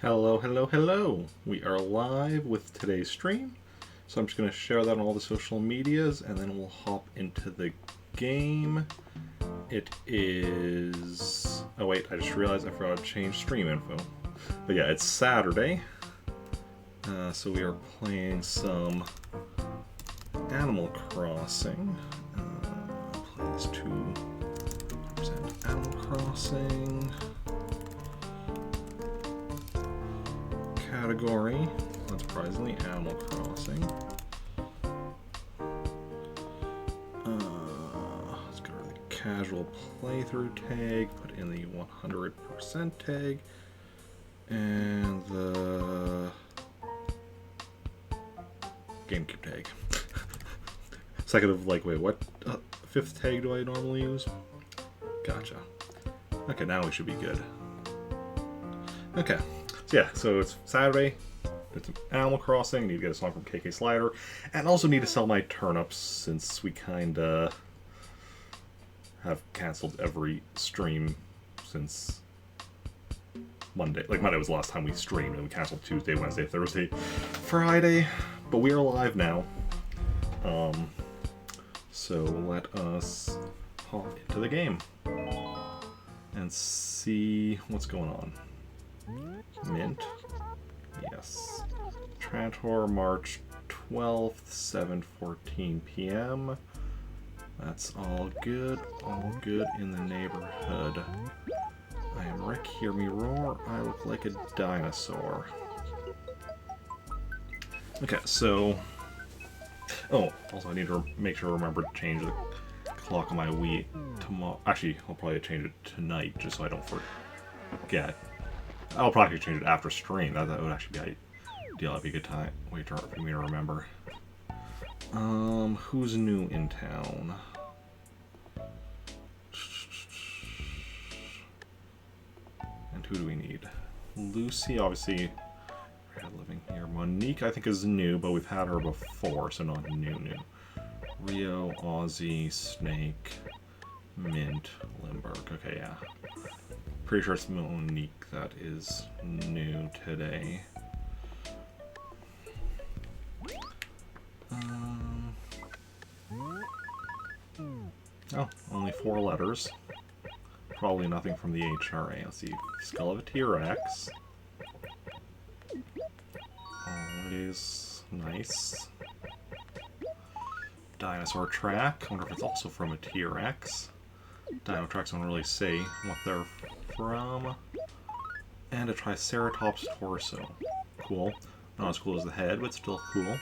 Hello, hello, hello! We are live with today's stream, so I'm just going to share that on all the social medias, and then we'll hop into the game. It is... oh wait, I just realized I forgot to change stream info. But yeah, it's Saturday, so we are playing some Animal Crossing. Play this to represent Animal Crossing. Category, unsurprisingly, Animal Crossing. Let's go to the casual playthrough tag, put in the 100% tag, and the GameCube tag. Second of like, wait, what fifth tag do I normally use? Gotcha. Okay, now we should be good. Okay. Yeah, so it's Saturday, it's Animal Crossing, need to get a song from KK Slider, and also need to sell my turnips since we kinda have cancelled every stream since Monday. Like, Monday was the last time we streamed, and we cancelled Tuesday, Wednesday, Thursday, Friday, but we are live now. So let us hop into the game and see what's going on. Mint. Yes. Trantor, March 12th, 7:14 p.m. That's all good in the neighborhood. I am Rick, hear me roar, I look like a dinosaur. Okay, so... oh, also I need to make sure to remember to change the clock on my Wii tomorrow. Actually, I'll probably change it tonight, just so I don't forget. I'll probably change it after stream. That would actually be ideal. That'd be a good time. Wait for me to remember. Who's new in town? And who do we need? Lucy, obviously, living here. Monique, I think, is new, but we've had her before, so not new. Rio, Aussie, Snake, Mint, Limburg. Okay, yeah. Pretty sure it's Monique that is new today. Oh, only 4 letters. Probably nothing from the HRA. Let's see. Skull of a T-Rex. Always nice. Dinosaur track. I wonder if it's also from a T-Rex. Dino tracks don't really say what they're from. And a Triceratops torso. Cool. Not as cool as the head, but still cool.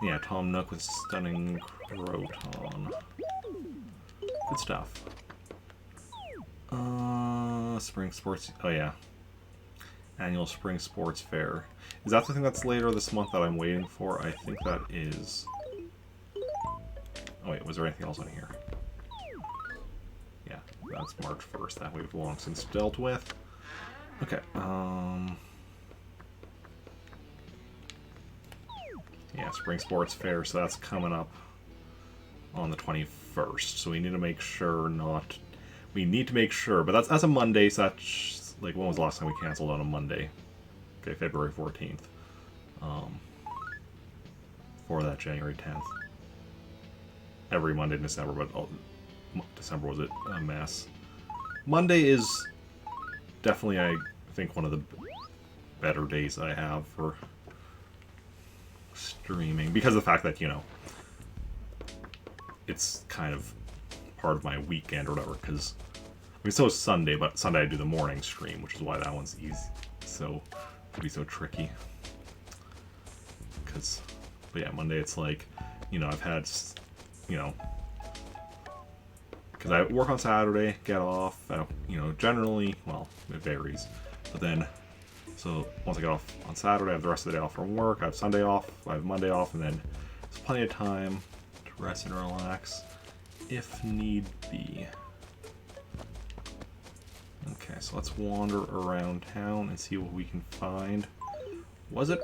Yeah, Tom Nook with stunning Croton. Good stuff. Spring Sports... oh yeah. Annual Spring Sports Fair. Is that the thing that's later this month that I'm waiting for? I think that is... oh wait, was there anything else on here? Yeah, that's March 1st. That we've long since dealt with. Okay, yeah, Spring Sports Fair, so that's coming up on the 21st. So we need to make sure not... we need to make sure, but that's a Monday, so that's... like, when was the last time we canceled on a Monday? Okay, February 14th. For that January 10th. Every Monday in December, but... oh, December was a mess. Monday is definitely, I think, one of the better days I have for streaming, because of the fact that, you know, it's kind of part of my weekend or whatever, because, I mean, so is Sunday, but Sunday I do the morning stream, which is why that one's easy, so, it could be so tricky, because, but yeah, Monday it's like, you know, I've had, you know, because I work on Saturday, get off, you know, generally, well, it varies, but then, so once I get off on Saturday, I have the rest of the day off from work, I have Sunday off, I have Monday off, and then there's plenty of time to rest and relax, if need be. Okay, so let's wander around town and see what we can find. Was it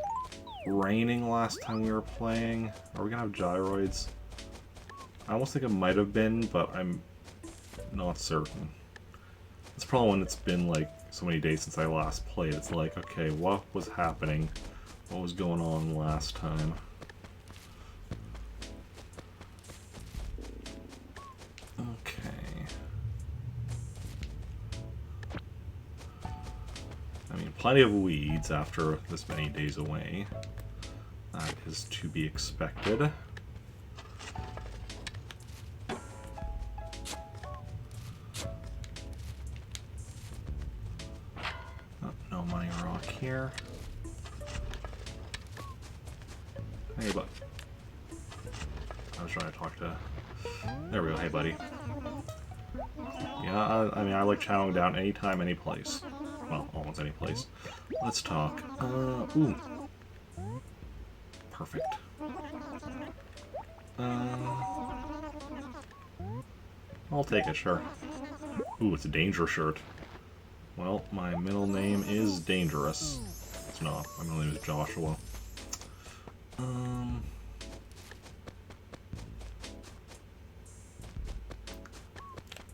raining last time we were playing? Are we gonna have gyroids? I almost think it might have been, but I'm not certain. It's problem when it's been like so many days since I last played. It's like, okay, what was happening? What was going on last time? Okay. I mean, plenty of weeds after this many days away. That is to be expected. No money rock here. Hey, bud. I was trying to talk to... There we go. Hey, buddy. Yeah, I mean, I like chowing down anytime, any place. Well, almost any place. Let's talk. Ooh. Perfect. I'll take it, sure. Ooh, it's a danger shirt. Well, my middle name is Dangerous. It's not. My middle name is Joshua.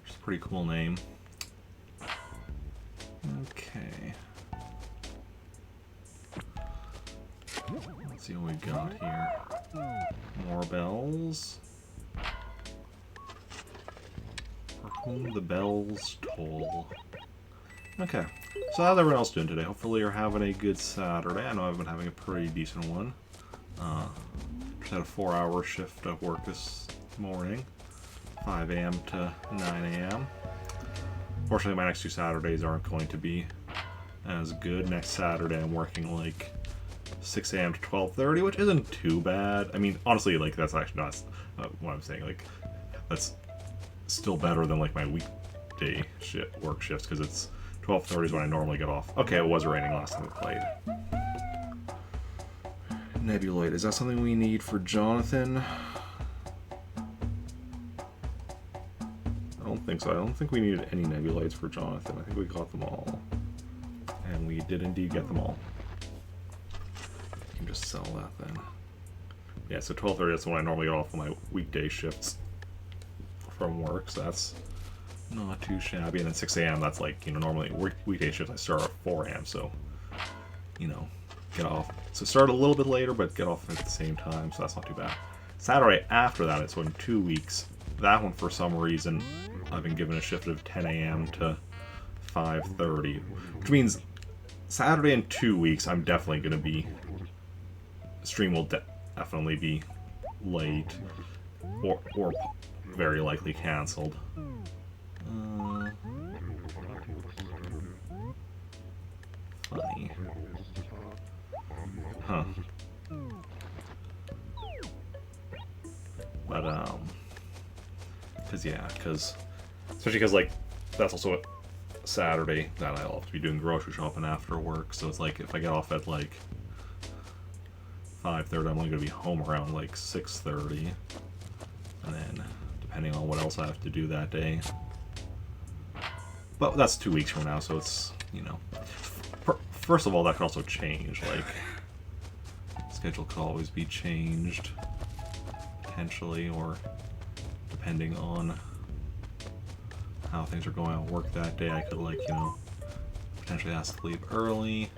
It's a pretty cool name. Okay. Let's see what we got here. More bells. For whom the bells toll. Okay. So how's everyone else doing today? Hopefully you're having a good Saturday. I know I've been having a pretty decent one. Just had a 4-hour shift of work this morning. 5 a.m. to 9 a.m. Fortunately, my next 2 Saturdays aren't going to be as good. Next Saturday, I'm working like 6 a.m. to 12:30, which isn't too bad. I mean, honestly, like that's actually not what I'm saying. Like, that's still better than like my weekday work shifts because it's 12:30 is when I normally get off. Okay, it was raining last time we played. Nebuloid, is that something we need for Jonathan? I don't think so. I don't think we needed any Nebuloids for Jonathan. I think we got them all. And we did indeed get them all. You can just sell that then. Yeah, so 12:30, that's when I normally get off on my weekday shifts from work, so that's not too shabby. And then 6 a.m., that's like, you know, normally weekday shifts I start at 4 a.m., so, you know, get off. So start a little bit later, but get off at the same time, so that's not too bad. Saturday after that, it's in 2 weeks. That one, for some reason, I've been given a shift of 10 a.m. to 5:30, which means Saturday in 2 weeks, I'm definitely going to be... Stream will definitely be late, or very likely cancelled. Funny. Huh. But, especially because, like, that's also a Saturday that I'll have to be doing grocery shopping after work, so it's like, if I get off at, like, 5:30, I'm only going to be home around, like, 6:30, and then, depending on what else I have to do that day. But that's 2 weeks from now, so it's, you know... First of all, that could also change, like... Schedule could always be changed, potentially, or depending on how things are going at work that day, I could, like, you know, potentially ask to leave early.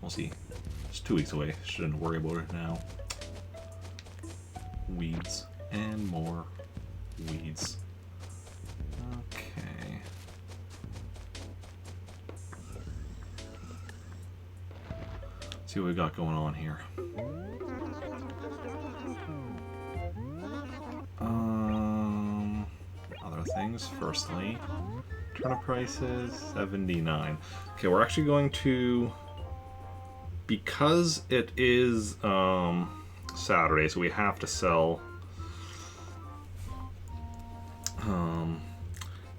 We'll see. It's 2 weeks away. Shouldn't worry about it now. Weeds and more weeds. Okay. See what we got going on here. Other things. Firstly, turnip prices 79. Okay, we're actually going to, because it is Saturday, so we have to sell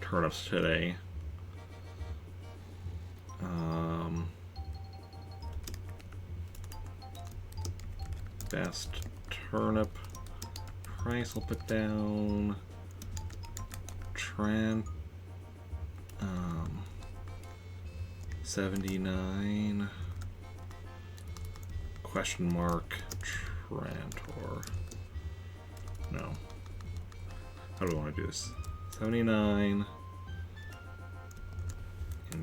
turnips today. Best turnip price I'll put down 79 question mark Trantor. No. How do we want to do this? 79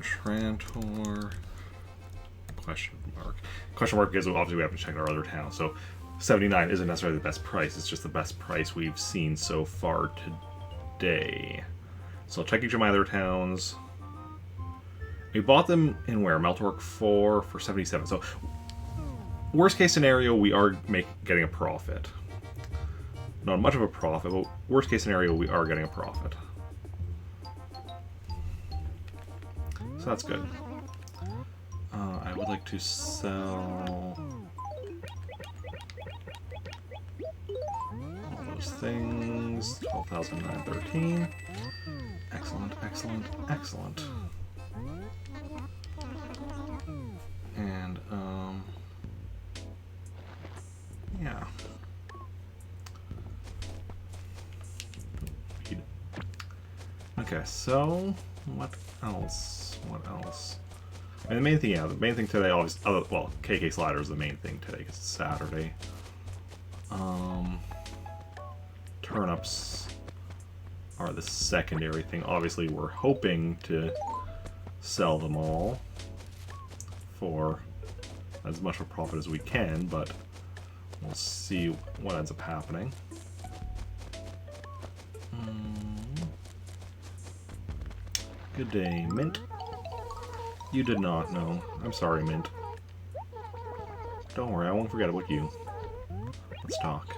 Trantor. Question mark. Question mark because obviously we have to check our other towns. So 79 isn't necessarily the best price. It's just the best price we've seen so far today. So I'll check each of my other towns. We bought them in where? Meltork 4 for 77. So worst case scenario, we are getting a profit. Not much of a profit, but worst case scenario, we are getting a profit. So that's good. I would like to sell all those things. 12,913. Excellent, excellent, excellent. And, yeah. Okay, so what else? What else? And the main thing, yeah, the main thing today, obviously, well, KK Slider is the main thing today because it's Saturday. Turnips are the secondary thing. Obviously, we're hoping to sell them all for as much of a profit as we can, but we'll see what ends up happening. Good day, Mint. You did not know. I'm sorry, Mint. Don't worry, I won't forget about you. Let's talk.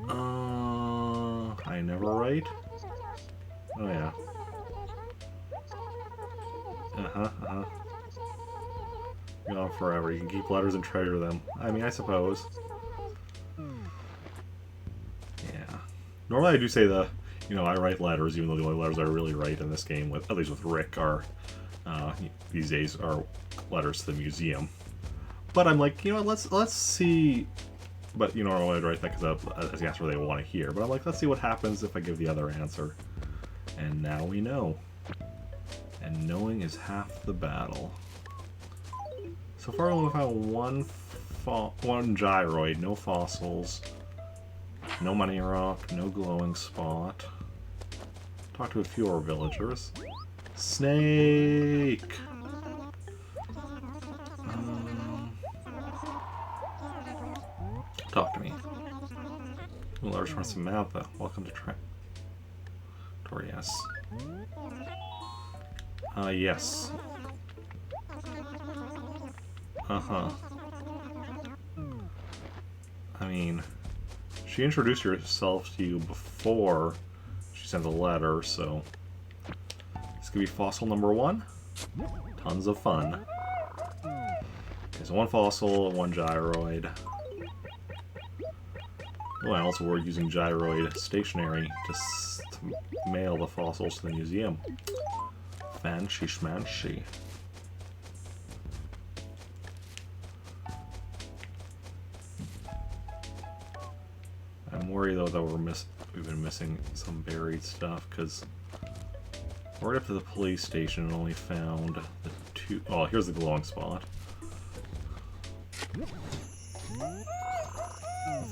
I never write? Oh, yeah. You're on forever. You can keep letters and treasure them. I mean, I suppose. Yeah. Normally I do say I write letters, even though the only letters I really write in this game, at least with Rick, are, these days, are letters to the museum. But I'm like, let's see. But, normally I'd write that because that's the answer they want to hear. But I'm like, let's see what happens if I give the other answer. And now we know. And knowing is half the battle. So far, we've found one gyroid, no fossils, no money rock, no glowing spot. Talk to a few more villagers. Snake! Talk to me. Large from Samantha. Welcome to Torias. Yes. Uh-huh. I mean, she introduced herself to you before she sent a letter, so this could be fossil number 1. Tons of fun. Okay, so 1 fossil, 1 gyroid. Oh, and also we're using gyroid stationery to mail the fossils to the museum. Fancy schmancy. I'm worried though that we've been missing some buried stuff because we're right up to the police station and only found the 2. Oh, here's the glowing spot.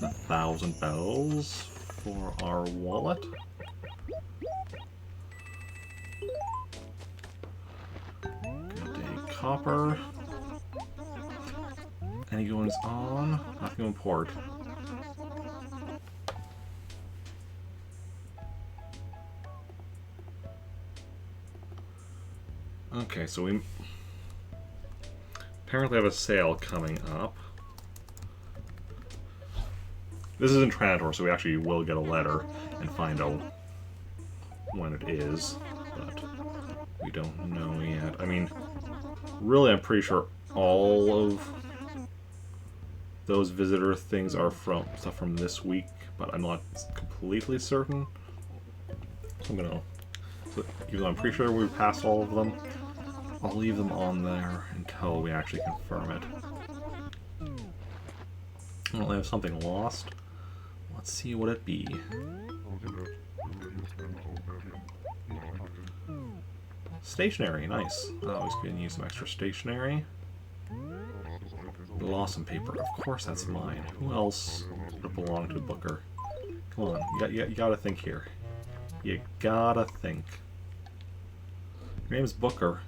1,000 bells for our wallet. Good day, copper. Any goings on? Nothing to import. Okay, so we apparently have a sale coming up. This is in Trantor, so we actually will get a letter and find out when it is, but we don't know yet. I mean, really, I'm pretty sure all of those visitor things are from stuff from this week, but I'm not completely certain. So even though I'm pretty sure we've passed all of them, I'll leave them on there until we actually confirm it. Well, I have something lost. Let's see what it be. Stationery, nice. I always can use some extra stationery. Blossom paper, of course that's mine. Who else would it belong to Booker? Come on, you gotta think here. You gotta think. Your name's Booker.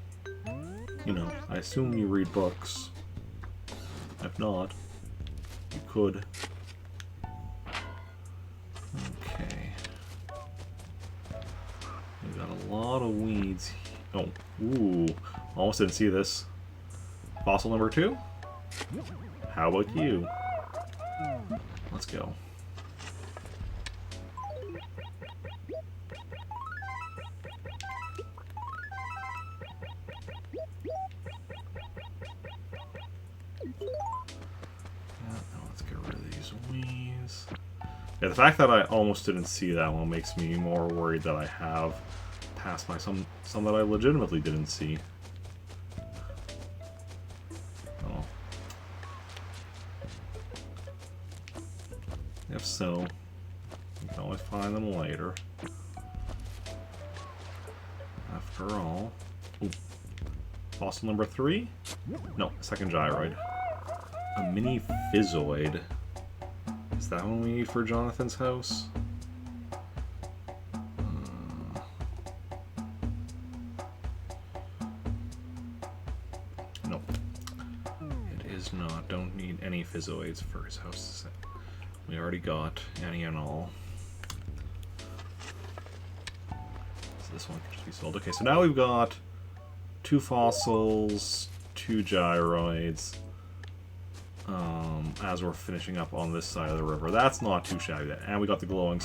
You know, I assume you read books. If not, you could. Okay. We've got a lot of weeds. Oh, ooh. Almost didn't see this. Fossil number 2? How about you? Let's go. Let's get rid of these weeds. Yeah, the fact that I almost didn't see that one makes me more worried that I have passed by some that I legitimately didn't see. Oh. If so, you can always find them later. After all. Ooh. Fossil number 3? No, second gyroid. A mini physoid. Is that one we need for Jonathan's house? Nope. It is not. Don't need any physoids for his house. We already got any and all. So this one can just be sold. Okay, so now we've got 2 fossils, 2 gyroids. As we're finishing up on this side of the river. That's not too shabby. And we got the glowing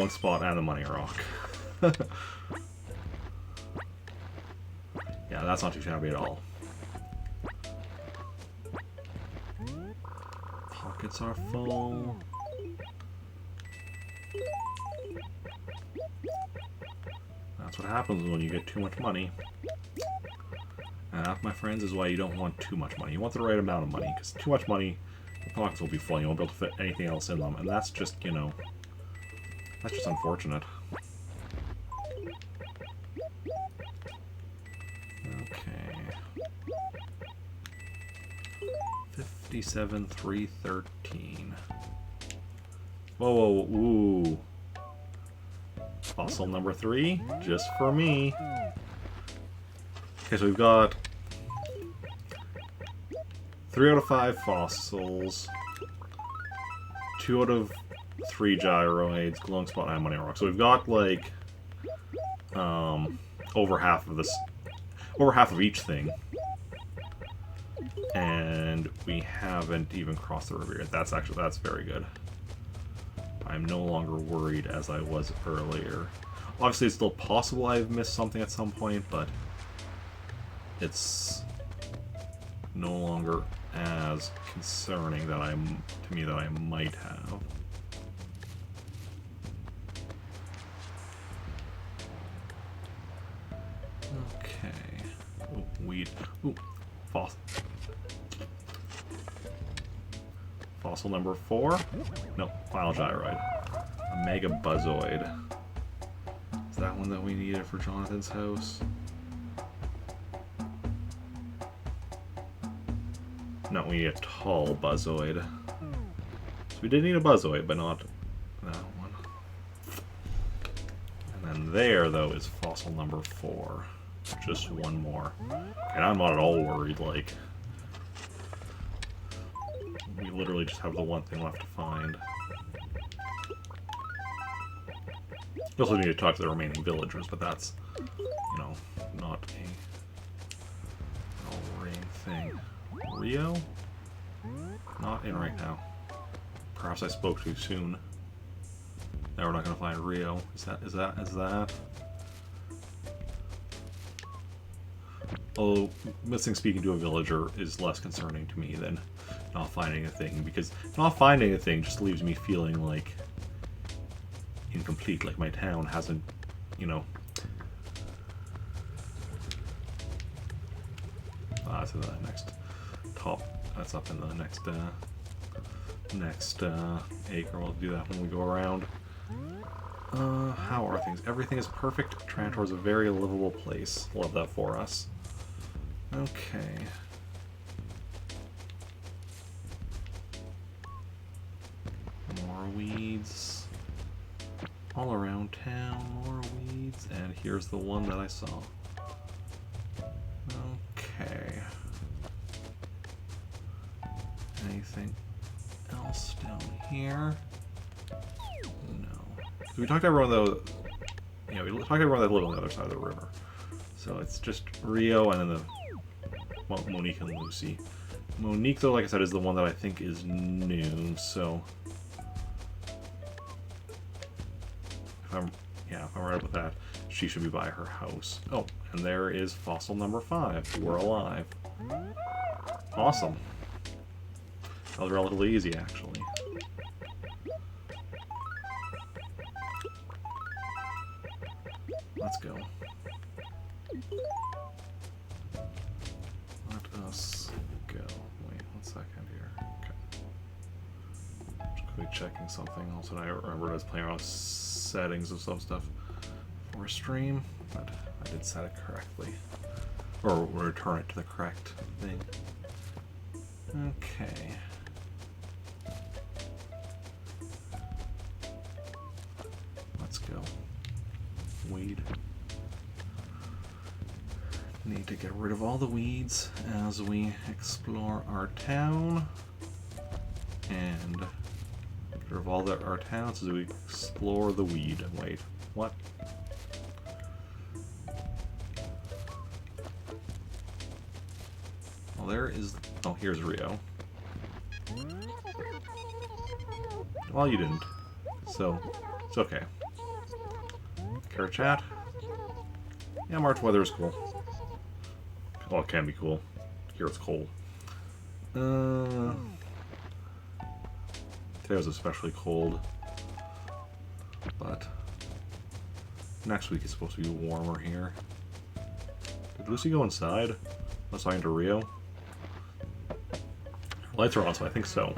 spot and the money rock. Yeah, that's not too shabby at all. Pockets are full. That's what happens when you get too much money. And that, my friends, is why you don't want too much money. You want the right amount of money, because too much money, your pockets will be full. You won't be able to fit anything else in them, and that's just, you know, that's just unfortunate. Okay. 57,313. Whoa, whoa, whoa, ooh. Fossil number 3, just for me. Okay, so we've got 3 out of 5 fossils, 2 out of 3 gyroids, glowing spot, and money rock. So we've got like over half of each thing, and we haven't even crossed the river yet. That's very good. I'm no longer worried as I was earlier. Obviously, it's still possible I've missed something at some point, but it's no longer as concerning that to me that I might have. Okay. Ooh, weed. Ooh, fossil. Fossil number 4? No, final gyroid. A mega buzzoid. Is that one that we needed for Jonathan's house? No, we need a tall buzzoid. So we did need a buzzoid, but not that one. And then there, though, is fossil number 4. Just one more. And I'm not at all worried, like... We literally just have the one thing left to find. We also need to talk to the remaining villagers, but that's, you know, not a worrying thing. Rio? Not in right now. Perhaps I spoke too soon. Now we're not going to find Rio. Is that? Although, missing speaking to a villager is less concerning to me than not finding a thing, because not finding a thing just leaves me feeling like incomplete, like my town hasn't, you know... to the next top, that's up in the next acre. We'll do that when we go around. How are things? Everything is perfect. Trantor's a very livable place. Love that for us. Okay. More More weeds. All around town, more weeds. And here's the one that I saw. Okay. Anything else down here? No. So we talked to everyone though. You know, we talked to everyone that lived on the other side of the river. So it's just Rio and then well, Monique and Lucy. Monique, though, like I said, is the one that I think is new. So if I'm right with that, she should be by her house. Oh, and there is fossil number 5. We're alive. Awesome. That was relatively easy, actually. Let's go. Let us go. Wait, 1 second here. Okay. Just quickly checking something. Also, I remembered I was playing around with settings of some stuff for a stream, but I did set it correctly. Or return it to the correct thing. Okay. Let's go. Weed. Need to get rid of all the weeds as we explore our town. And get rid of all our towns as we explore the weed. Wait, what? Well, there is... Oh, here's Rio. Well, you didn't. So, it's okay. Care chat? Yeah, March weather is cool. Well, it can be cool. Here it's cold. Today was especially cold. But next week is supposed to be warmer here. Did Lucy go inside? I was talking to Rio. Lights are on, so I think so.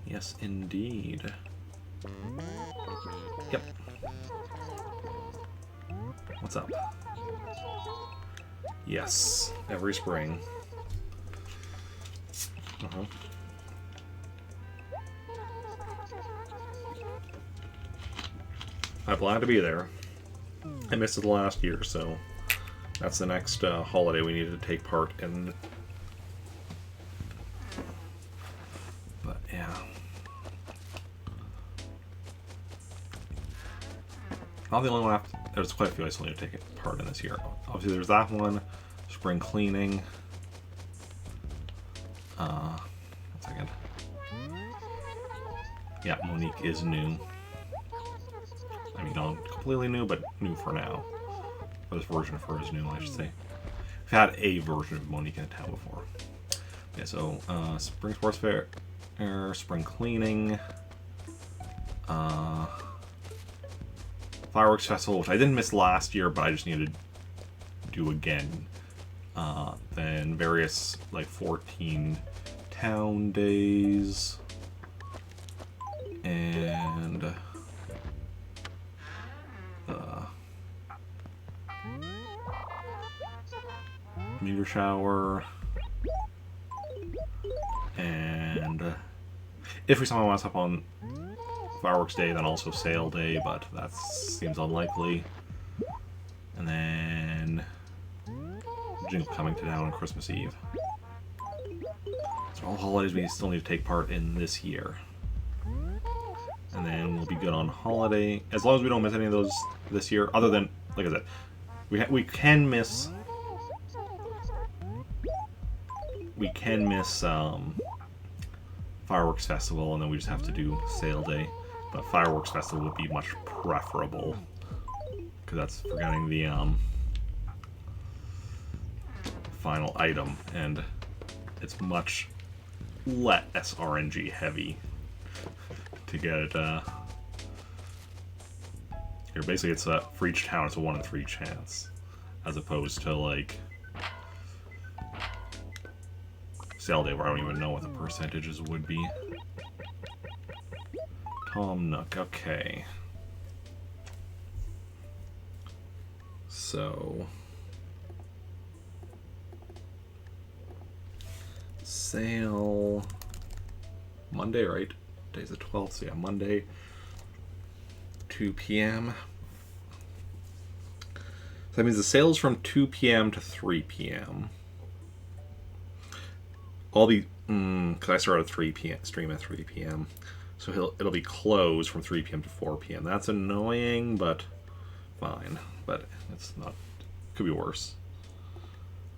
Yes, indeed. Yep. What's up? Yes, every spring. Uh-huh. I plan to be there. I missed it last year, so that's the next holiday we need to take part in. But yeah. Not the only one. There's quite a few I still need to take part in this year. Obviously, there's that one. Spring cleaning. 1 second. Yeah, Monique is new. I mean, not completely new, but new for now. Or this version of her is new, I should say. We've had a version of Monique in town before. Yeah, so spring sports fair, spring cleaning, fireworks festival, which I didn't miss last year, but I just needed to do again. Then various like 14 town days, and meteor shower, and if we somehow mess up on fireworks day, then also sale day, but that seems unlikely. And then Jingle coming to town on Christmas Eve. So all holidays we still need to take part in this year. And then we'll be good on holiday, as long as we don't miss any of those this year, other than, like I said, we can miss fireworks festival, and then we just have to do sale day. But fireworks festival would be much preferable, because that's forgetting the final item, and it's much less RNG heavy to get it. Here, basically, it's for each town, it's a 1 in 3 chance, as opposed to like sale day, where I don't even know what the percentages would be. Tom Nook, okay. So sale Monday, right? Today's the 12th, so yeah, Monday, 2 p.m. So that means the sale's from 2 p.m. to 3 p.m. All the... because I started at 3 p.m. stream at 3 p.m. So it'll be closed from 3 p.m. to 4 p.m. That's annoying, but fine. But it's not... could be worse.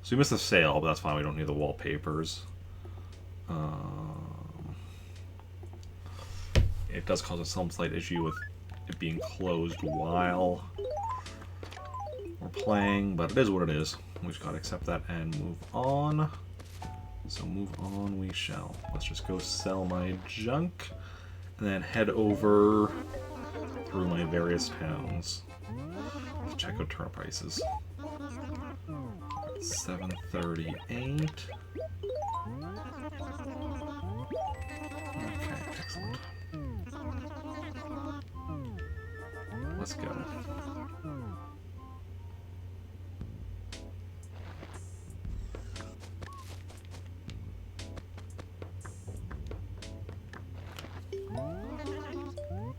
So we missed the sale, but that's fine. We don't need the wallpapers. It does cause us some slight issue with it being closed while we're playing, but it is what it is. We just gotta accept that and move on. So move on we shall. Let's just go sell my junk and then head over through my various towns to check out turnip prices. 738. Okay, excellent. Let's go.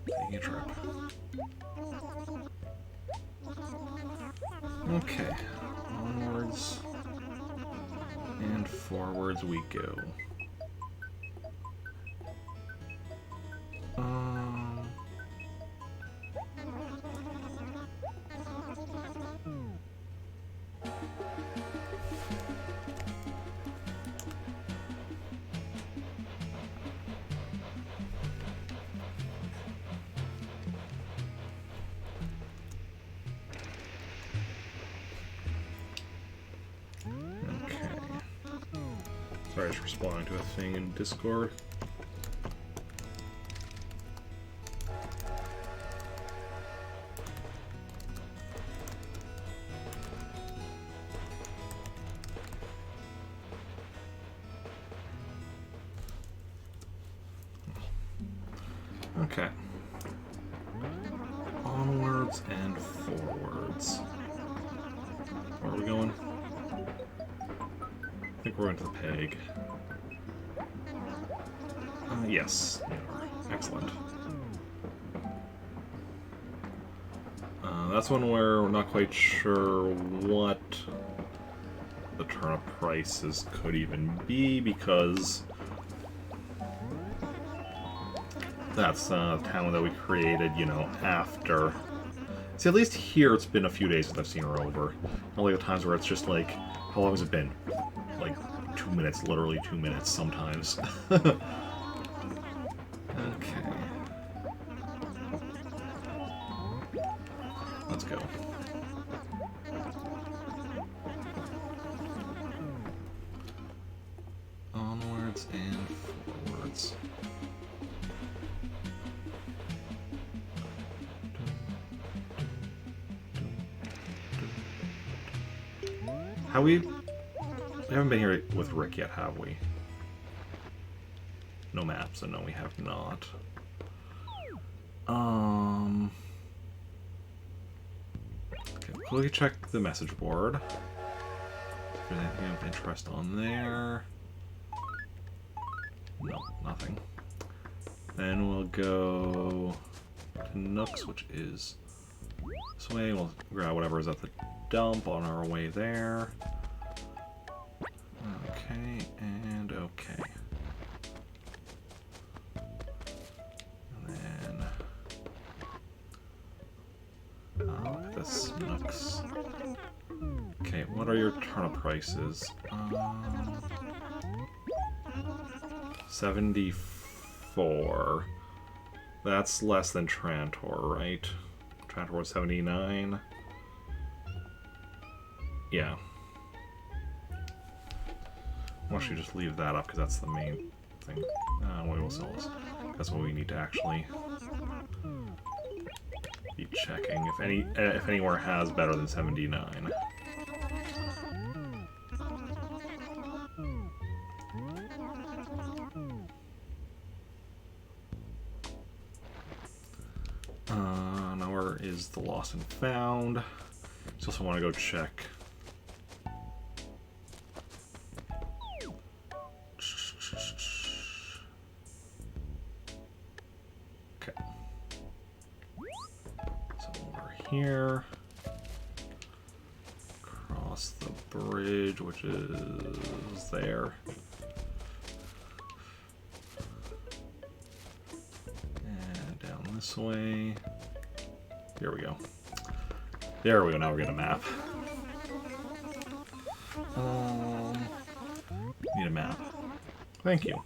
Taking a trip. Okay. Onwards and forwards we go. Sorry, I was responding to a thing in Discord. Okay. Onwards and forwards. Where are we going? I think we're going to the peg. Yes, we are. Excellent. That's one where we're not quite sure what the turnip prices could even be, because that's a town that we created, you know, after. See, at least here it's been a few days since I've seen her over. Not like the times where it's just like, how long has it been? Like 2 minutes, literally 2 minutes sometimes. Okay. Let's go. Onwards and forwards. We haven't been here with Rick yet, have we? No maps, so no, we have not. Okay, we'll check the message board. If there's anything of interest on there. No, nothing. Then we'll go to Nooks, which is this way. We'll grab whatever is at the dump on our way there. Okay, and okay. And then this Nooks. Okay, what are your turnip prices? 74. That's less than Trantor, right? Trantor was 79. Yeah. Why should we just leave that up, because that's the main thing. We will sell this. That's what we need to actually be checking. If anywhere has better than 79. Now where is the lost and found? Just also want to go check. here. Across the bridge, which is there. And down this way. Here we go. There we go, now we're getting a map. Need a map. Thank you.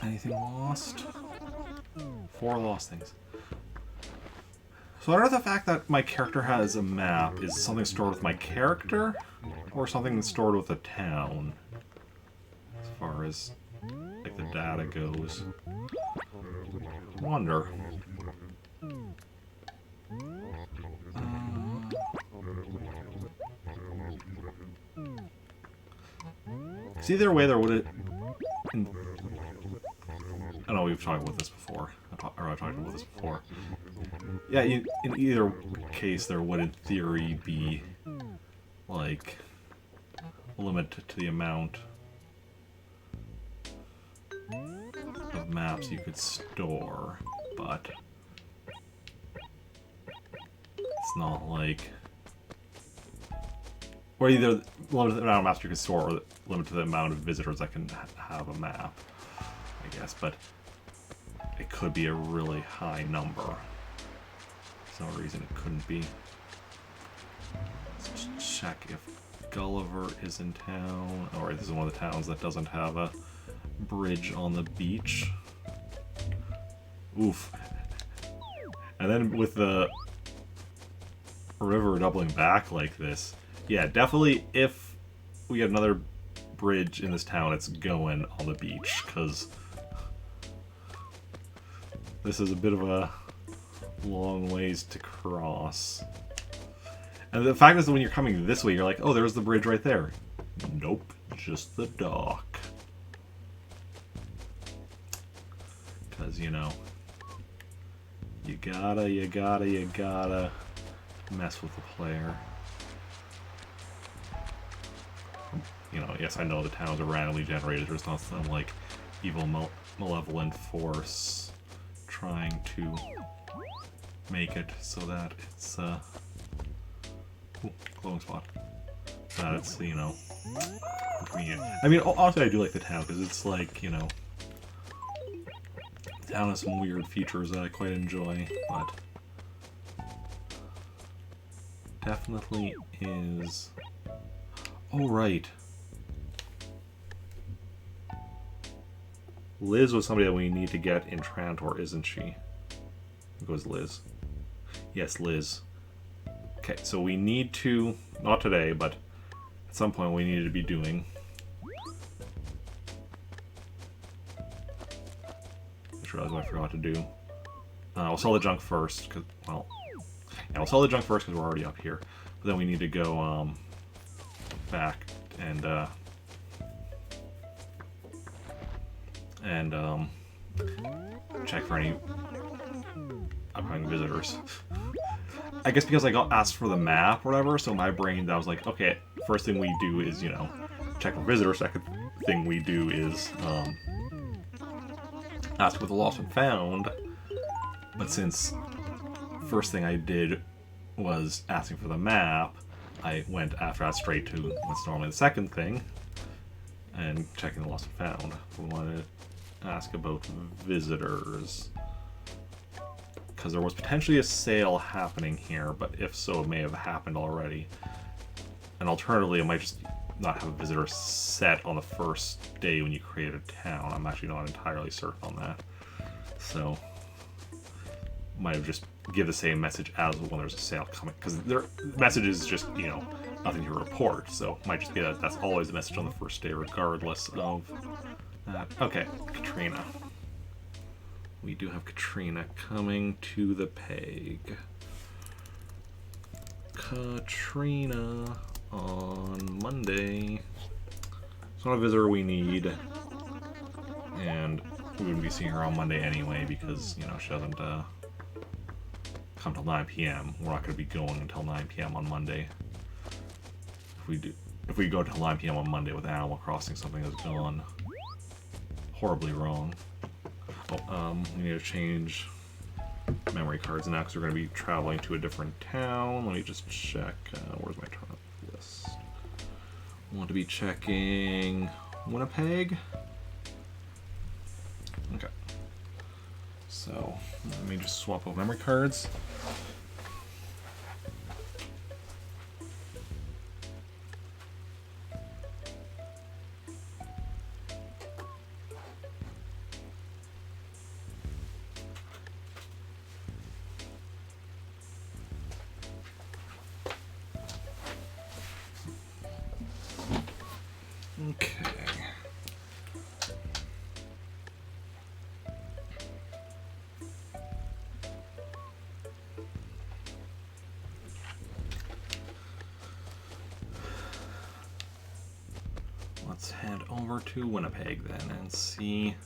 Anything lost? 4 lost things. So I don't know if the fact that my character has a map is something stored with my character, or something that's stored with a town, as far as like the data goes. I wonder. Cause either way there would. I know we've talked about this before. I've talked about this before. Yeah, in either case, there would, in theory, be like a limit to the amount of maps you could store, but it's not like, or either limited to the amount of maps you can store, or limited to the amount of visitors that can have a map, I guess. But it could be a really high number. There's no reason it couldn't be. Let's just check if Gulliver is in town. Alright, this is one of the towns that doesn't have a bridge on the beach. Oof. And then with the river doubling back like this, yeah, definitely if we get another bridge in this town, it's going on the beach, because this is a bit of a long ways to cross. And the fact is that when you're coming this way, you're like, oh, there's the bridge right there. Nope, just the dock. Because, you know, you gotta mess with the player. You know, yes, I know the towns are randomly generated. There's not some, like, evil, malevolent force trying to make it so that it's, ooh, glowing spot. So that it's, you know, convenient. I mean, honestly, I do like the town, because it's like, you know, the town has some weird features that I quite enjoy, but definitely is... Oh, right. Liz was somebody that we need to get in Trantor, isn't she? It goes Liz. Yes, Liz. Okay, so we need to, not today, but at some point we need to be doing. Just realized what I forgot to do. We'll sell the junk first, because, well, yeah, we'll sell the junk first because we're already up here. But then we need to go, back and check for any upcoming visitors. I guess because I got asked for the map or whatever, so my brain, that was like, okay, first thing we do is, you know, check for visitors. Second thing we do is ask for the lost and found. But since first thing I did was asking for the map, I went after that straight to what's normally the second thing, and checking the lost and found. We wanted to ask about visitors, because there was potentially a sale happening here, but if so, it may have happened already. And alternatively, it might just not have a visitor set on the first day when you create a town. I'm actually not entirely certain on that. So, might have just give the same message as when there's a sale coming, because their message is just, you know, nothing to report, so might just be that that's always the message on the first day regardless of that. Okay, Katrina. We do have Katrina coming to the peg. Katrina on Monday. It's not a visitor we need, and we wouldn't be seeing her on Monday anyway because, you know, she doesn't come till 9 p.m. We're not going to be going until 9 p.m. on Monday. If we do, if we go to 9 PM on Monday with Animal Crossing, something has gone horribly wrong. Oh, we need to change memory cards now because we're going to be traveling to a different town. Let me just check. Where's my turn list? I want to be checking Winnipeg. Okay. So let me just swap out memory cards. Okay. Let's head over to Winnipeg then and see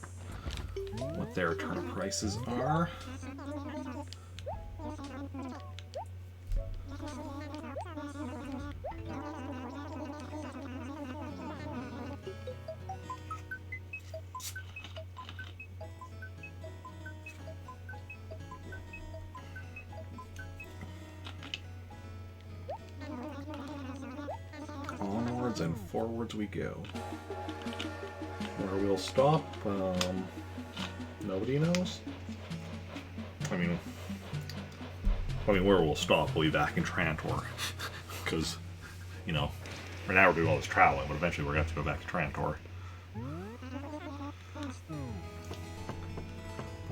what their turnip prices are. Onwards and forwards we go. Where we'll stop, nobody knows. I mean, where we'll stop, we'll be back in Trantor. Because, you know, right now we're doing all this traveling, but eventually we're going to have to go back to Trantor.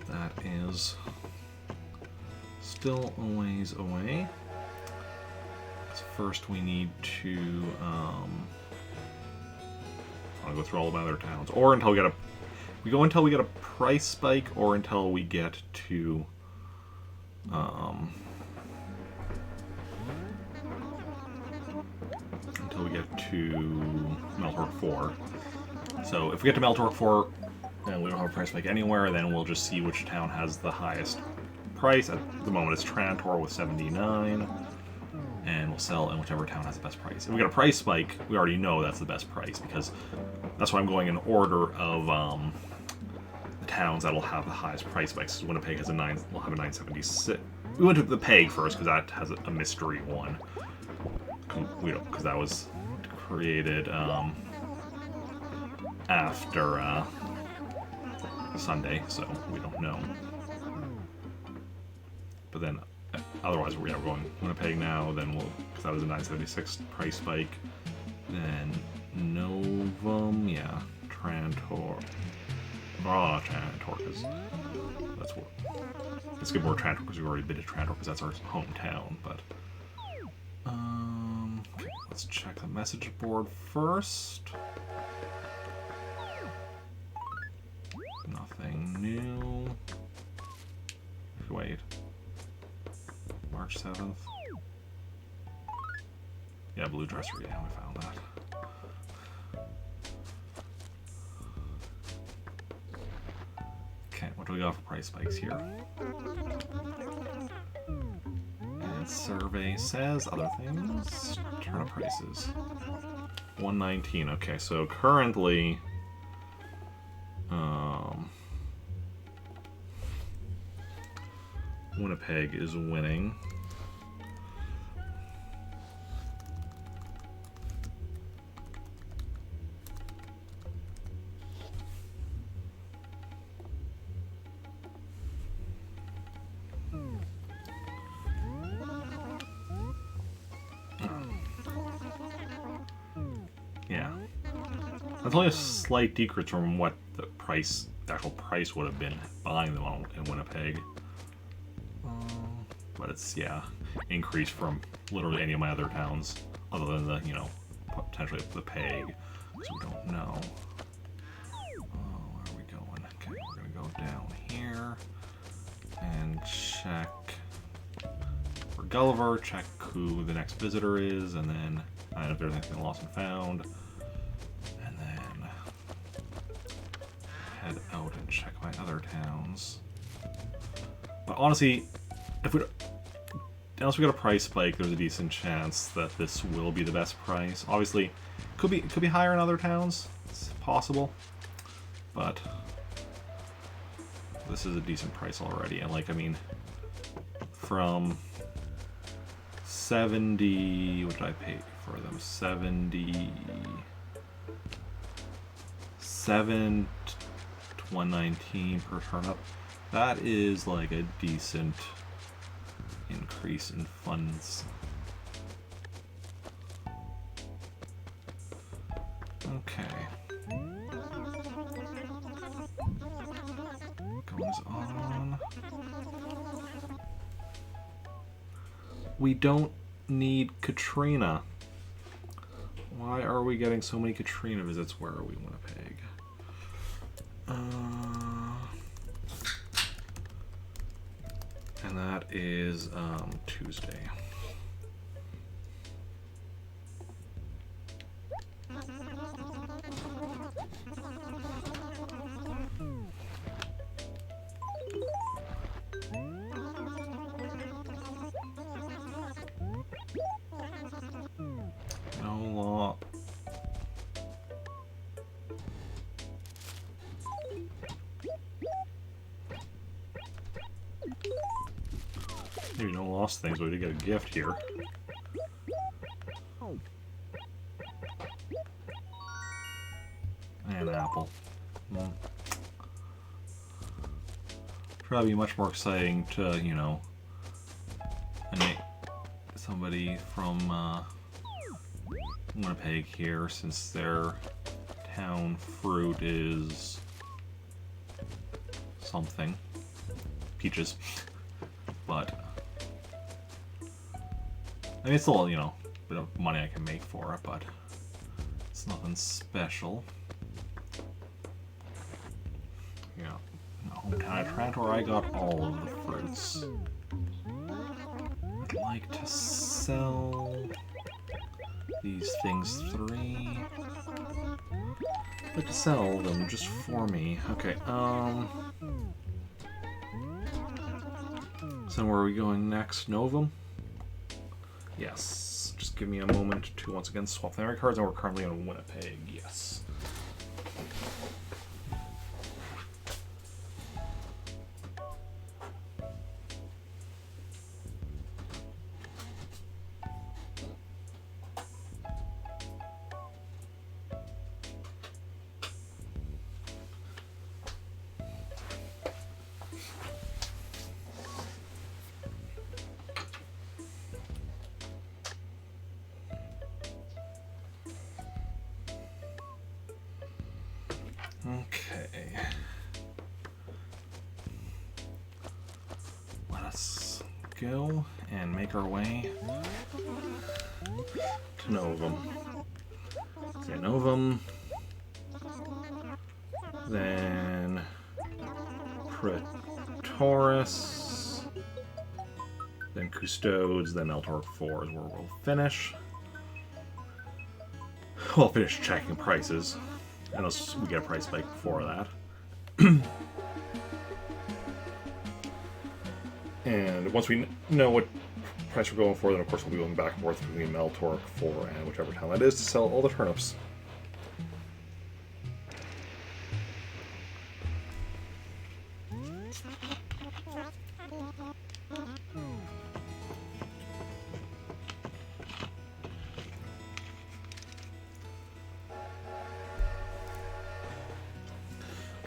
That is still a ways away. So first we need to, I'll go through all of my other towns, or until we get a, we go until we get a price spike, or until we get to, Meltork 4. So if we get to Meltork 4 and we don't have a price spike anywhere, then we'll just see which town has the highest price. At the moment it's Trantor with 79, and we'll sell in whichever town has the best price. If we get a price spike, we already know that's the best price, because that's why I'm going in order of the towns that'll have the highest price spikes. Winnipeg has a 9, will have a 976. We went to the Peg first because that has a mystery one. We don't, because that was created after Sunday, so we don't know. But then, otherwise, we're going Winnipeg now. Then we'll, because that was a 976 price spike. Then Novum, yeah, Trantor. Well, not Trantor, because that's what. Let's get more Trantor because we've already been to Trantor because that's our hometown. But okay, let's check the message board first. Nothing new. Wait. March 7th. Yeah, Blue Dresser, yeah, we found that. Okay, what do we got for price spikes here? And survey says other things. Turnip prices. 119. Okay, so currently Winnipeg is winning. Yeah. That's only a slight decrease from what the price, the actual price would have been buying them all in Winnipeg. But it's, yeah, increased from literally any of my other towns, other than the, you know, potentially the Peg, so we don't know. Oh, where are we going? Okay, we're gonna go down here and check for Gulliver, check who the next visitor is, and then if there's anything lost and found, and then head out and check my other towns. But honestly, unless we get a price spike, there's a decent chance that this will be the best price. Obviously, could be higher in other towns. It's possible, but this is a decent price already. And like, I mean, from 70, what did I pay for them? 77 to 119 per turnip. That is like a decent increase in funds. Okay. Goes on. We don't need Katrina. Why are we getting so many Katrina visits? Where are we, Winnipeg? And that is Tuesday. No law. Maybe no lost things, but we did get a gift here. And an apple. Well, probably much more exciting to, you know, somebody from Winnipeg here, since their town fruit is something. Peaches. But I mean, it's still, you know, a bit of money I can make for it, but it's nothing special. Yeah, hometown of Trantor, I got all of the fruits. I'd like to sell these things 3. I'd like to sell them just for me. Okay, so where are we going next? Novum? Yes. Just give me a moment to once again swap the memory cards, and we're currently in Winnipeg. Yes. Okay. Let us go and make our way to Novum. Okay, Novum. Then Praetoris. Then Custodes. Then Eltork 4 is where we'll finish. We'll finish checking prices. Unless we get a price spike before that. And once we know what price we're going for, then of course we'll be going back and forth between Meltork 4 and whichever town that is to sell all the turnips.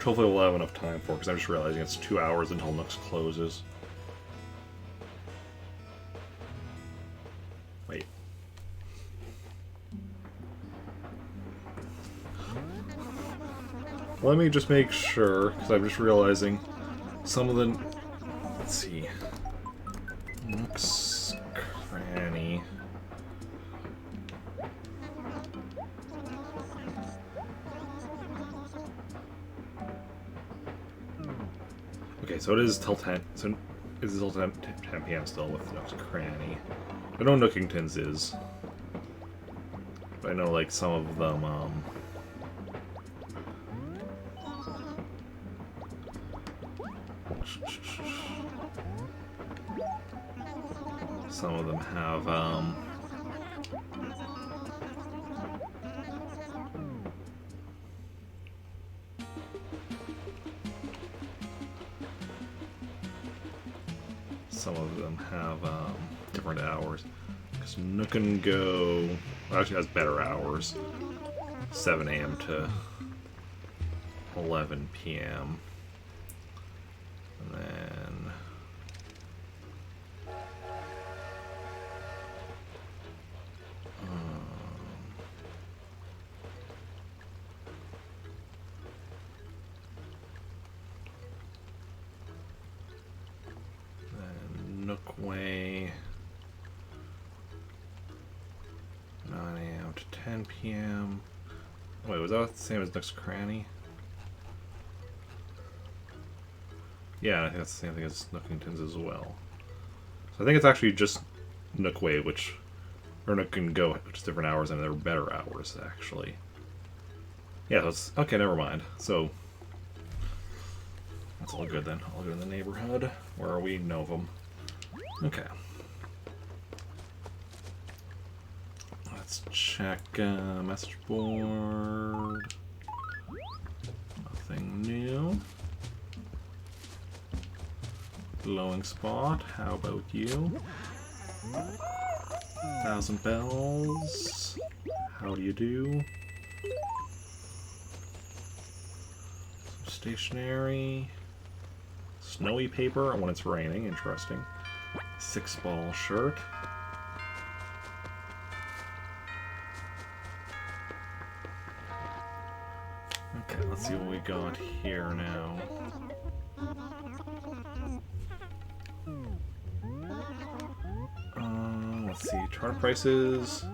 Hopefully we'll have enough time for it, because I'm just realizing it's 2 hours until Nooks closes. Wait. Let me just make sure, because I'm just realizing some of the... Let's see. Nooks Cranny. Okay, so it is till 10. So it is till 10 p.m. still with Nooks Cranny. I know Nookington's is, but I know like some of them. Some of them have, different hours. Because Nook and Go actually has better hours. 7 a.m. to 11 p.m. And then Nookway 9 a.m. to 10 p.m. Wait, was that the same as Nook's Cranny? Yeah, I think that's the same thing as Nookington's as well. So I think it's actually just Nookway, or Nook and Go, which is different hours, and they're better hours, actually. Yeah, that's... Okay, never mind. So, that's all good then. All good in the neighborhood. Where are we? Novum. Okay. Let's check message board. Nothing new. Glowing spot. How about you? 1,000 bells. How do you do? Some stationery. Snowy paper when it's raining. Interesting. 6-ball shirt. Okay, let's see what we got here now. Let's see, chart prices.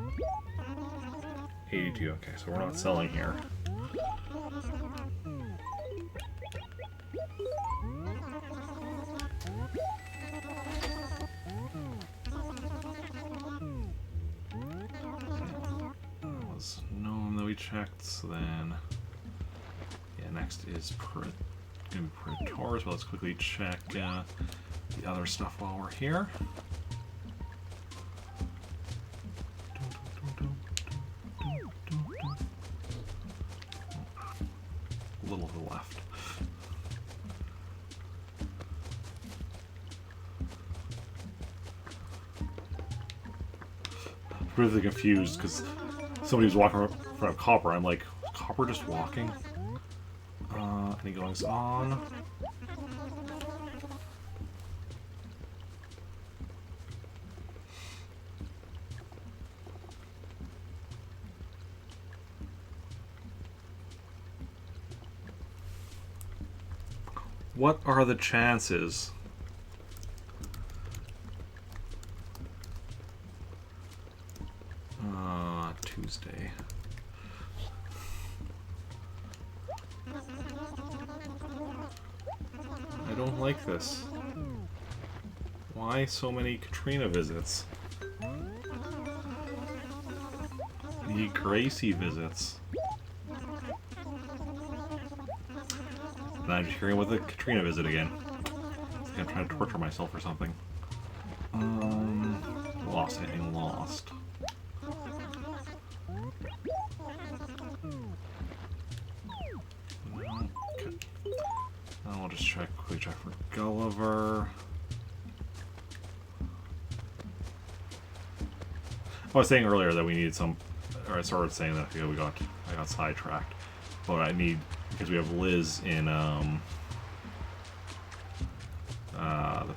82, okay, so we're not selling here. That was Gnome that we checked, so then... Yeah, next is Praetors, but let's quickly check the other stuff while we're here. A little to the left. I'm really confused because somebody was walking in front of Copper. I'm like, was Copper just walking? Any goings on? What are the chances? Tuesday. I don't like this. Why so many Katrina visits? The Gracie visits. And I'm just hearing about the Katrina visit again. I think I'm trying to torture myself or something. Lost. Anything lost? Okay. I'll just quickly check for Gulliver. I was saying earlier that we needed some, or I started saying that I got sidetracked. But I need, because we have Liz in the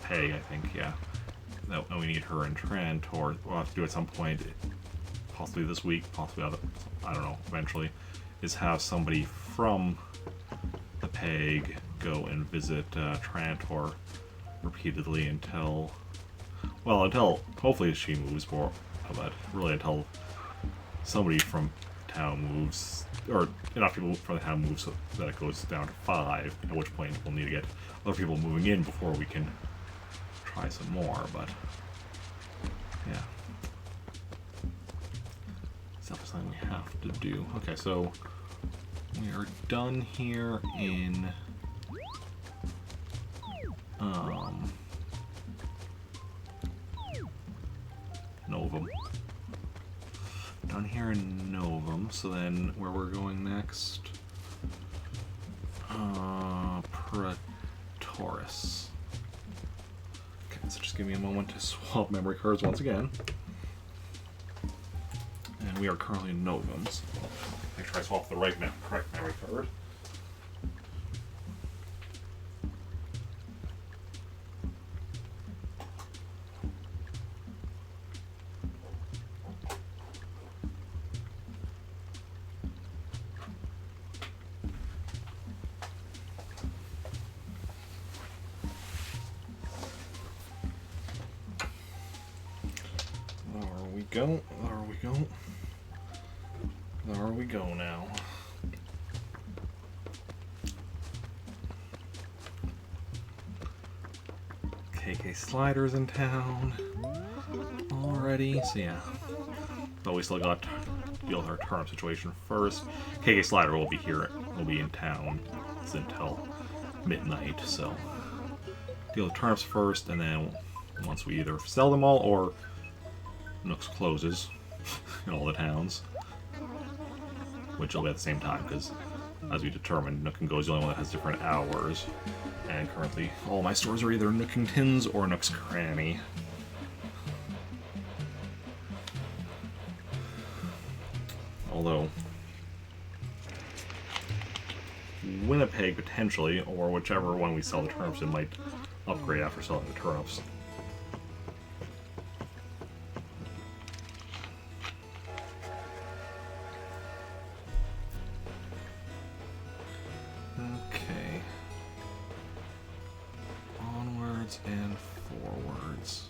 Peg, I think, yeah. No, we need her in Trantor. We'll have to do at some point, possibly this week, possibly other, I don't know, eventually, is have somebody from the Peg go and visit Trantor repeatedly until hopefully she moves more, but really until somebody from town moves, or enough people from the town move so that it goes down to 5, at which point we'll need to get other people moving in before we can try some more, but yeah. It's definitely something we have to do. Okay, so we are done here in down here in Novum, so then where we're going next? Praetoris. Okay, so just give me a moment to swap memory cards once again. And we are currently in Novum, so make sure I swap the correct memory card. There we go now. KK Slider's in town already, so yeah. But we still got to deal with our turnip situation first. KK Slider will be here, will be in town. It's until midnight, so deal with turnips first, and then once we either sell them all or Nooks closes in all the towns, which will be at the same time, because as we determined, Nook and Go is the only one that has different hours, and currently all my stores are either Nookingtons or Nook's Cranny. Although Winnipeg potentially, or whichever one we sell the turnips in, might upgrade after selling the turnips. Okay. Onwards and forwards.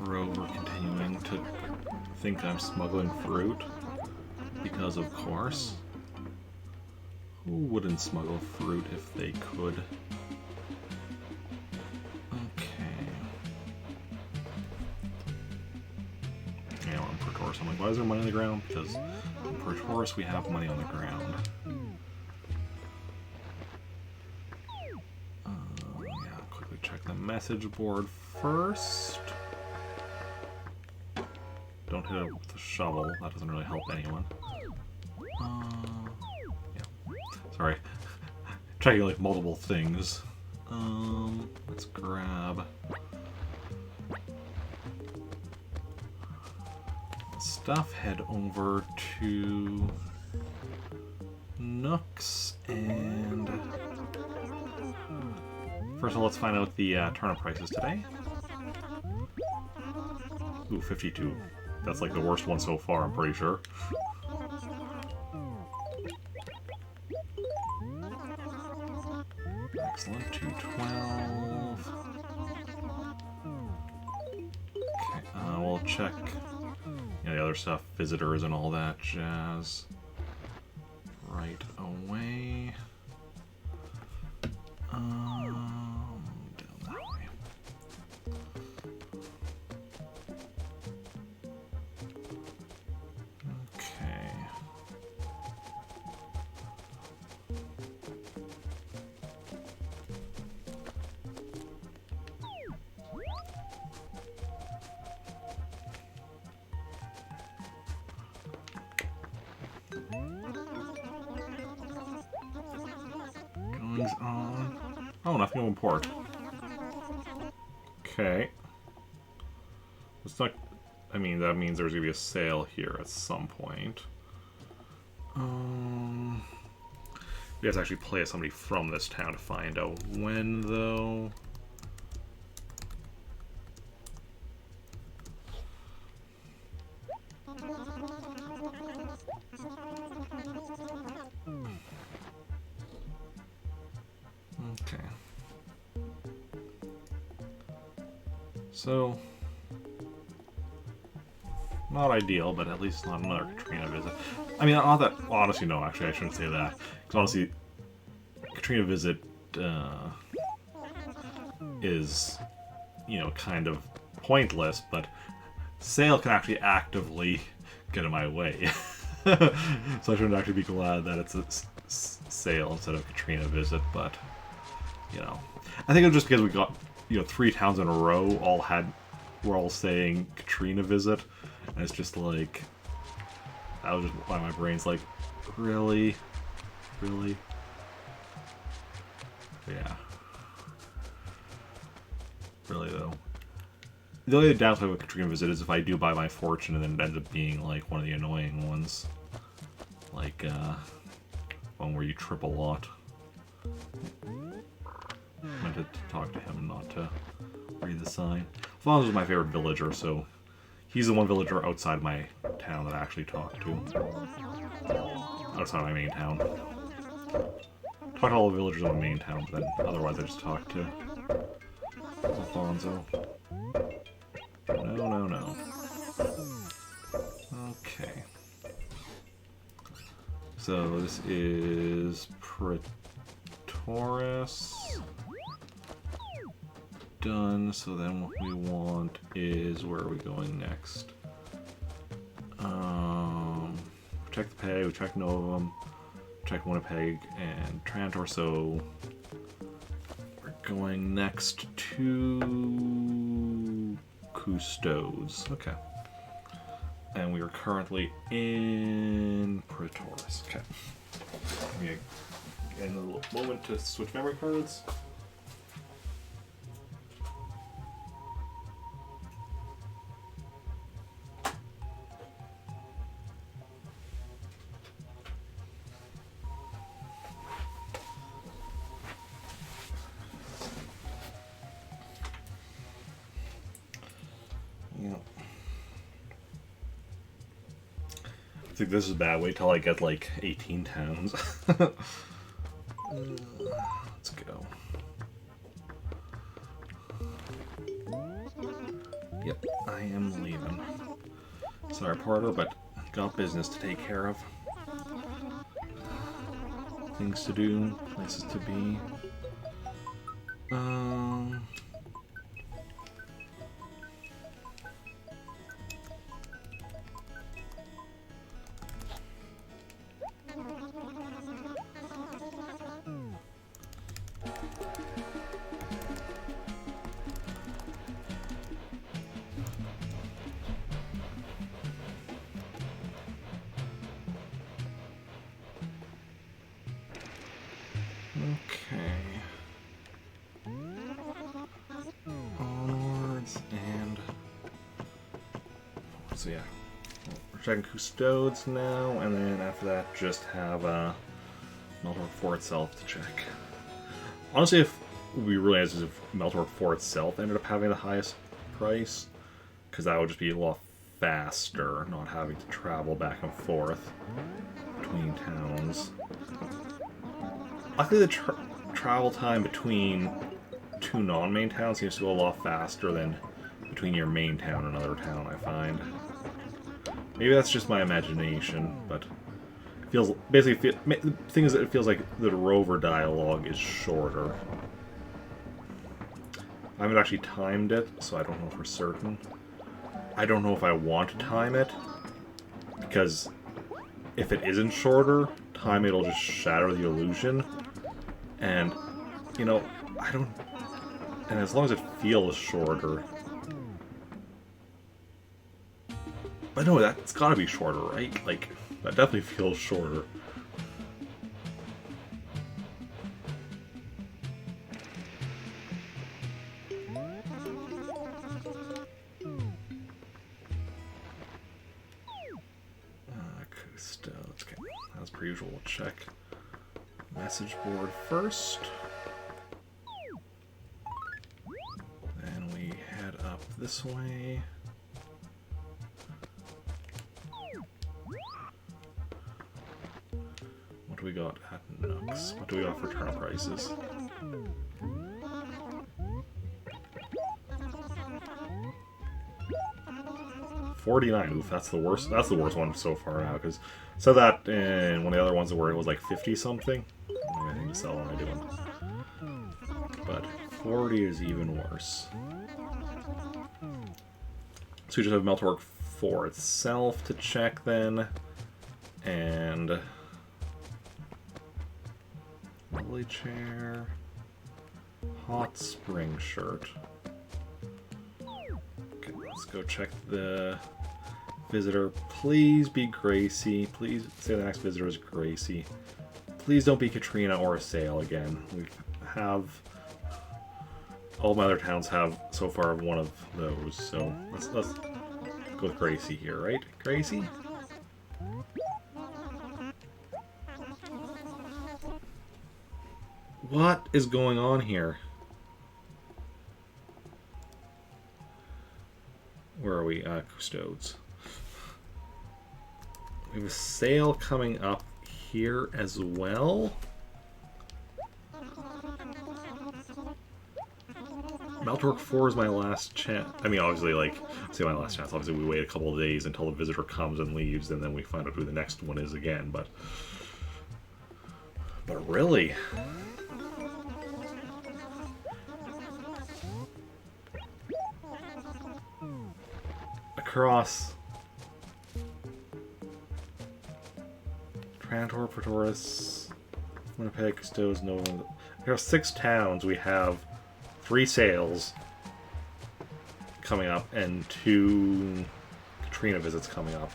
Rover continuing to think I'm smuggling fruit, because of course. Who wouldn't smuggle fruit if they could? Okay. Yeah, on Praetoris, I'm like, why is there money on the ground? Because on Praetoris we have money on the ground. Yeah, quickly check the message board first. Don't hit it with the shovel, that doesn't really help anyone. Yeah. Sorry. Checking like multiple things. Let's grab stuff, head over to Nooks, and first of all, let's find out the turnip prices today. Ooh, 52. That's like the worst one so far, I'm pretty sure. Excellent, 212. Okay, we'll check the other stuff, visitors and all that jazz, right away. Down that way. Okay. Goings on. Oh, nothing to import. Okay. It's not. I mean, that means there's gonna be a sale here at some point. We have to actually play as somebody from this town to find out when, though. Okay. So, not ideal, but at least not another Katrina visit. I mean, not that. Well, honestly, no. Actually, I shouldn't say that. Because honestly, Katrina visit is, kind of pointless. But Sail can actually actively get in my way. So I should actually be glad that it's a Sail instead of Katrina visit. But I think it was just because we got 3 towns in a row were all saying Katrina visit, and it's just like that was just why my brain's like, really. Yeah. Really though. The only downside with Katrina visit is if I do buy my fortune and then it ends up being like one of the annoying ones, like one where you trip a lot. I meant to talk to him and not to read the sign. Fonz is my favorite villager, so he's the one villager outside my town that I actually talk to. Outside my main town. Talk to all the villagers in my main town, but then otherwise I just talk to Alfonso. No. Okay. So this is Pretoris. Done. So then what we want is, where are we going next? We checked the Pay, we checked Novum, checked Winnipeg and Trantor, so we're going next to Custodes. Okay. And we are currently in Pretoris. Okay. Give me a little moment to switch memory cards. I think this is bad. Wait till I get like 18 towns. Let's go. Yep, I am leaving. Sorry, Porter, but got business to take care of. Things to do, places to be. Okay. Onwards and... So yeah, we're checking Custodes now, and then after that just have Meltork 4 itself to check. Honestly, if we realize if Meltork 4 itself ended up having the highest price, because that would just be a lot faster, not having to travel back and forth between towns. Luckily, the travel time between 2 non-main towns seems to go a lot faster than between your main town and another town, I find. Maybe that's just my imagination, but it feels basically the thing is that it feels like the rover dialogue is shorter. I haven't actually timed it, so I don't know for certain. I don't know if I want to time it, because if it isn't shorter, time it'll just shatter the illusion. And, I don't... And as long as it feels shorter... But no, that's gotta be shorter, right? Like, that definitely feels shorter. Custodes. Okay, as per usual, we'll check message board first. Then we head up this way. What do we got at Nooks? What do we got for turnip prices? $49. Oof, that's the worst. That's the worst one so far now. Because so that and one of the other ones where it was like 50 something. I think to sell what am I doing? But 40 is even worse. So we just have Meltwork 4 itself to check then, and Lily Chair, Hot Spring Shirt. Okay, let's go check the visitor. Please be Gracie. Please say the next visitor is Gracie. Please don't be Katrina or Assail again. We have all my other towns have so far one of those, so let's go with Gracie here, right? Gracie? What is going on here? Where are we? Custodes. We have a sale coming up here as well. Meltwork 4 is my last chance. I mean, obviously, like, I say my last chance. Obviously, we wait a couple of days until the visitor comes and leaves, and then we find out who the next one is again. But really, across Trantor, Pretoris, Winnipeg, Custodes, Nova. There are 6 towns. We have 3 sales coming up and 2 Katrina visits coming up.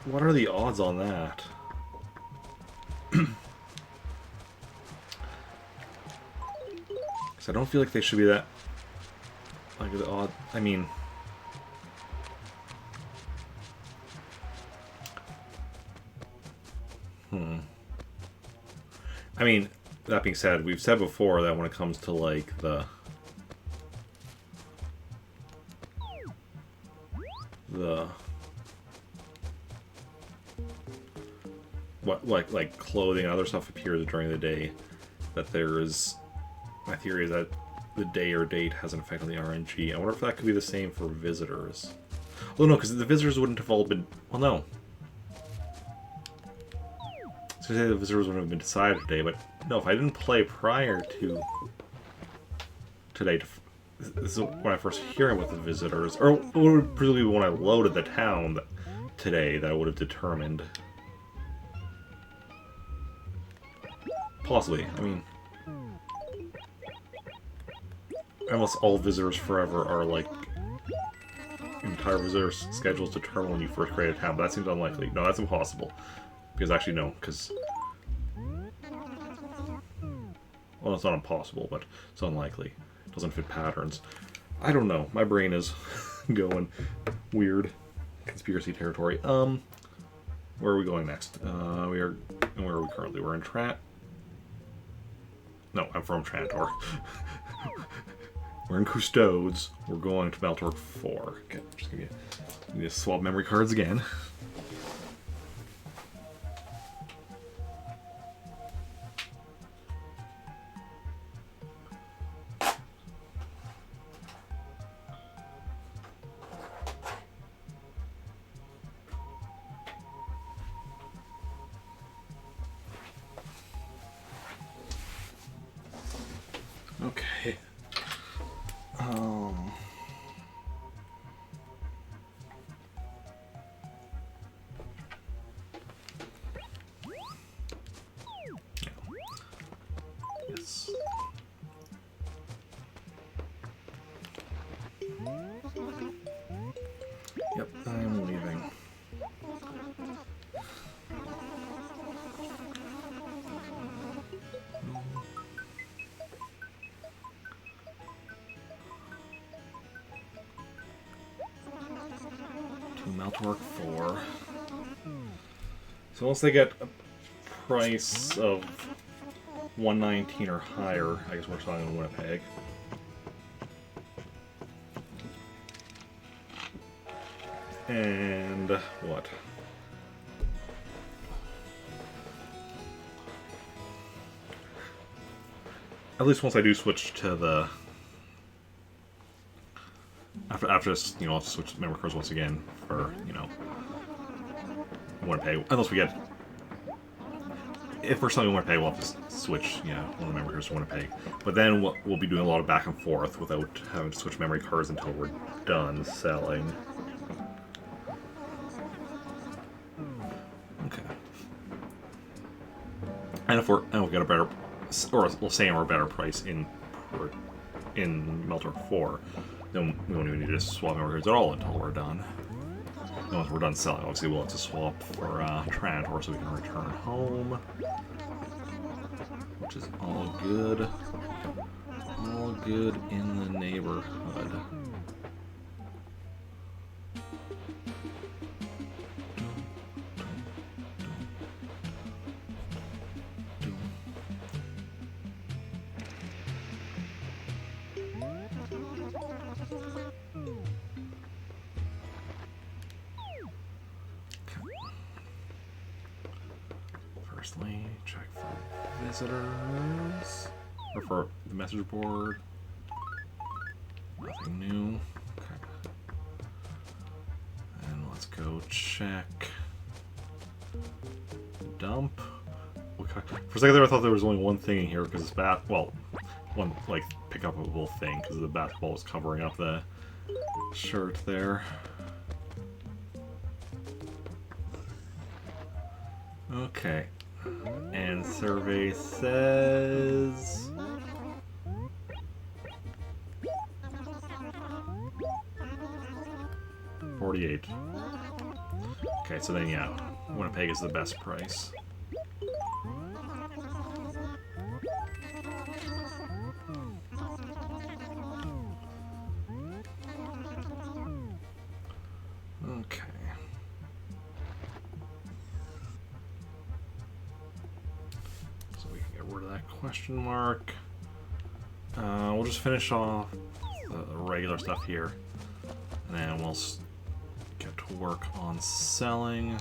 What are the odds on that? Because I don't feel like they should be that like the odd. I mean, I mean, that being said, we've said before that when it comes to like the what like clothing and other stuff appears during the day, that there is, my theory is that the day or date has an effect on the RNG. I wonder if that could be the same for visitors. Oh no, because the visitors wouldn't have all been, well no. So say the visitors wouldn't have been decided today, but no, if I didn't play prior to today, this is when I first hearing with the visitors, or presumably when I loaded the town today, that I would have determined. Possibly, I mean, unless all visitors forever are like entire visitor schedules determined when you first create a town, but that seems unlikely. No, that's impossible. Because actually, no, because, well, it's not impossible, but it's unlikely. It doesn't fit patterns. I don't know. My brain is going weird conspiracy territory. Where are we going next? Where are we currently? We're in No, I'm from Trantor. We're in Custodes. We're going to Meltwork 4. Okay, just give you swap memory cards again. Okay. Yes. Yep, I'm leaving. Meltwork 4. So once they get a price of 119 or higher, I guess we're selling in Winnipeg. And what? at least once I do switch to the after this, you know, I'll switch memory cards once again for, you know, want to pay, unless we get, if for something we want to pay, we'll have to switch, you know, one of the memory cards we want to pay. But then we'll be doing a lot of back and forth without having to switch memory cards until we're done selling. Okay. And if we'll get a better, or we'll say we're a better price in Meltor 4, then we won't even need to swap memory cards at all until we're done. And once we're done selling, obviously we'll have to swap for Trantor so we can return home. Which is all good. All good in the neighborhood. Firstly, check for visitors, or for the message board. Nothing new. Okay. And let's go check dump. Okay. For a second there, I thought there was only one thing in here because it's well, one like pick up a little thing because the basketball was covering up the shirt there. Okay. And survey says 48. Okay, so then yeah, Winnipeg is the best price. Okay. So we can get rid of that question mark. We'll just finish off the regular stuff here, and then we'll get to work on selling.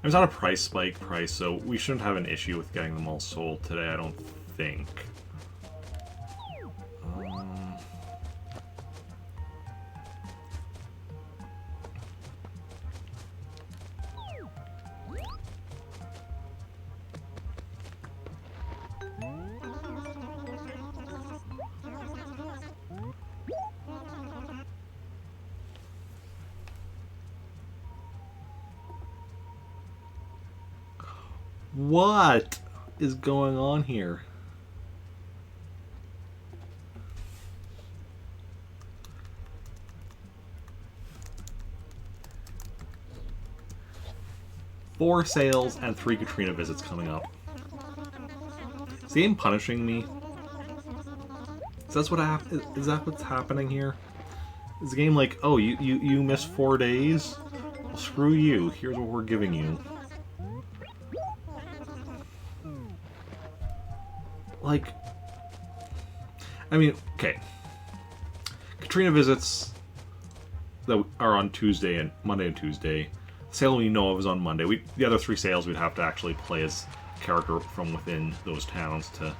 There's not a price spike price, so we shouldn't have an issue with getting them all sold today, I don't think. What is going on here? Four sales and 3 Katrina visits coming up. Is the game punishing me? Is that what's happening here? Is the game like, oh, you missed 4 days? Well, screw you. Here's what we're giving you. Like, I mean, okay. Katrina visits that are on Tuesday and Monday and Tuesday. The sale we know of is on Monday. The other 3 sales we'd have to actually play as a character from within those towns to,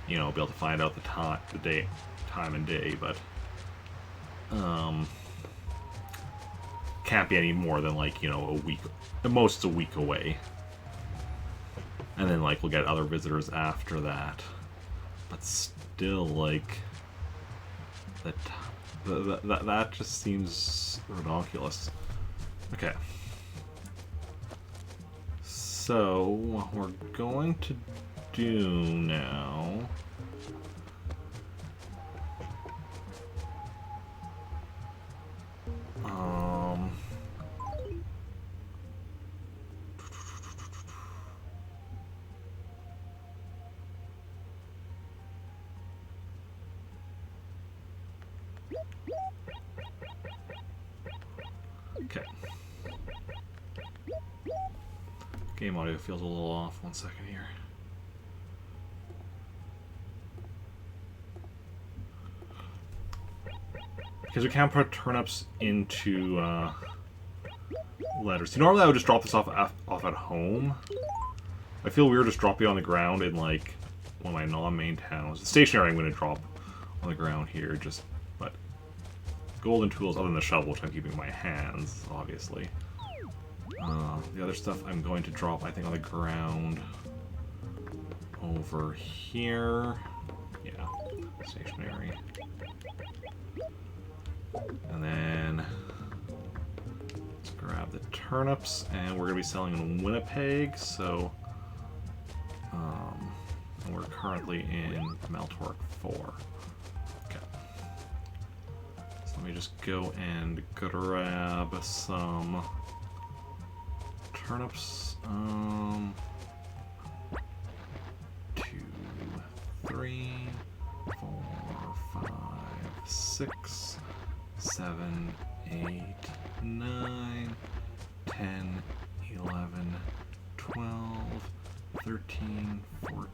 you know, be able to find out the time and day. But can't be any more than like, you know, a week. At most, it's a week away. And then like we'll get other visitors after that. But still, like, that just seems ridiculous. Okay. So, what we're going to do now... Okay. Game audio feels a little off. 1 second here. Because we can't put turnips into letters. See, normally I would just drop this off at home. I feel weird just dropping it on the ground in like one of my non-main towns. The stationary I'm going to drop on the ground here, but golden tools other than the shovel, which I'm keeping in my hands, obviously. The other stuff I'm going to drop, I think, on the ground over here. Yeah, stationary. And then let's grab the turnips, and we're going to be selling in Winnipeg, so and we're currently in Meltork 4. Okay. So let me just go and grab some turnips. 2, 3, 4, 5, 6, 7, 8, 9, 10, 11, 12, 13, 14,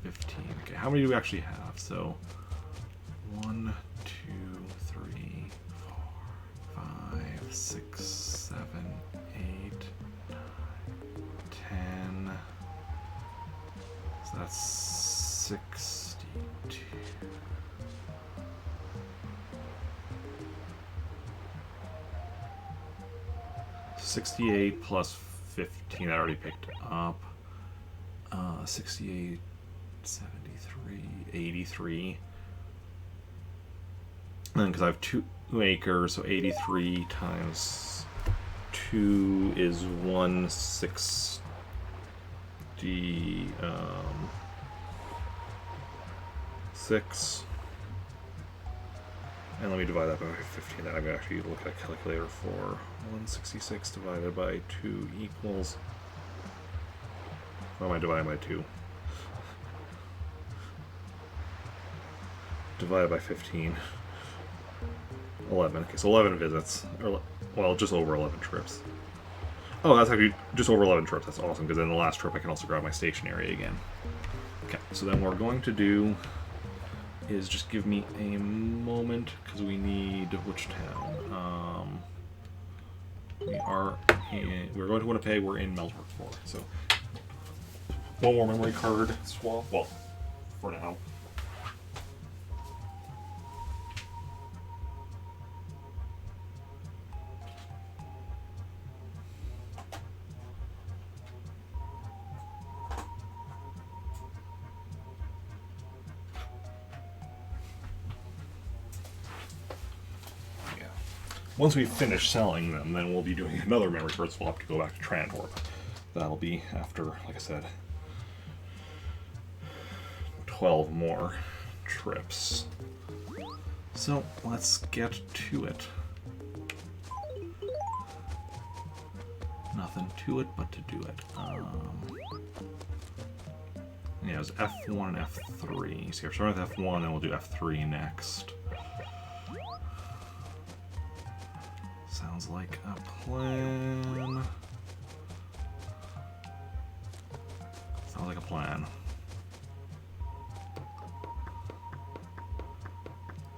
15. Okay, how many do we actually have? So 1, 2, 3, 4, 5, 6, 7, 8, 9, 10. So that's 62. 68 plus 15, I already picked up. 68, 73, 83. And because I have 2 acres, so 83 times 2 is 160. Six. And let me divide that by 15. Then I'm going to actually look at a calculator for 166 divided by 2 equals. What am I dividing by 2? Divided by 15. 11. Okay, so 11 visits. Or, well, just over 11 trips. Oh, that's actually just over 11 trips. That's awesome, because in the last trip I can also grab my stationary again. Okay, so then what we're going to do is just give me a moment, because we need which town? We're going to Winnipeg. We're in Meltork 4. So one more memory card swap. Well, for now. Once we finish selling them, then we'll be doing another memory card swap to go back to Trantorp. That'll be after, like I said, 12 more trips. So let's get to it. Nothing to it but to do it. Yeah, it was F1 and F3. So we're starting with F1, then we'll do F3 next. Sounds like a plan. Sounds like a plan.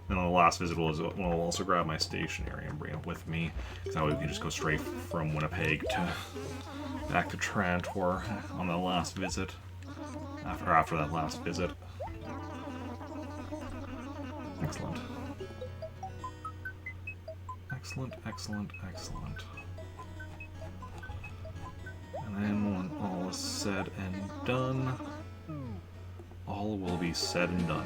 And on the last visit, we'll also grab my stationery and bring it with me. Because that way we can just go straight from Winnipeg to back to Trantor on the last visit. After that last visit. Excellent. Excellent, excellent, excellent. And then when all is said and done, all will be said and done.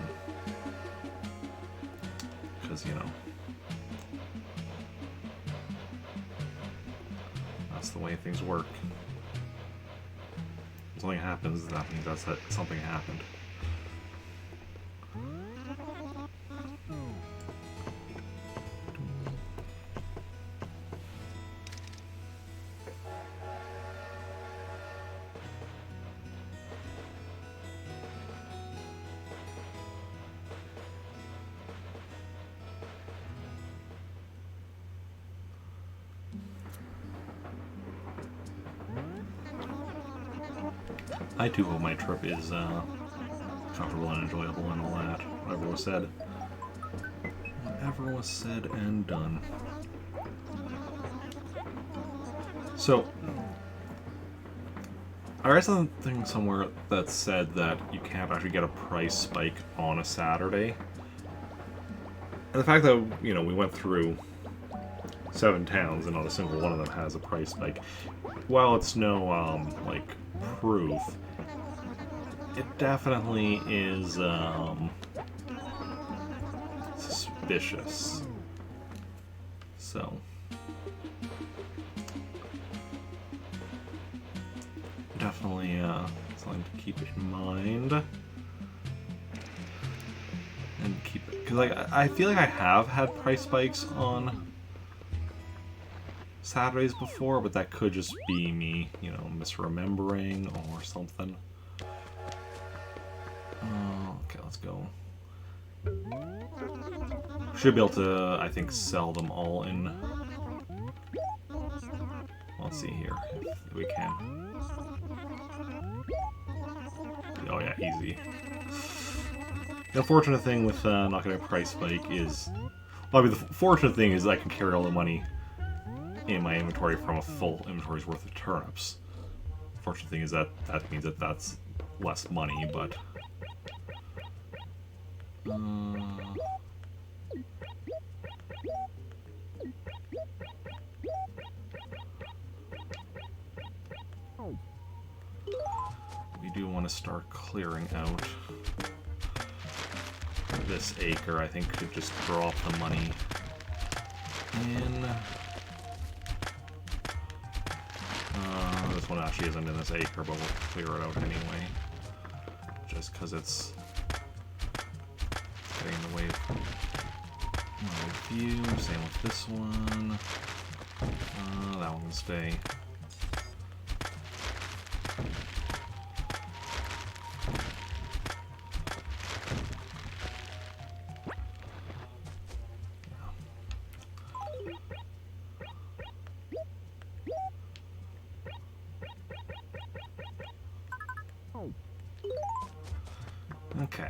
Because, you know, that's the way things work. When something happens, that means that something happened. I too hope my trip is comfortable and enjoyable and all that. Whatever was said. Whatever was said and done. So, I read something somewhere that said that you can't actually get a price spike on a Saturday. And the fact that, you know, we went through 7 towns and not a single one of them has a price spike, while it's no, like, proof, it definitely is, suspicious. So... definitely something to keep in mind. And keep it... because, like, I feel like I have had price spikes on Saturdays before, but that could just be me, you know, misremembering or something. Okay, let's go. Should be able to, I think, sell them all in... let's see here, if we can. Oh yeah, easy. The unfortunate thing with not getting a price spike is... well, I mean, the fortunate thing is I can carry all the money in my inventory from a full inventory's worth of turnips. The fortunate thing is that that means that that's less money, but... we do want to start clearing out this acre. I think could just drop the money in. This one actually isn't in this acre, but we'll clear it out anyway. Just because it's getting in the way of my view. Same with this one. That one can stay. Okay.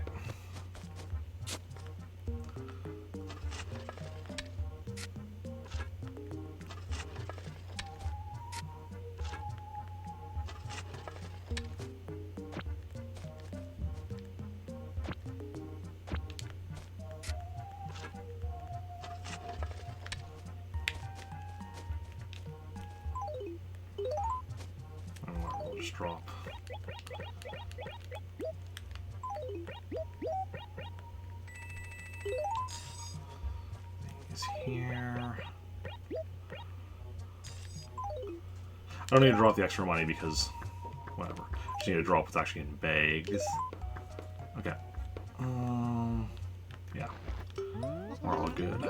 We'll just drop. Here. I don't need to drop the extra money because, whatever. Just need to drop what's actually in bags. Okay. Yeah. We're all good.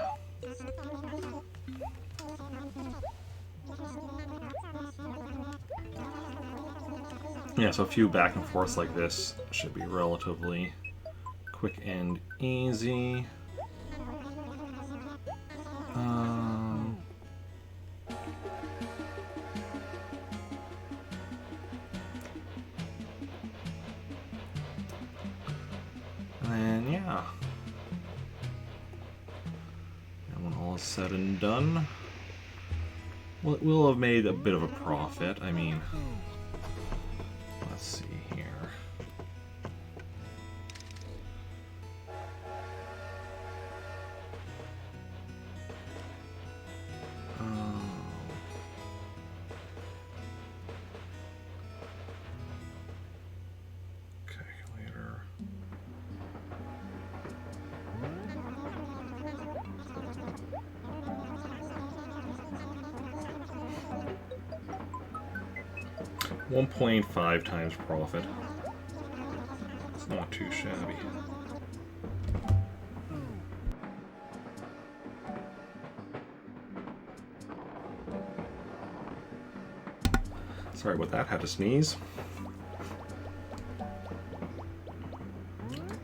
Yeah, so a few back and forths like this should be relatively quick and easy. And then, yeah. And when all is said and done, we'll have made a bit of a profit. I mean, let's see here. Calculator. $1.5 times profit. It's not too shabby. Sorry about that, had to sneeze.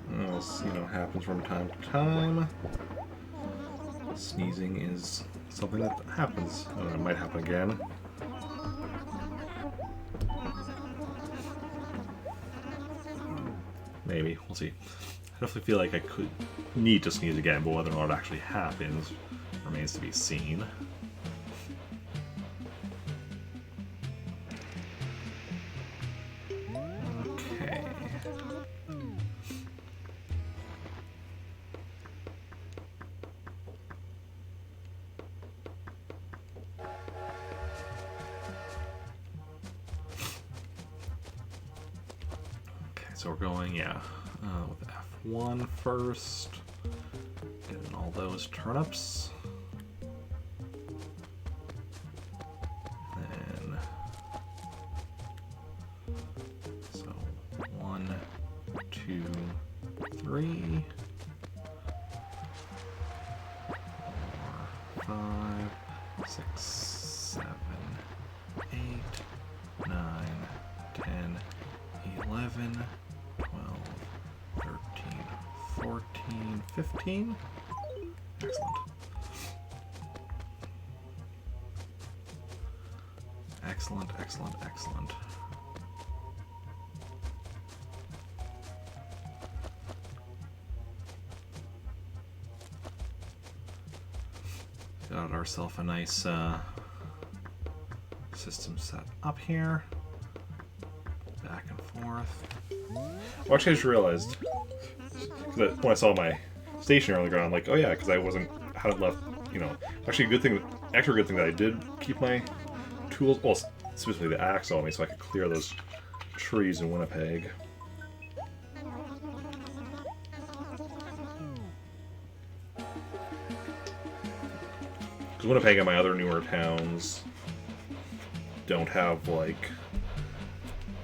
This, you know, happens from time to time. Sneezing is something that happens. It might happen again. Maybe, we'll see. I definitely feel like I could need to sneeze again, but whether or not it actually happens remains to be seen. So we're going, yeah, with F1 first. Getting all those turnips. Then, so 1, 2, 3, 4, 5, 6, 7, 8, 9, 10, 11, 12, 13, 14, 15. Excellent. Excellent, excellent, excellent. Got ourselves a nice system set up here. Back and forth. Well, actually, I just realized when I saw my stationery on the ground, I'm like, oh yeah, because I hadn't left, you know. Actually, a good thing that I did keep my tools, well, specifically the axe on me, so I could clear those trees in Winnipeg. Because Winnipeg and my other newer towns don't have, like,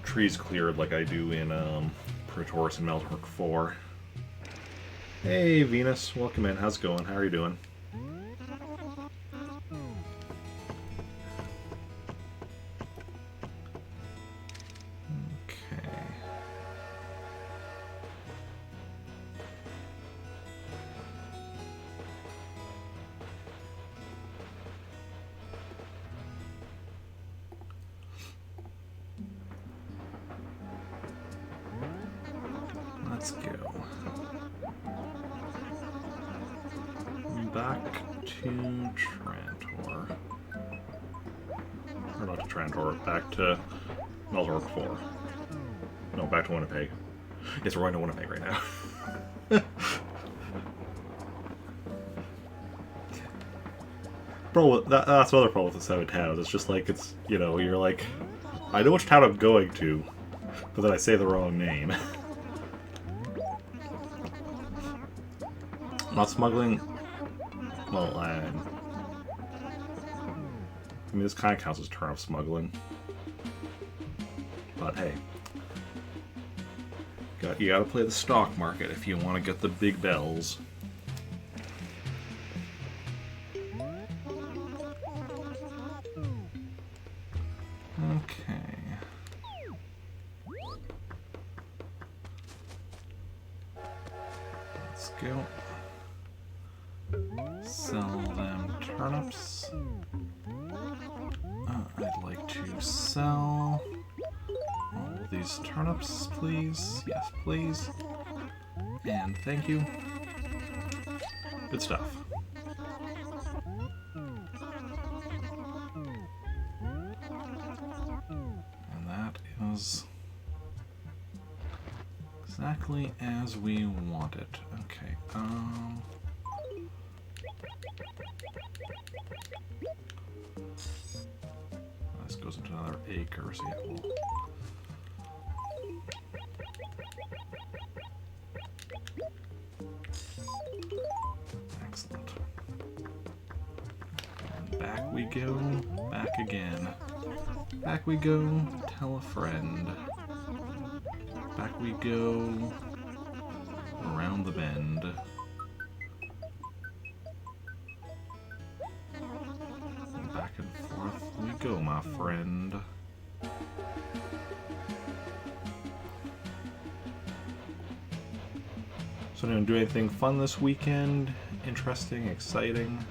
trees cleared like I do in Praetoris and Meltork 4. Hey Venus, welcome in. How's it going? How are you doing? Okay. Let's go. Back to Trantor. Or not to Trantor, back to Meltork 4. No, back to Winnipeg. Yes, we're going to Winnipeg right now. Bro, that's another problem with the 7 towns. It's just like, it's, you know, you're like, I know which town I'm going to, but then I say the wrong name. Not smuggling. Well, I mean, this kind of counts as turnip smuggling. But hey, you gotta play the stock market if you want to get the big bells. Okay. Let's go. Sell them turnips. I'd like to sell all these turnips, please. Yes, please. And thank you. Good stuff. And that is exactly as we want it. Okay, this goes into another acre, so yeah, we'll... Excellent. And back we go, back again. Back we go, tell a friend. Back we go, around the bend. And back and forth we go, my friend. So anyone do anything fun this weekend? Interesting, exciting?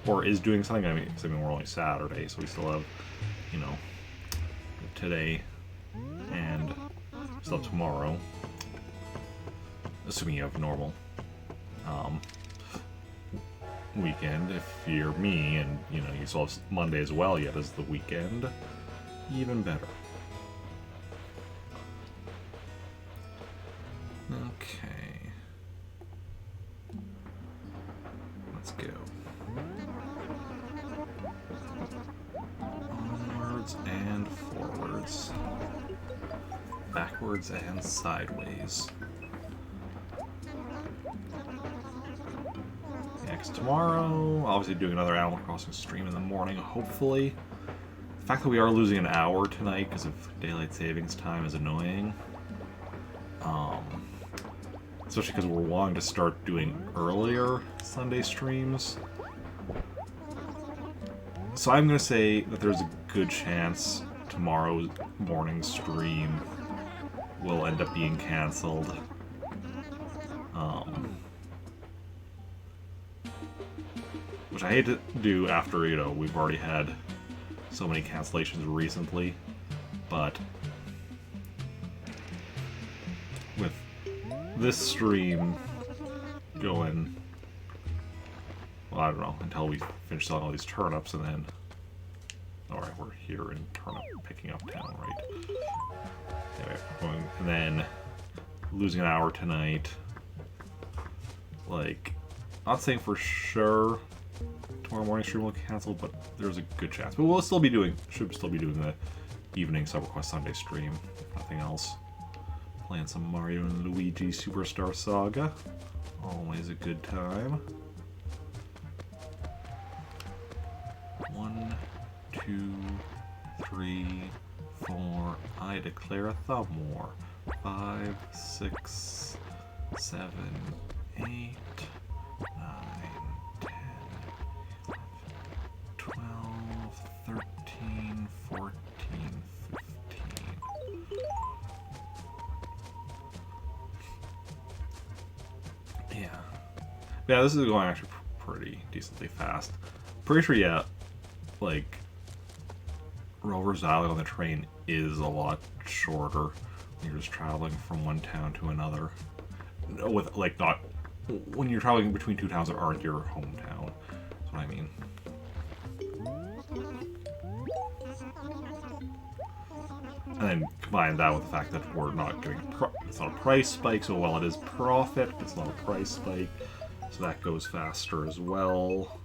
Or is doing something? I mean, we're only Saturday, so we still have, you know, today and still have tomorrow. Assuming you have a normal weekend. If you're me and, you know, you still have Monday as well yet as the weekend, even better. Okay. Let's go. Onwards and forwards. backwards and sideways. Next tomorrow, obviously doing another Animal Crossing stream in the morning, hopefully. The fact that we are losing an hour tonight because of daylight savings time is annoying. Especially because we're wanting to start doing earlier Sunday streams. So I'm going to say that there's a good chance tomorrow's morning stream will end up being cancelled. Which I hate to do after, you know, we've already had so many cancellations recently, but with this stream going, well, I don't know, until we finish selling all these turnips, and then, alright, we're here in turnip picking up town, right? Anyway, and then losing an hour tonight, like, not saying for sure tomorrow morning stream will cancel, but there's a good chance. But we'll still be doing, should still be doing the evening SubRequest Sunday stream, if nothing else. Playing some Mario and Luigi Superstar Saga. Always a good time. 1, 2, 3, 4. I declare a thumb war. 5, 6, 7, 8, 9, 10, 12, 13, 14, 15. Yeah, this is going actually pretty decently fast. Pretty sure, yeah, like, Rover's Island on the train is a lot shorter when you're just traveling from one town to another. With, like, not... when you're traveling between two towns that aren't your hometown. That's what I mean. And then combine that with the fact that we're not getting... it's not a price spike, so while it is profit, it's not a price spike. So that goes faster as well.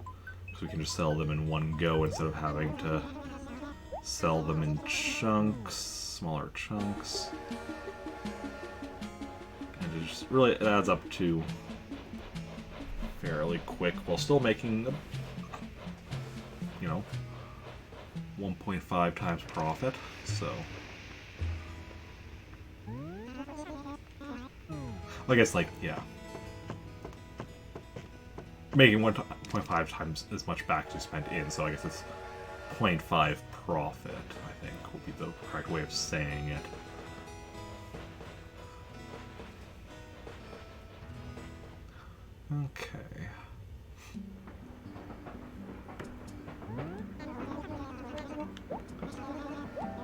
So we can just sell them in one go instead of having to sell them in chunks, smaller chunks. And it just really, it adds up to fairly quick while still making, you know, 1.5 times profit, so. I guess, like, yeah. Making 1.5 times as much back as you spent in, so I guess it's 0.5 profit, I think, will be the correct way of saying it. Okay.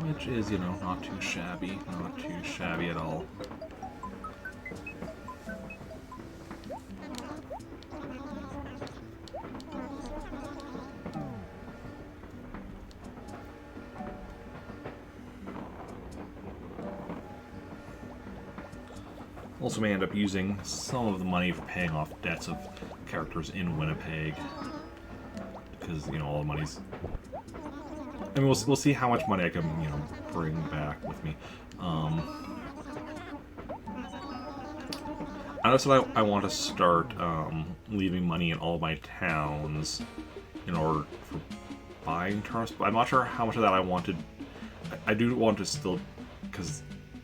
Which is, you know, not too shabby, not too shabby at all. Also may end up using some of the money for paying off debts of characters in Winnipeg. Because, you know, all the money's... I mean, we'll see how much money I can, you know, bring back with me. I also I want to start leaving money in all my towns in order for buying turnips, but I'm not sure how much of that I wanted. I do want to still, because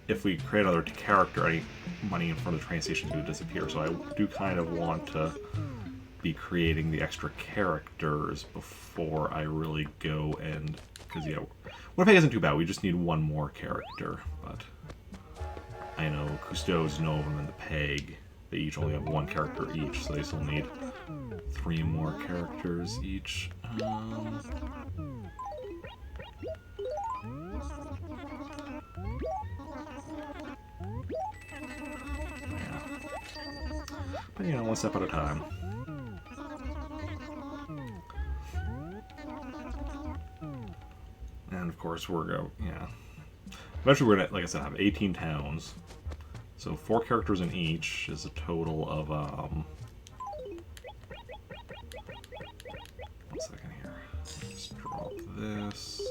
if we create another character, any money in front of the train station would disappear, so I do kind of want to be creating the extra characters before I really go and... because, yeah, Winnipeg isn't too bad, we just need one more character, but I know Cousteau's, Novum, and the Peg, they each only have one character each, so they still need 3 more characters each. But, you know, one step at a time. And, of course, we're going, yeah. Eventually we're going to, like I said, have 18 towns. So 4 characters in each is a total of, 1 second here. Just drop this.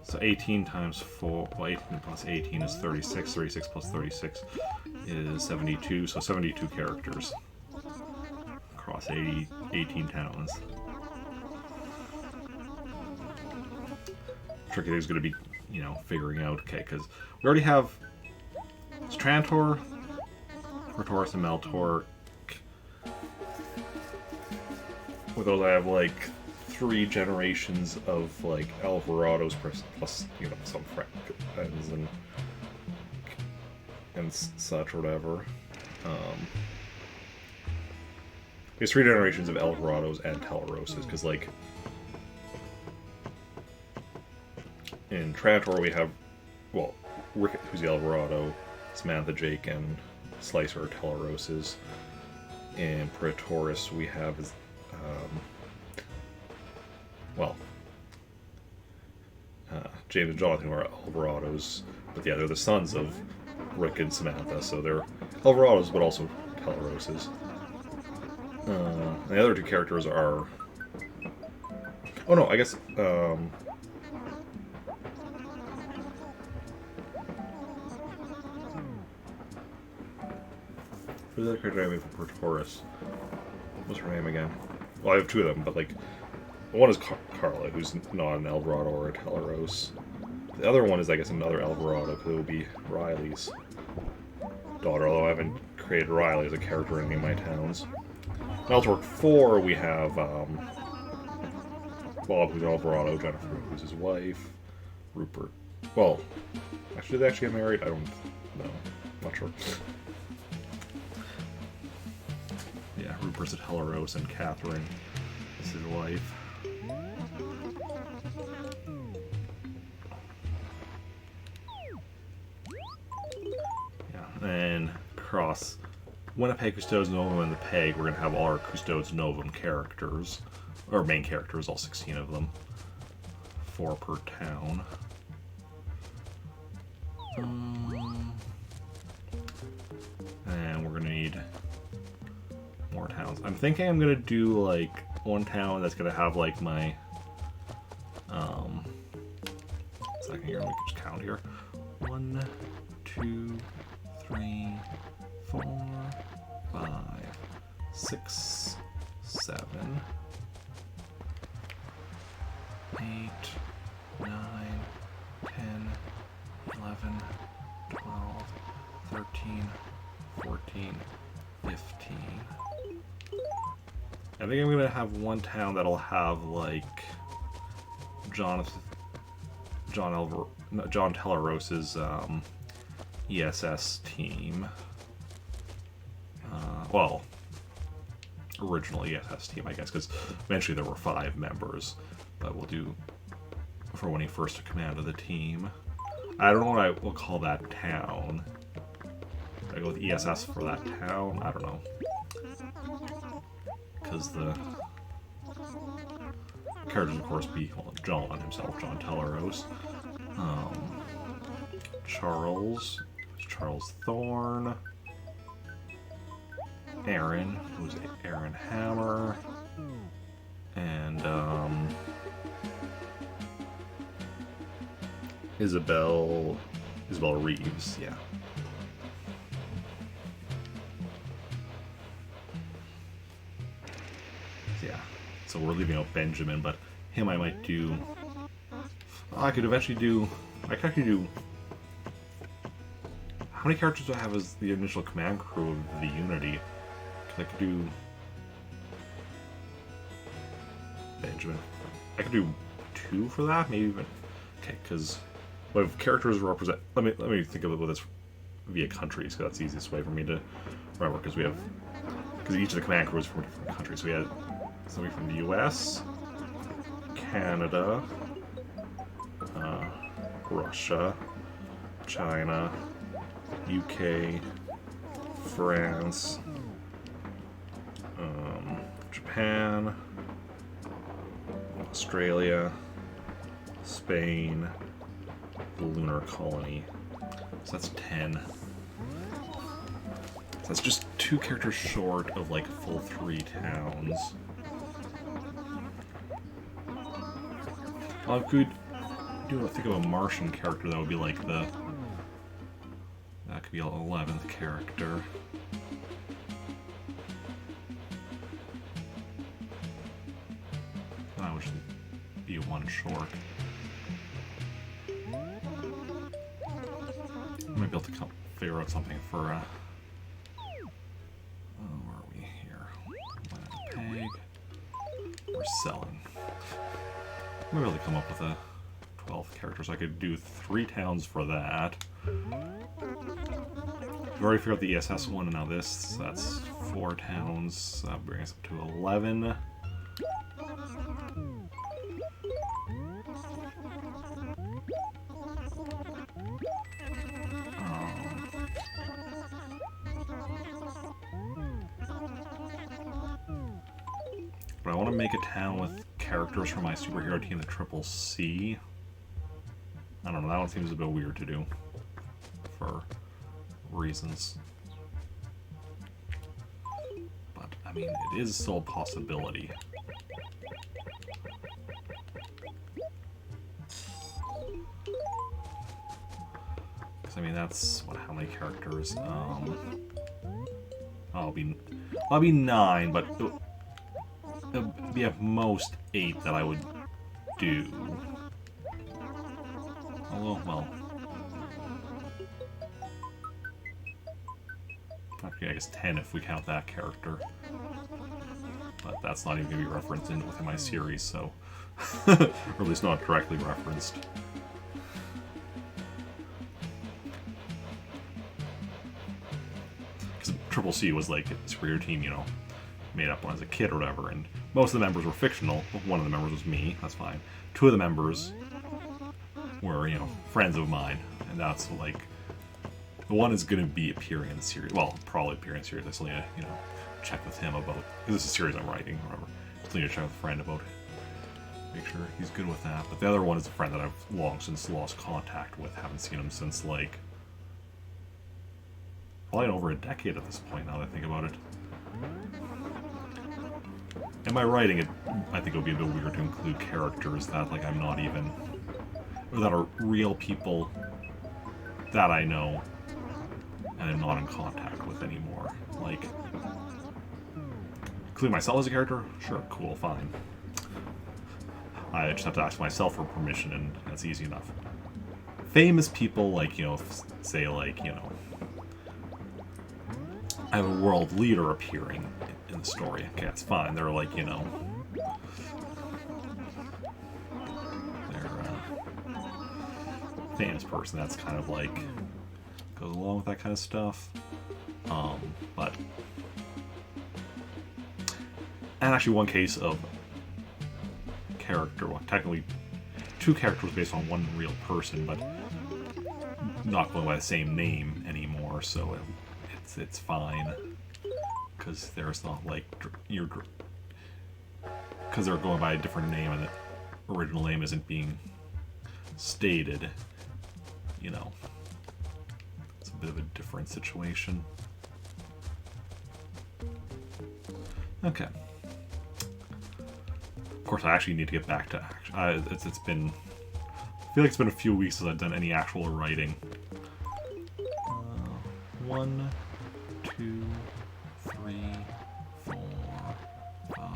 So 18 times 4, well, 18 plus 18 is 36. 36 plus 36 is 72. So 72 characters across 18 towns. Tricky thing is going to be, you know, figuring out, okay, because we already have Trantor, Retoris, and Meltor. With those, I have like 3 generations of like Alvarados plus, you know, some friends and such or whatever. There's 3 generations of Alvarados and Teleroses, because like in Trantor we have, well, Ricket, who's the Alvarado, Samantha, Jake, and Slicer are Teleroses. In Praetoris we have James and Jonathan are Alvarados, but yeah, they're the sons of Rick and Samantha, so they're Alvarados, but also Teleroses. And the other 2 characters are... Oh no, I guess... Who's the other character I made for Praetoris? What's her name again? Well, I have 2 of them, but like... One is Carla, who's not an Alvarado or a Teleros. The other one is, I guess, another Alvarado, because it will be Riley's daughter, although I haven't created Riley as a character in any of my towns. In Eltork 4, we have Bob, who's an Alvarado, Jennifer, who's his wife, Rupert. Well, actually, did they actually get married? I don't know. I'm not sure. Yeah, Rupert's a Teleros, and Catherine is his wife. And across Winnipeg, Custodes Novum, and the Peg, we're going to have all our Custodes Novum characters, or main characters, all 16 of them, 4 per town. And we're going to need more towns. I'm thinking I'm going to do, like, one town that's going to have, like, my, second here, we can just count here. 1, 2, 3, 4, 5, 6, 7, 8, 9, 10, 11, 12, 13, 14, 15. I think I'm gonna have one town that'll have like John Teleros's ESS team. Well, original ESS team, I guess, because eventually there were 5 members, but we'll do for when he first took command of the team. I don't know what I will call that town. Should I go with ESS for that town? I don't know. Because the characters, of course, be John himself, John Teleros. Charles Thorne. Aaron, who's Aaron Hammer. And, Isabel Reeves, yeah. Yeah, so we're leaving out Benjamin, but him I might do... I could actually do... How many characters do I have as the initial command crew of the Unity? I could do... Benjamin. I could do 2 for that, maybe even... Okay, because... If characters represent... Let me think of this via countries, because that's the easiest way for me to remember, because we have... Because each of the command crews from different countries. We had somebody from the US, Canada, Russia, China, UK, France, Japan, Australia, Spain, the Lunar Colony. So that's 10. So that's just 2 characters short of like full 3 towns. Well, I could think of a Martian character that would be like the... That could be an 11th character. That would be one short. I might be able to figure out something for, where are we here? Peg. We're selling. I might be able to come up with a 12th character, so I could do 3 towns for that. We've already figured out the ESS one, and now this. So that's 4 towns. That brings us up to 11. But I want to make a town with characters from my superhero team, the Triple C. I don't know, that one seems a bit weird to do. For reasons. But, I mean, it is still a possibility. Because, I mean, that's, how many characters? I'll be 9, but it'll be at most 8 that I would do. Although, well... Okay, I guess 10 if we count that character. But that's not even going to be referenced within my series, so... or at least not directly referenced. Because Triple C was like a superhero team, you know, made up when I was a kid or whatever, and most of the members were fictional. One of the members was me, that's fine. 2 of the members were, you know, friends of mine, and that's like... The one is going to be appearing in the series. Well, probably appearing in the series. I still need to, you know, check with him about... Because this is a series I'm writing, or whatever. I still need to check with a friend about... Make sure he's good with that. But the other one is a friend that I've long since lost contact with. Haven't seen him since, like... Probably over a decade at this point, now that I think about it. In my writing, I think it would be a bit weird to include characters that, like, I'm not even... Or that are real people that I know and I'm not in contact with anymore. Like, include myself as a character? Sure, cool, fine. I just have to ask myself for permission, and that's easy enough. Famous people, like, you know, say, like, you know, I have a world leader appearing in the story. Okay, that's fine. They're like, you know, they're a famous person. That's kind of like, goes along with that kind of stuff. But, and actually one case of character, well, technically 2 characters based on 1 real person, but not going by the same name anymore, so it's fine, because there's not like because they're going by a different name and the original name isn't being stated, you know. It's a bit of a different situation. Okay. Of course, I actually need to get back to action. It's been... I feel like it's been a few weeks since I've done any actual writing. 1, 2, 3, 4, 5,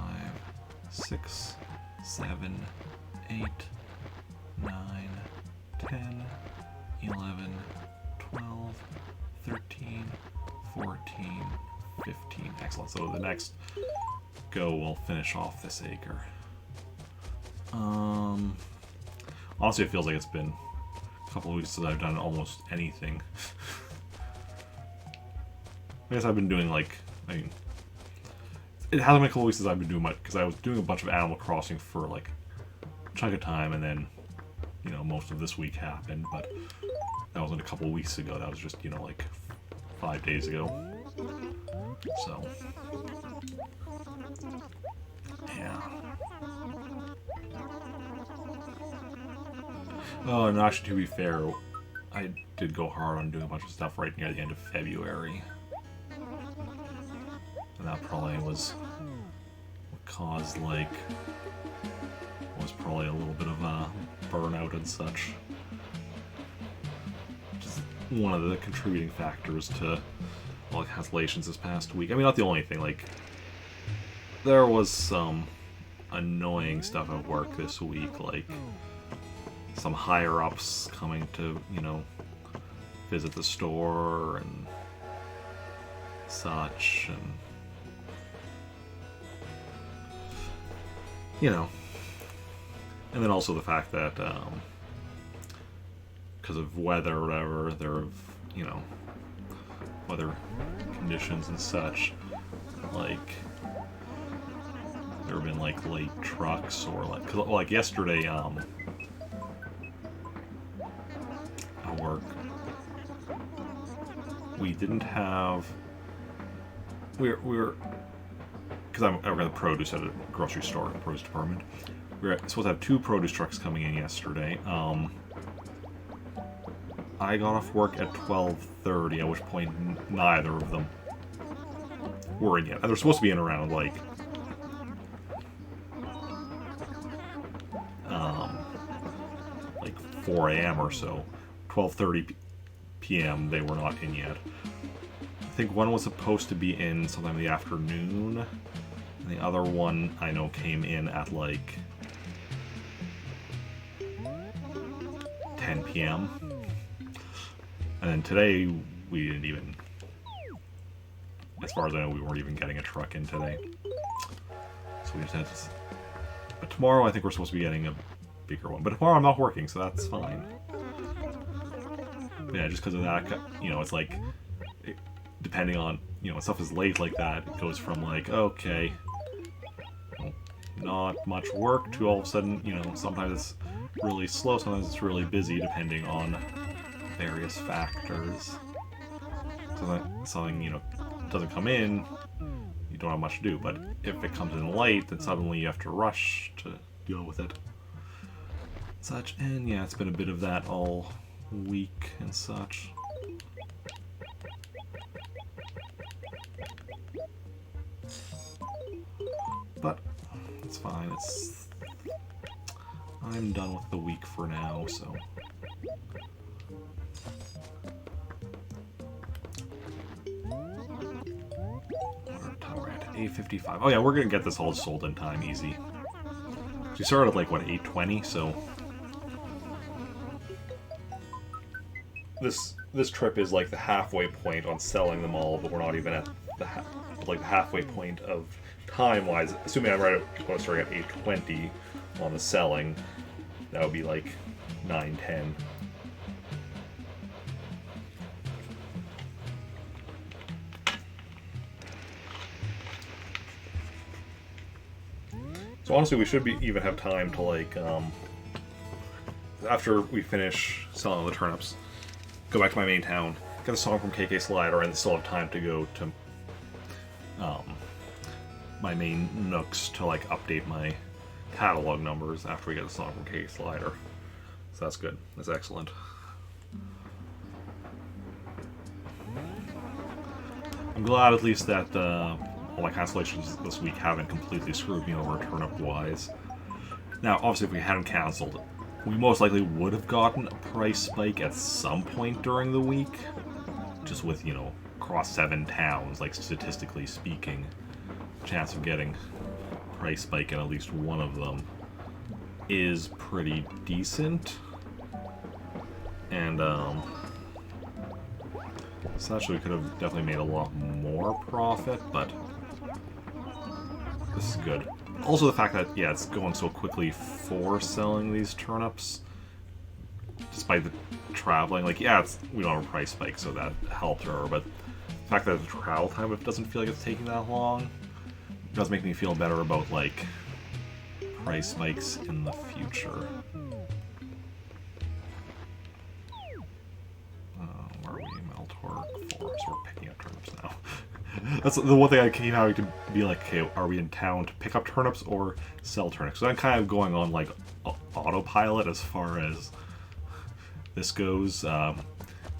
6, 7, 8, 9, 10, 11, 12, 13, 14, 15. Excellent. So the next go will finish off this acre. Honestly, it feels like it's been a couple of weeks since I've done almost anything. I guess I've been doing, like, I mean, it hasn't been a couple of weeks since I've been doing much, because I was doing a bunch of Animal Crossing for, like, a chunk of time, and then, you know, most of this week happened, but that wasn't a couple of weeks ago. That was just, you know, like, 5 days ago. So, yeah. Oh, and actually, to be fair, I did go hard on doing a bunch of stuff right near the end of February. And that probably was caused like was probably a little bit of a burnout and such. Just one of the contributing factors to all the cancellations this past week. I mean, not the only thing. Like, there was some annoying stuff at work this week, like some higher ups coming to, you know, visit the store and such, and you know, and then also the fact that because of weather or whatever, there have, you know, weather conditions and such, like there have been like late trucks or like, 'cause, like yesterday at work we didn't have, we were because I work at the produce at a grocery store, produce department. We were supposed to have 2 produce trucks coming in yesterday. I got off work at 12:30, at which point neither of them were in yet. And they're supposed to be in around like 4 a.m. or so. 12:30 p.m. they were not in yet. I think one was supposed to be in sometime in the afternoon, and the other one I know came in at like 10 p.m. And then today we didn't even, as far as I know, we weren't even getting a truck in today. So we just had to, but tomorrow I think we're supposed to be getting a bigger one. But tomorrow I'm not working, so that's fine. But yeah, just because of that, you know, it's like, depending on, you know, when stuff is late like that, it goes from like, okay, not much work, to all of a sudden, you know, sometimes it's really slow, sometimes it's really busy, depending on various factors. So that something, you know, doesn't come in, you don't have much to do. But if it comes in late, then suddenly you have to rush to deal with it. Such, and yeah, it's been a bit of that all week and such. But it's fine. I'm done with the week for now, so. We're at 8:55. Oh yeah, we're gonna get this all sold in time, easy. We started at like what, 8:20, so this trip is like the halfway point on selling them all, but we're not even at the halfway point of time-wise. Assuming I'm right at starting at 8:20 on the selling, that would be like 9:10. So honestly, we should even have time to like, after we finish selling the turnips, go back to my main town, get a song from KK Slider, and still have time to go to my main Nooks to like update my catalog numbers after we get a song from KK Slider. So that's good. That's excellent. I'm glad at least that all my cancellations this week haven't completely screwed me over turnip-wise. Now, obviously, if we hadn't canceled, we most likely would have gotten a price spike at some point during the week. Just with, you know, across 7 towns, like statistically speaking, chance of getting a price spike in at least one of them is pretty decent. And, essentially we could have definitely made a lot more profit, but this is good. Also the fact that, yeah, it's going so quickly for selling these turnips, despite the traveling. Like, yeah, we don't have a price spike, so that helped her, but the fact that the travel time, it doesn't feel like it's taking that long, does make me feel better about, like, price spikes in the future. Where are we? Meltork 4, so we're picking up turnips now. That's the one thing I keep having to be like, okay, are we in town to pick up turnips or sell turnips? So I'm kind of going on like autopilot as far as this goes. The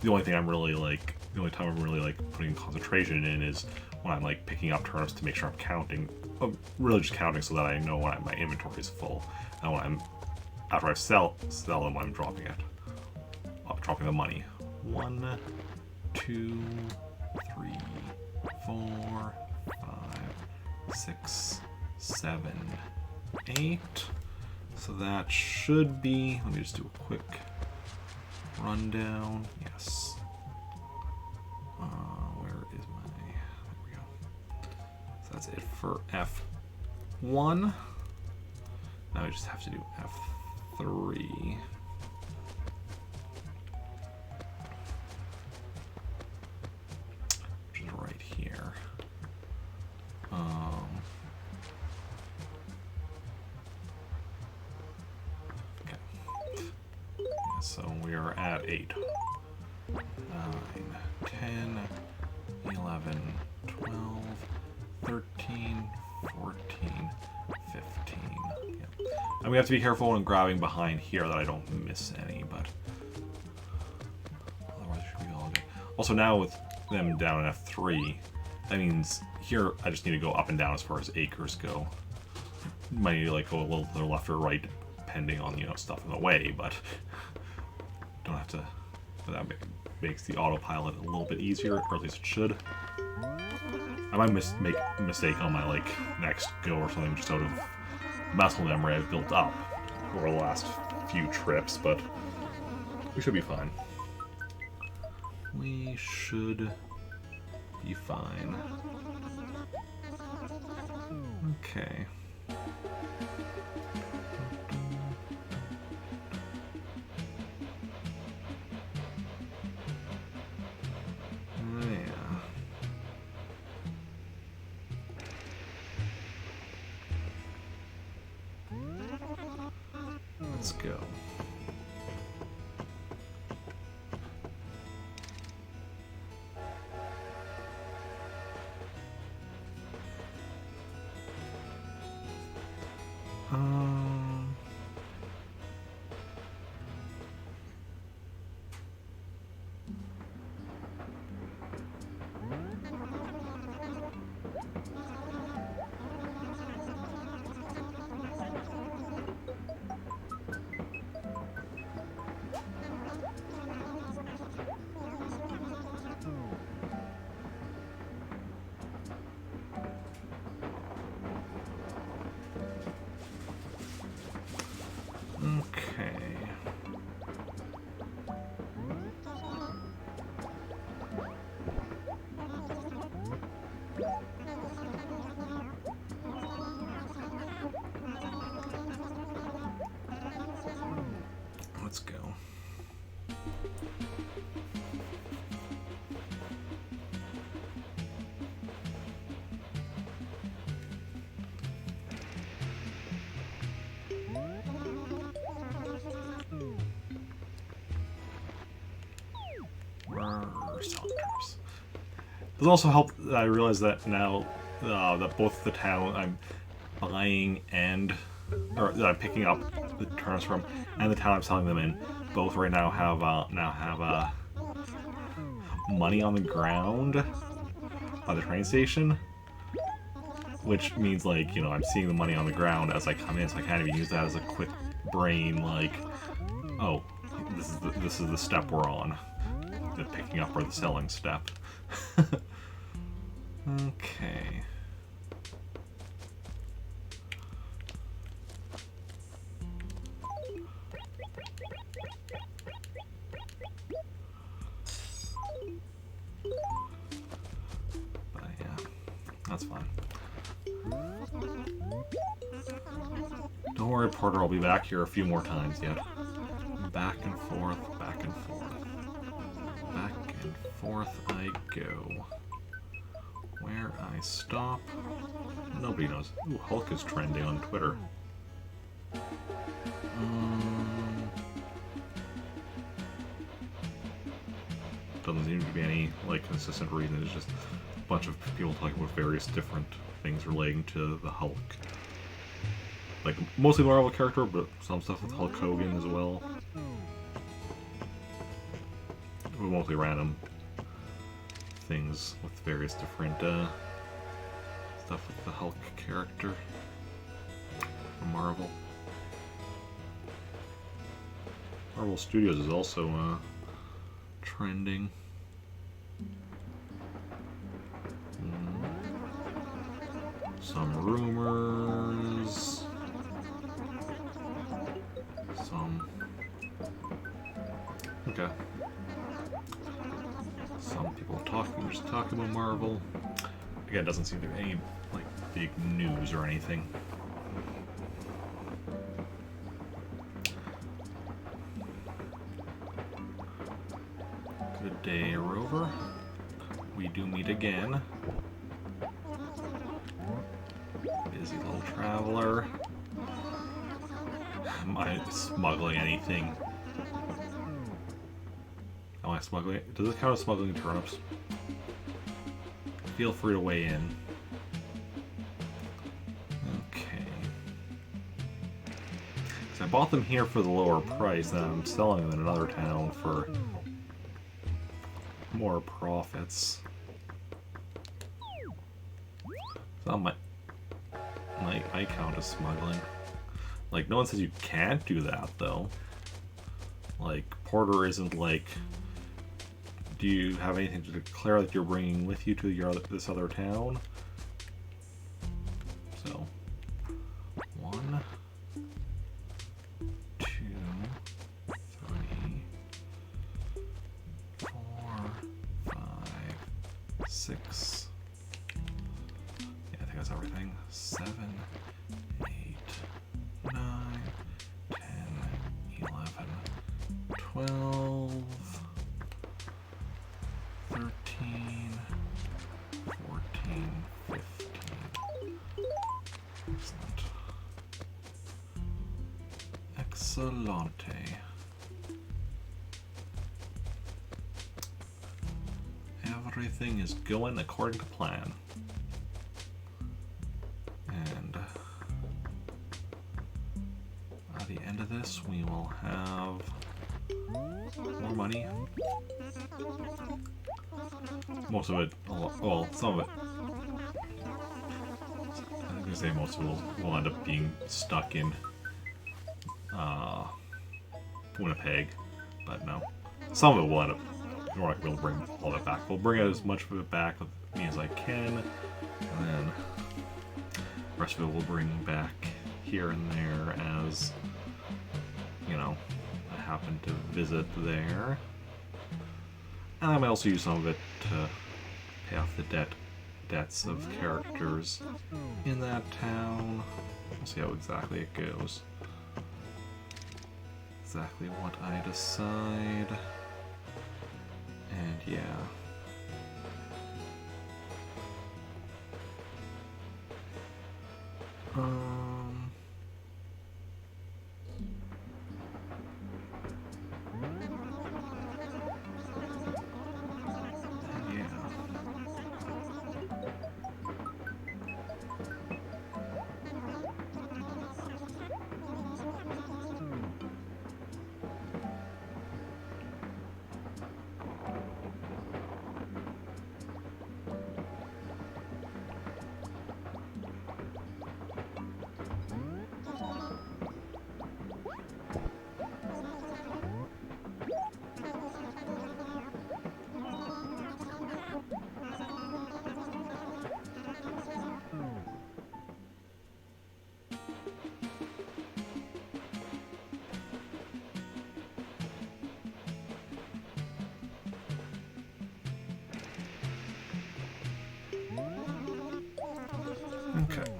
only thing I'm really like, the only time I'm really like putting concentration in is when I'm like picking up turnips to make sure I'm counting really just counting so that I know when my inventory is full, and when I'm after I sell them when I'm dropping it, dropping the money. 1, 2, 3, 4, 5, 6, 7, 8. So that should be. Let me just do a quick rundown. Yes. Where is my? There we go. So that's it for F1. Now we just have to do F3. Which is right here. Okay. Yeah, so we are at 8. 9, 10, 11, 12, 13, 14, 15. Yep. And we have to be careful when grabbing behind here that I don't miss any, but otherwise it should be all good. Also now with them down in F3, that means here I just need to go up and down as far as acres go. Might need to like go a little to the left or right depending on, you know, stuff in the way, but don't have to. That makes the autopilot a little bit easier, or at least it should. I might make a mistake on my like next go or something just out of muscle memory I've built up over the last few trips, but we should be fine. We should be fine. Okay. Let's go. Let's go. Does also help that I realize that now that both the town I'm buying and or that I'm picking up the turnips from and the town I'm selling them in both right now have money on the ground by the train station, which means like, you know, I'm seeing the money on the ground as I come in, so I can't even use that as a quick brain like, oh, this is the step we're on, the picking up or the selling step. Okay. But yeah, that's fine. Don't worry, Porter, I'll be back here a few more times yet. Back and forth, back and forth. Back and forth I go. Where I stop, nobody knows. Ooh, Hulk is trending on Twitter. Doesn't seem to be any like consistent reason. It's just a bunch of people talking about various different things relating to the Hulk. Like mostly the Marvel character, but some stuff with Hulk Hogan as well. Mostly random things with various different stuff with the Hulk character from Marvel. Marvel Studios is also trending. Some rumors. Okay. Some people just talking about Marvel. Again, it doesn't seem to be any like big news or anything. Good day, Rover. We do meet again. Busy little traveler. Am I smuggling anything? Am I smuggling? Does it count as smuggling turnips? Feel free to weigh in. Okay. So I bought them here for the lower price, and I'm selling them in another town for more profits. So I count as smuggling. Like, no one says you can't do that, though. Like, Porter isn't like, do you have anything to declare that you're bringing with you to this other town? So, 1, 2, 3, 4, 5, 6. Yeah, I think that's everything. 7, 8, 9, 10, 11, 12, 13, 14, 15. Excellent. Excellente. Everything is going according to plan. And at the end of this, we will have more money. Most of it, well, some of it. I'm gonna say most of it will end up being stuck in Winnipeg, but no. Some of it will end up. We're not going to bring all of it back. We'll bring as much of it back with me as I can, and then the rest of it we'll bring back here and there as, you know, I happen to visit there. And I might also use some of it to pay off the debts of characters in that town. We'll see how exactly it goes. Exactly what I decide. And yeah. Okay.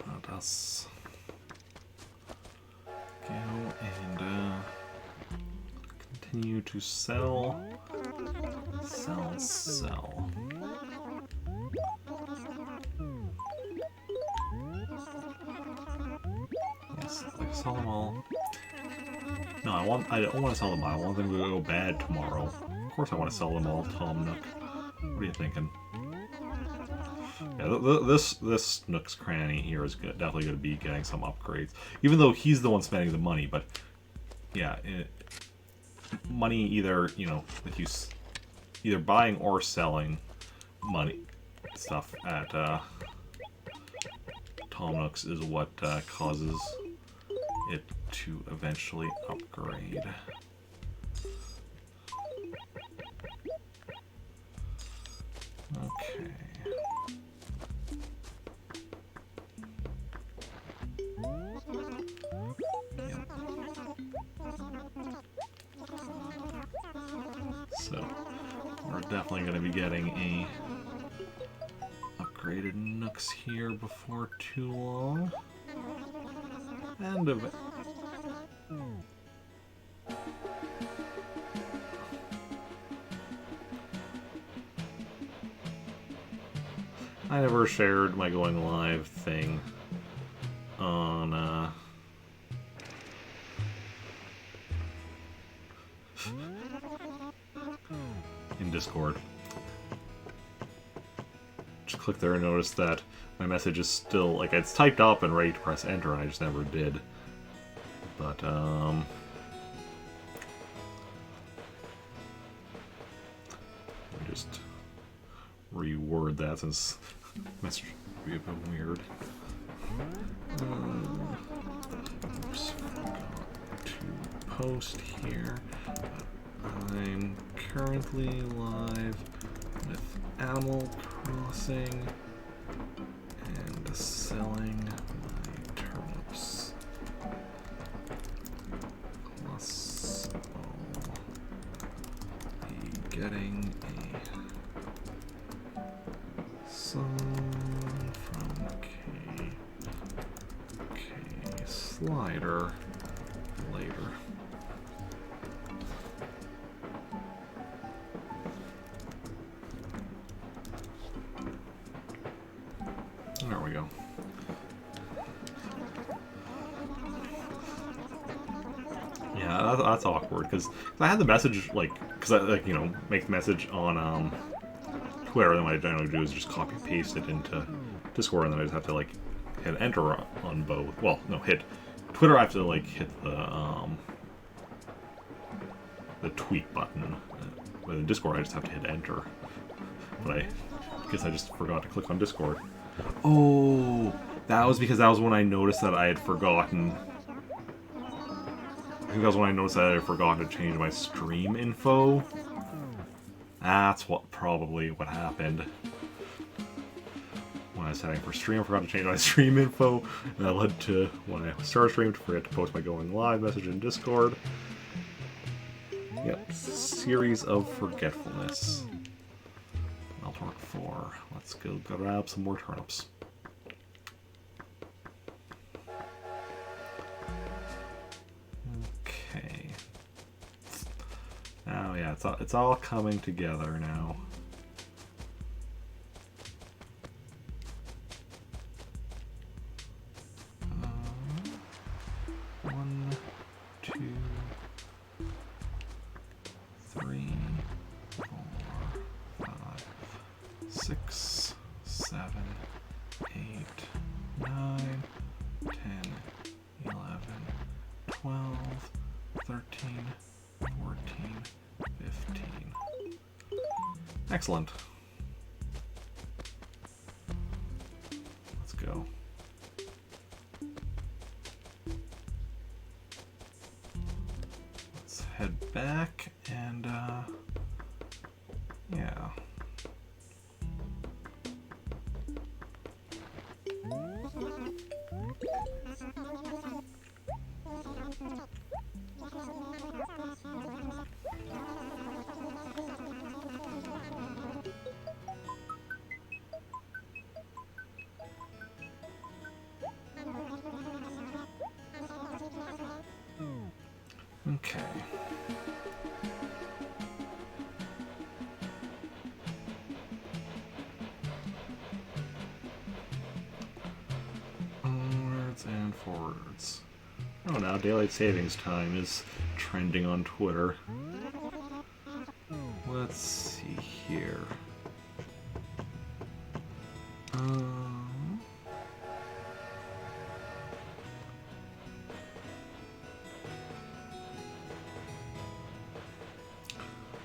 Let us go and continue to sell. Sell. Yes, I sell them all. No, I don't want to sell them all. I want them to go bad tomorrow. Of course I want to sell them all, Tom Nook. What are you thinking? Yeah, this Nook's Cranny here is definitely going to be getting some upgrades. Even though he's the one spending the money, but yeah, money either, you know, if you either buying or selling money stuff at Tom Nook's is what causes it to eventually upgrade. Okay. Yep. So, we're definitely going to be getting a upgraded Nooks here before too long. And I never shared my going live thing on in Discord. Just click there and notice that my message is still, like, it's typed up and ready to press enter, and I just never did. But, let me just reword that since the message would be a bit weird. Oops, forgot to post here. I'm currently live with Animal Crossing and selling my turnips. Plus, I'll be getting a song from K Slider later. There we go. Yeah, that's awkward because I had the message because I make the message on Twitter, and what I generally do is just copy paste it into Discord, and then I just have to hit enter on both. Well, no, hit Twitter. I have to hit the tweet button. But in Discord, I just have to hit enter. But I guess I just forgot to click on Discord. Oh, that was because that was when I noticed that I had forgotten. I think that was when I noticed that I had forgotten to change my stream info. That's probably what happened. When I was setting for stream, I forgot to change my stream info, and that led to when I started stream to forget to post my going live message in Discord. Yep, series of forgetfulness. Meltwork 4. Let's go grab some more turnips. Okay. Oh yeah, it's all coming together now. One, two, 3, 4, 5, 6, 7, 8, 9, 10, 11, 12, 13, 14, 15. Excellent. Let's go. Let's head back and, yeah. Okay. Onwards and forwards. Oh, now daylight savings time is trending on Twitter. Let's see here.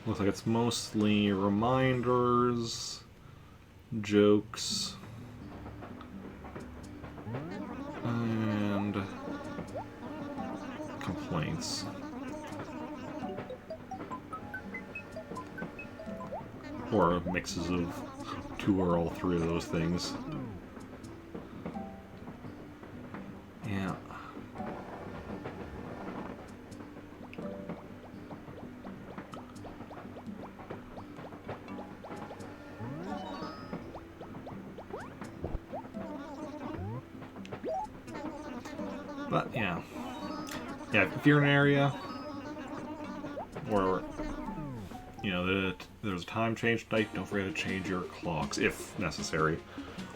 Looks like it's mostly reminders, jokes, and complaints. Or mixes of two or all three of those things. Yeah. But yeah. Yeah, if you're in an area where, you know, there's a time change tonight, don't forget to change your clocks if necessary.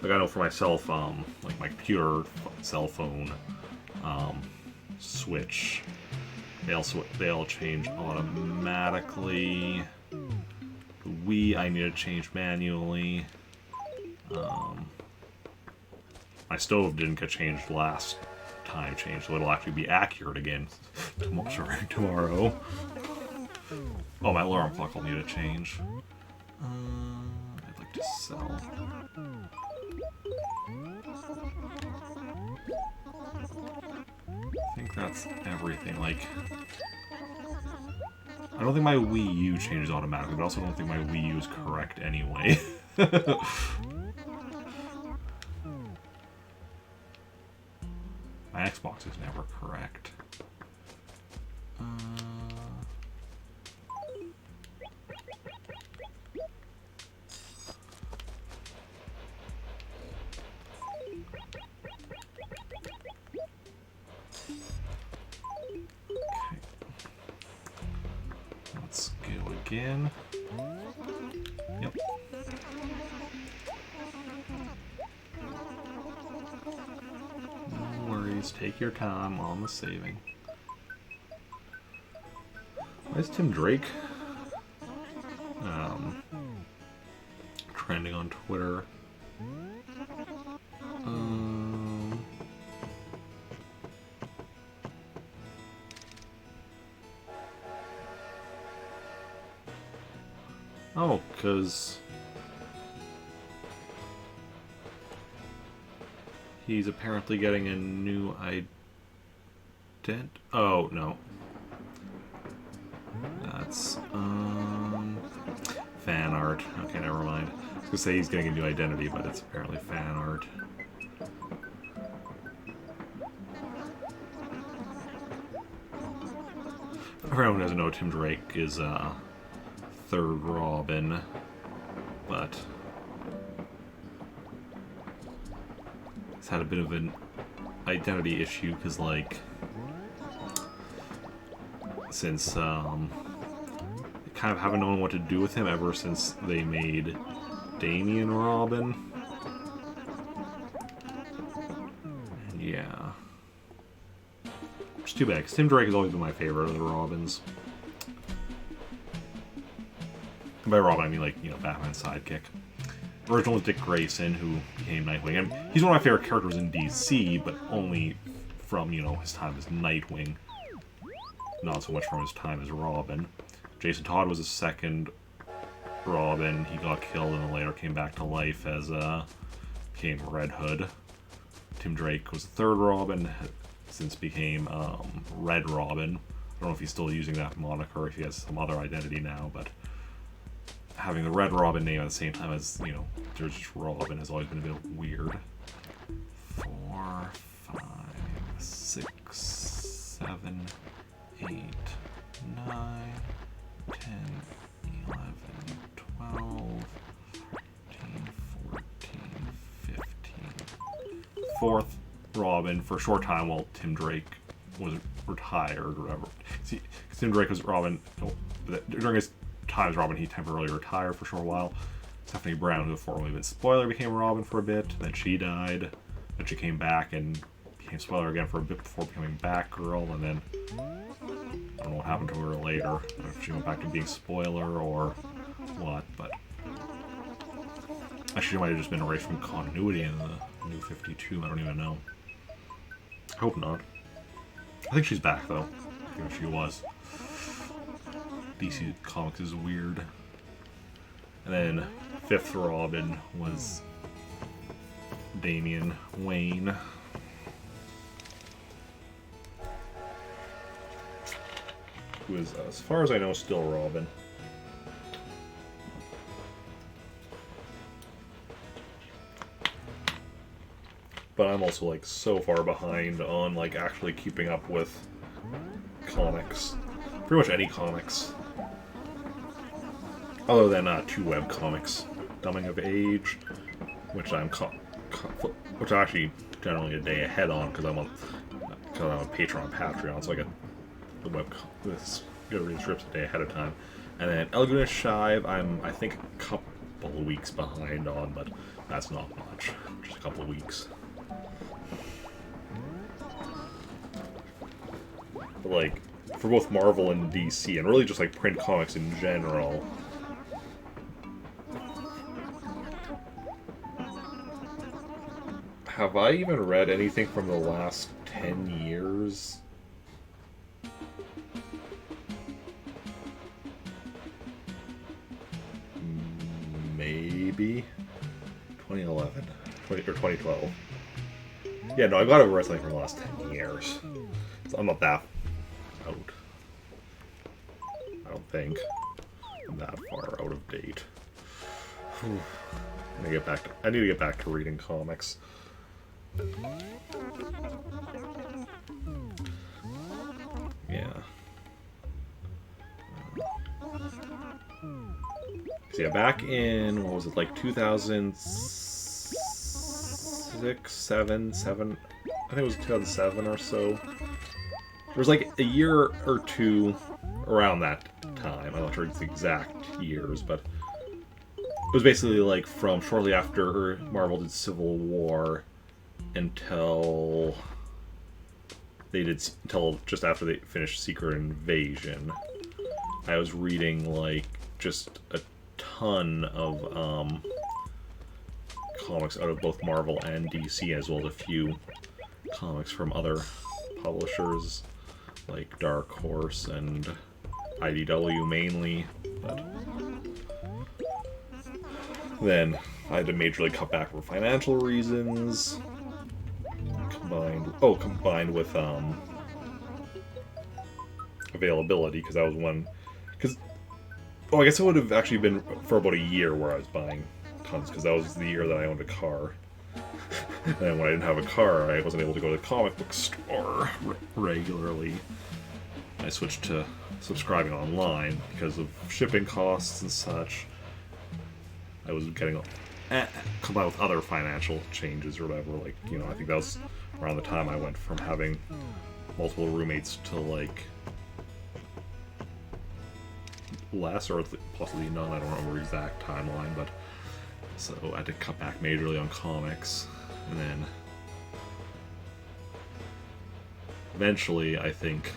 Like I know for myself, like my computer, cell phone, Switch, they all change automatically. The Wii I need to change manually. My stove didn't get changed last time change, so it'll actually be accurate again tomorrow. Oh, my alarm clock will need a change. I'd like to sell. I think that's everything. Like, I don't think my Wii U changes automatically, but I also don't think my Wii U is correct anyway. My Xbox is never correct. Okay. Let's go again. Yep. No worries, take your time on the saving. Why is Tim Drake trending on Twitter? Oh, because he's apparently getting a new Oh, no. That's, fan art. Okay, never mind. I was gonna say he's getting a new identity, but it's apparently fan art. For anyone who doesn't know, Tim Drake is, third Robin, but he's had a bit of an identity issue because, like, since they kind of haven't known what to do with him ever since they made Damian Robin. And yeah, it's too bad because Tim Drake has always been my favorite of the Robins. And by Robin, I mean, like, you know, Batman's sidekick. Original was Dick Grayson, who became Nightwing. And he's one of my favorite characters in DC, but only from, you know, his time as Nightwing. Not so much from his time as Robin. Jason Todd was his second Robin. He got killed and then later came back to life as, became Red Hood. Tim Drake was the third Robin, since became, Red Robin. I don't know if he's still using that moniker, if he has some other identity now, but having the Red Robin name at the same time as, you know, there's just Robin has always been a bit weird. 4, 5, 6, 7, 8, 9, 10, 11, 12, 13, 14, 15. Fourth Robin for a short time while Tim Drake was retired or whatever. See, Tim Drake was Robin, during his time as Robin, he temporarily retired for a short while. Stephanie Brown, who formerly been Spoiler, became Robin for a bit. Then she died. Then she came back and became Spoiler again for a bit before becoming Batgirl. And then I don't know what happened to her later. I don't know if she went back to being Spoiler or what, but actually, she might have just been erased from continuity in the New 52. I don't even know. I hope not. I think she's back though. I think she was. DC Comics is weird. And then 5th Robin was Damian Wayne. Who is, as far as I know, still Robin. But I'm also like so far behind on like actually keeping up with comics. Pretty much any comics. Other than 2 web comics. Coming of Age, which I'm which I'm actually generally a day ahead on because I'm a Patreon, so I get the web get read strips a day ahead of time. And then Elgin Shive, I'm I think a couple of weeks behind on, but that's not much. Just a couple of weeks. But like for both Marvel and DC, and really just like print comics in general. Have I even read anything from the last 10 years? Maybe 2011 or 2012. Yeah, no, I've got to read something from the last 10 years. So I'm not that out. I don't think I'm that far out of date. I need to get back to reading comics. Yeah. So yeah, back in, what was it, like 2006, 7? I think it was 2007 or so. There was like a year or two around that time. I'm not sure it's the exact years, but it was basically like from shortly after Marvel did Civil War until just after they finished Secret Invasion. I was reading like just a ton of comics out of both Marvel and DC, as well as a few comics from other publishers like Dark Horse and IDW mainly. But then I had to majorly cut back for financial reasons. Combined with availability, because that was one. I guess it would have actually been for about a year where I was buying tons, because that was the year that I owned a car. And when I didn't have a car, I wasn't able to go to the comic book store regularly. I switched to subscribing online because of shipping costs and such. I was getting combined with other financial changes or whatever. Like, you know, I think that was around the time I went from having multiple roommates to like less, or possibly none. I don't remember the exact timeline, but so I had to cut back majorly on comics, and then eventually I think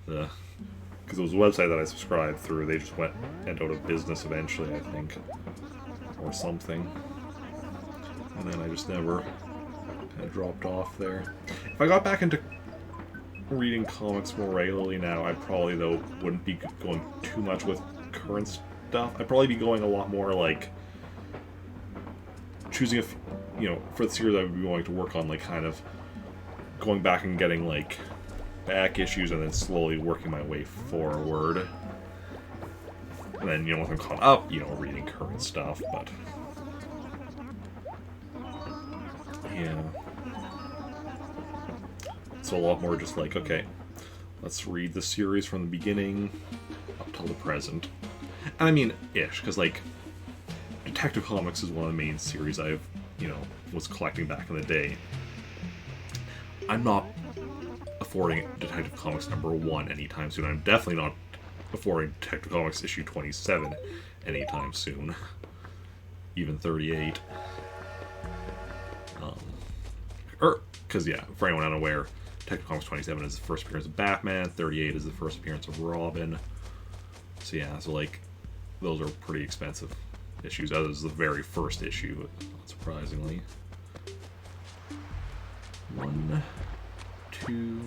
because it was a website that I subscribed through, they just went out of business eventually, I think, or something, and then I just never kind of dropped off there. If I got back into reading comics more regularly now, I probably, though, wouldn't be going too much with current stuff. I'd probably be going a lot more, like, choosing for the series I would be going to work on, like, kind of going back and getting, like, back issues and then slowly working my way forward. And then, once I'm caught up, reading current stuff, but yeah. So a lot more just like, okay, let's read the series from the beginning up till the present. And I mean, ish, because, like, Detective Comics is one of the main series I've, was collecting back in the day. I'm not affording Detective Comics #1 anytime soon. I'm definitely not affording Detective Comics issue 27 anytime soon. Even 38. Because, yeah, for anyone unaware, Detective Comics 27 is the first appearance of Batman, 38 is the first appearance of Robin. So, yeah, like, those are pretty expensive issues. That was the very first issue, not surprisingly. 1, 2,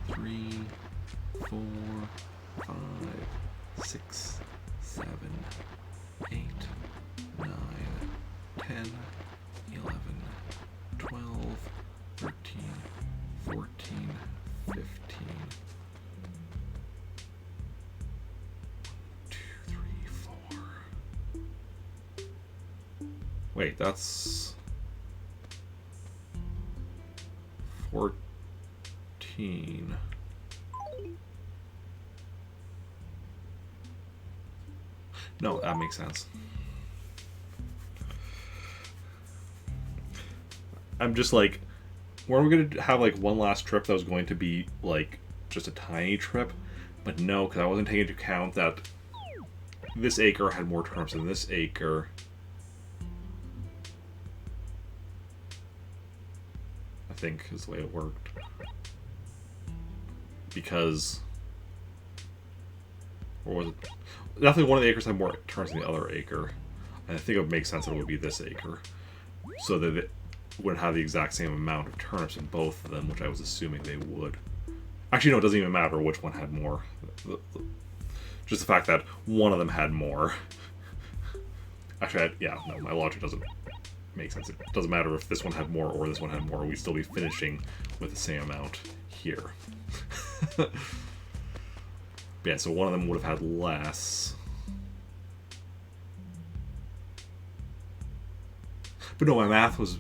3, 4, 5, 6, 7, 8, 9, 10, 11, 12, 13, 14, 15. 2, 3, 4. Wait, that's 14. No, that makes sense. I'm just like, weren't we going to have like one last trip that was going to be like just a tiny trip? But no, because I wasn't taking into account that this acre had more turnips than this acre. I think is the way it worked. Because, or was it? Definitely one of the acres had more turnips than the other acre. And I think it would make sense that it would be this acre. So that it would have the exact same amount of turnips in both of them, which I was assuming they would. Actually, no, it doesn't even matter which one had more. Just the fact that one of them had more. Actually, yeah, no, my logic doesn't make sense. It doesn't matter if this one had more or this one had more. We'd still be finishing with the same amount here. Yeah, so one of them would have had less. But no, my math was...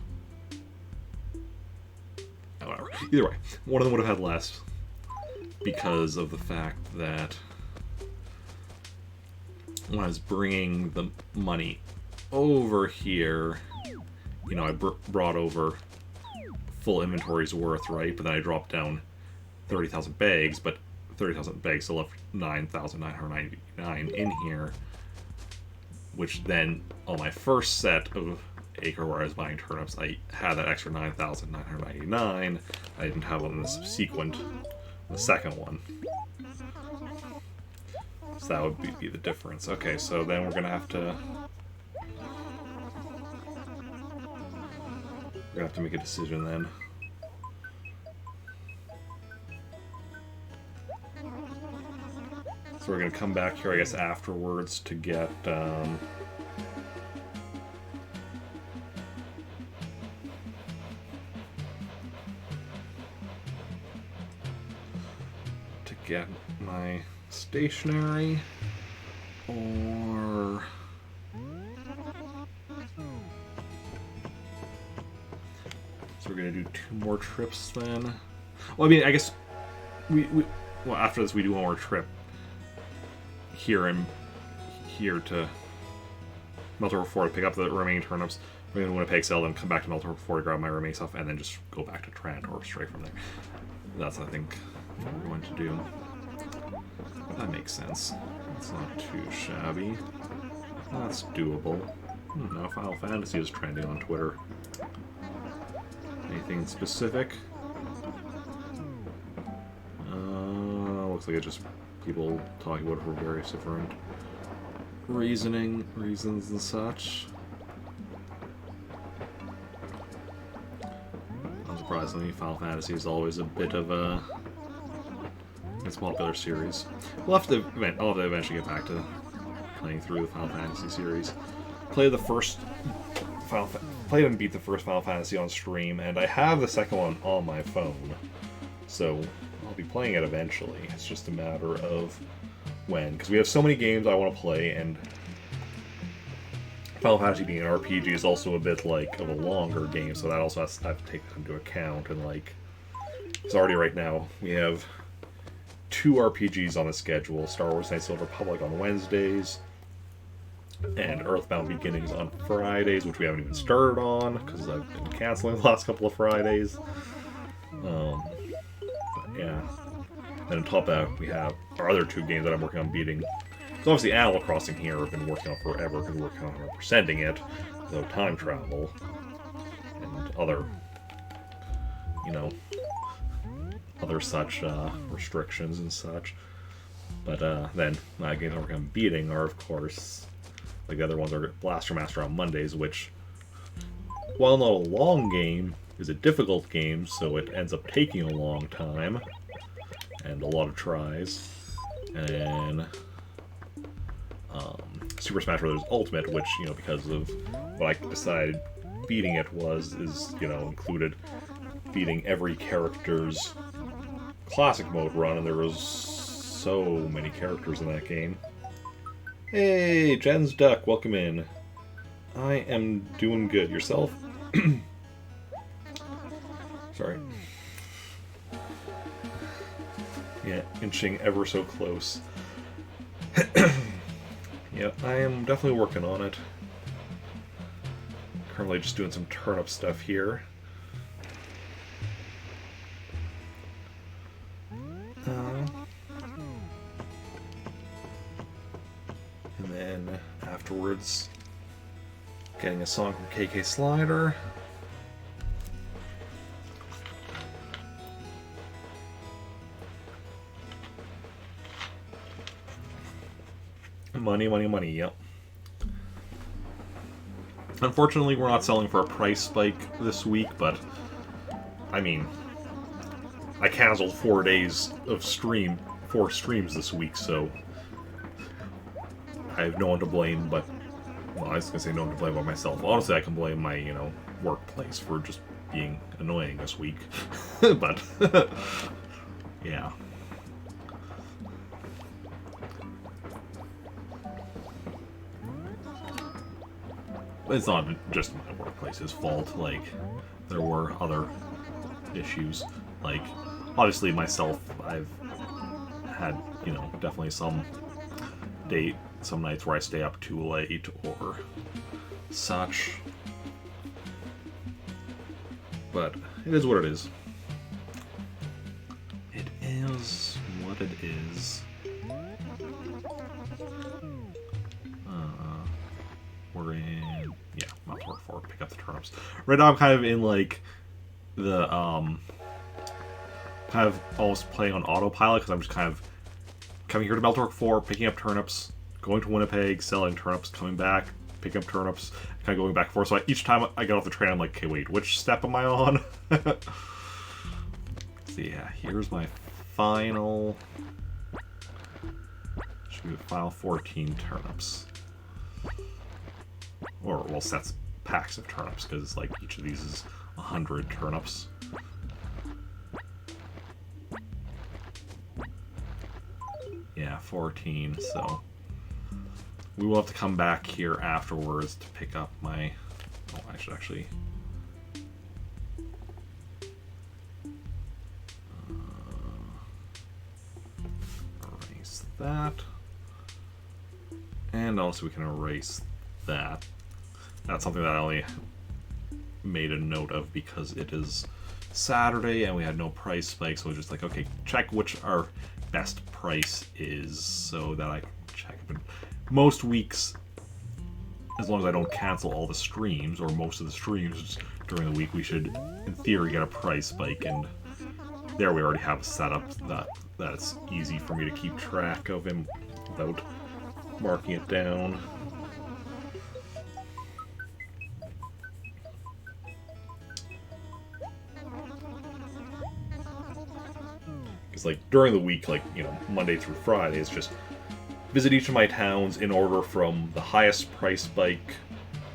whatever. Either way, one of them would have had less because of the fact that when I was bringing the money over here, you know, I brought over full inventory's worth, right? But then I dropped down 30,000 bags, but 30,000 bags still left 9,999 in here, which then on my first set of acre where I was buying turnips, I had that extra 9,999. I didn't have it in the subsequent, the second one. So that would be the difference. Okay, so then we're gonna have to make a decision then. So we're gonna come back here, I guess, afterwards to get my stationery, or so we're gonna do 2 more trips then. Well, I mean, I guess well, after this we do one more trip here and here to Meltor 4 to pick up the remaining turnips. We're going to Winnipeg sell them, come back to Meltor 4 to grab my remaining stuff, and then just go back to Trantor straight from there. That's, I think, what we're going to do. That makes sense. That's not too shabby. That's doable. Now Final Fantasy is trending on Twitter. Anything specific? Looks like it's just people talking about it for various different reasons and such. Unsurprisingly, Final Fantasy is always a bit of a... it's a popular series. I'll have to eventually get back to playing through the Final Fantasy series. Played and beat the first Final Fantasy on stream, and I have the second one on my phone. So I'll be playing it eventually. It's just a matter of when, because we have so many games I want to play, and Final Fantasy being an RPG is also a bit like of a longer game, so that also has to take that into account. And like, it's already right now we have 2 RPGs on the schedule: Star Wars: Knights of the Old Republic on Wednesdays, and Earthbound Beginnings on Fridays, which we haven't even started on because I've been canceling the last couple of Fridays. Yeah. And on top of that, we have our other 2 games that I'm working on beating. So obviously Animal Crossing here I've been working on forever because we're kind of 100%ing it without time travel and other, you know, other such restrictions and such. But then my games I'm working on beating are, of course, like the other ones are Blaster Master on Mondays, which, while not a long game, is a difficult game, so it ends up taking a long time and a lot of tries. And then Super Smash Bros. Ultimate, which, you know, because of what I decided beating it is, you know, included beating every character's classic mode run, and there was so many characters in that game. Hey, Jen's Duck, welcome in. I am doing good. Yourself? Sorry. Yeah, inching ever so close. Yeah, I am definitely working on it. Currently just doing some turnip stuff here. And then afterwards, getting a song from KK Slider. Money, money, money, yep. Unfortunately, we're not selling for a price spike this week, but I mean, I canceled 4 days of four streams this week, so I have no one to blame but, well, I was gonna say no one to blame but myself. Honestly, I can blame my, you know, workplace for just being annoying this week. But, yeah. It's not just my workplace's fault, like, there were other issues. Like, obviously myself, I've had, you know, definitely some nights where I stay up too late or such. But it is what it is. It is what it is. We're in, yeah, Mount Work 4, pick up the turnips. Right now I'm kind of in, like, the, kind of almost playing on autopilot, because I'm just kind of coming here to Meltork 4, picking up turnips, going to Winnipeg, selling turnips, coming back, picking up turnips, kind of going back and forth. So each time I get off the train, I'm like, okay, wait, which step am I on? So yeah, here's my final, should be the final 14 turnips. Or, well, sets, packs of turnips, because, like, each of these is 100 turnips. Yeah, 14, so we will have to come back here afterwards to pick up my... Oh, I should actually... erase that. And also we can erase that. That's something that I only made a note of because it is Saturday and we had no price spike, so we're just like, okay, check which our best price is so that I can check. But most weeks, as long as I don't cancel all the streams, or most of the streams during the week, we should, in theory, get a price spike, and there we already have a setup that it's easy for me to keep track of him without marking it down. Because, like, during the week, like, you know, Monday through Friday, it's just visit each of my towns in order from the highest price spike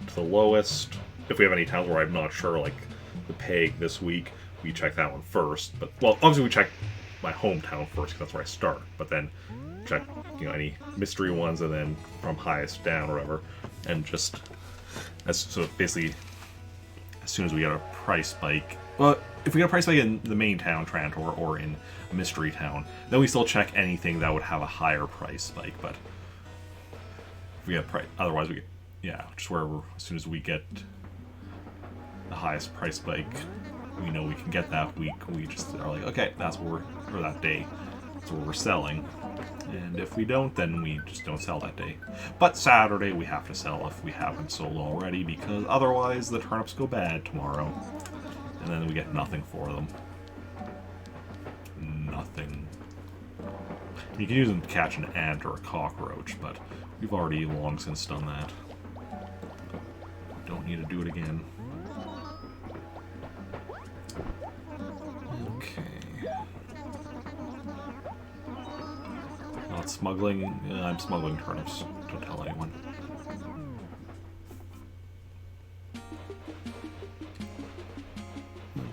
to the lowest. If we have any towns where I'm not sure, like the Peg this week, we check that one first. But, well, obviously we check my hometown first, because that's where I start. But then check, you know, any mystery ones, and then from highest down or whatever. And just, so basically, as soon as we get a price spike, well, if we get a price spike in the main town, Trantor, or in a mystery town, then we still check anything that would have a higher price spike. But if we get otherwise we get, yeah, just wherever, as soon as we get the highest price spike, we know we can get that week. We just are like, okay, that's what we're, or that day, that's what we're selling. And if we don't, then we just don't sell that day. But Saturday we have to sell if we haven't sold already, because otherwise the turnips go bad tomorrow. And then we get nothing for them. Nothing. You can use them to catch an ant or a cockroach, but we've already long since done that. Don't need to do it again. Okay. not smuggling. I'm smuggling turnips. Don't tell anyone.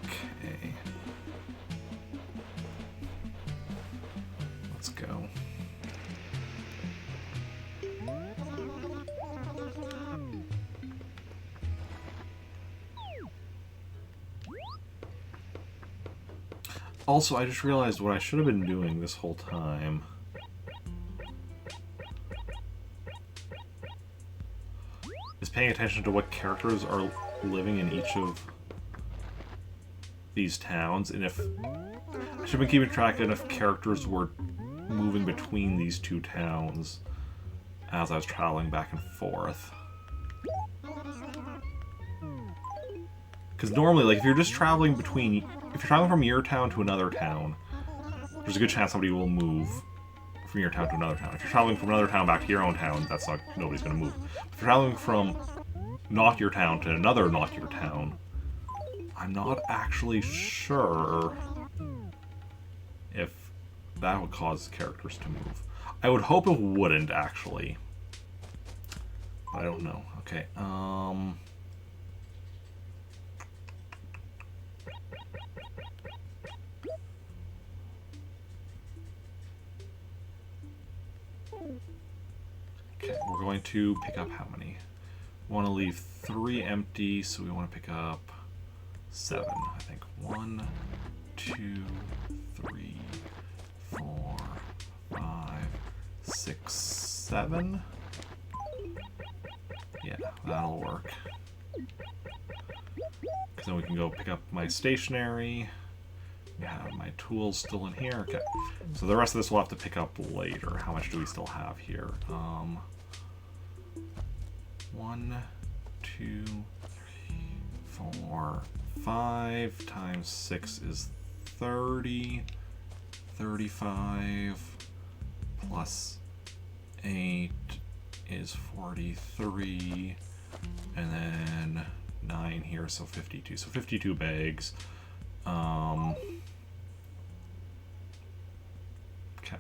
Okay. Let's go. Also, I just realized what I should have been doing this whole time. Is paying attention to what characters are living in each of these towns, and if I should have been keeping track of if characters were moving between these two towns as I was traveling back and forth. Because normally, like, if you're just traveling between... If you're traveling from your town to another town, there's a good chance somebody will move from your town to another town. If you're traveling from another town back to your own town, that's not... Nobody's going to move. If you're traveling from not your town to another not your town, I'm not actually sure if that would cause characters to move. I would hope it wouldn't, actually. But I don't know. Okay, Okay, we're going to pick up how many? We want to leave 3 empty, so we want to pick up 7, I think. 1, 2, 3, 4, 5, 6, 7. Yeah, that'll work. Because then we can go pick up my stationery. We have my tools still in here. Okay, so the rest of this we'll have to pick up later. How much do we still have here? 1, 2, 3, 4, 5 times 6 is 30. 35 plus 8 is 43. And then 9 here, so 52. So 52 bags. Okay.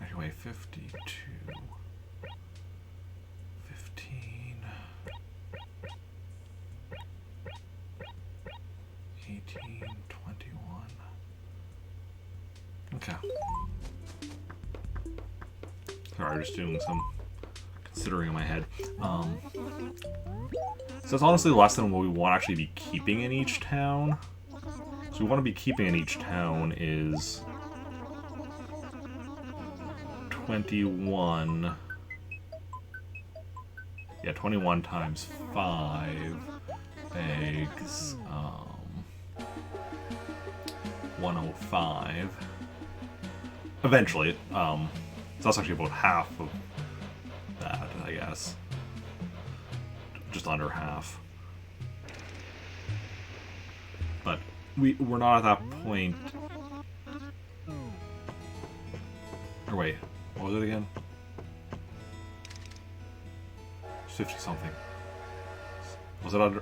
Anyway, 52, 15, 18, 21. Okay. Sorry, just doing some considering in my head. So it's honestly less than what we want to actually be keeping in each town. So we want to be keeping in each town is 21. Yeah, 21 times 5 eggs. 105. Eventually, so that's actually about half of that, I guess. Just under half. But we're not at that point. Or wait, what was it again? 50 something. Was it under?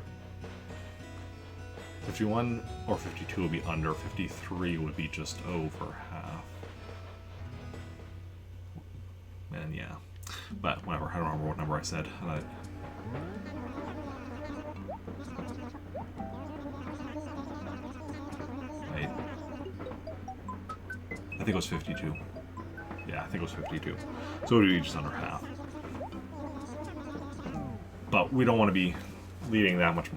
51 or 52 would be under. 53 would be just over half. And yeah. But whatever, I don't remember what number I said. Wait. I think it was 52. Yeah, I think it was 52. So it would be just under half. But we don't want to be leaving that much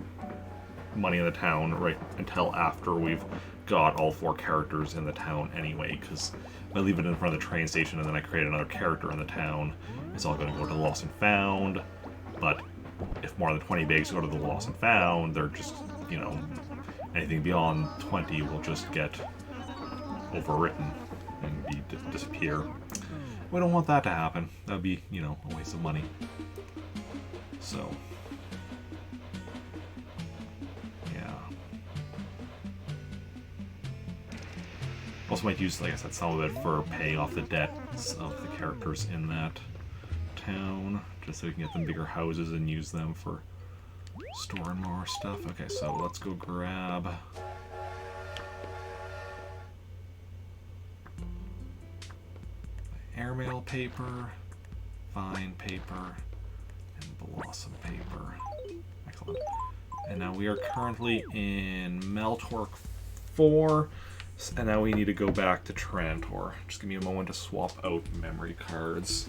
money in the town right until after we've got all 4 characters in the town anyway, because if I leave it in front of the train station and then I create another character in the town, it's all going to go to the Lost and Found. But if more than 20 bags go to the Lost and Found, they're just, you know, anything beyond 20 will just get overwritten and disappear. We don't want that to happen. That would be, you know, a waste of money. So, yeah. Also might use, like I said, some of it for paying off the debts of the characters in that town, just so we can get them bigger houses and use them for storing more stuff. Okay, so let's go grab Airmail paper, Vine paper, and Blossom paper. Excellent. And now we are currently in Meltork 4, and now we need to go back to Trantor. Just give me a moment to swap out memory cards.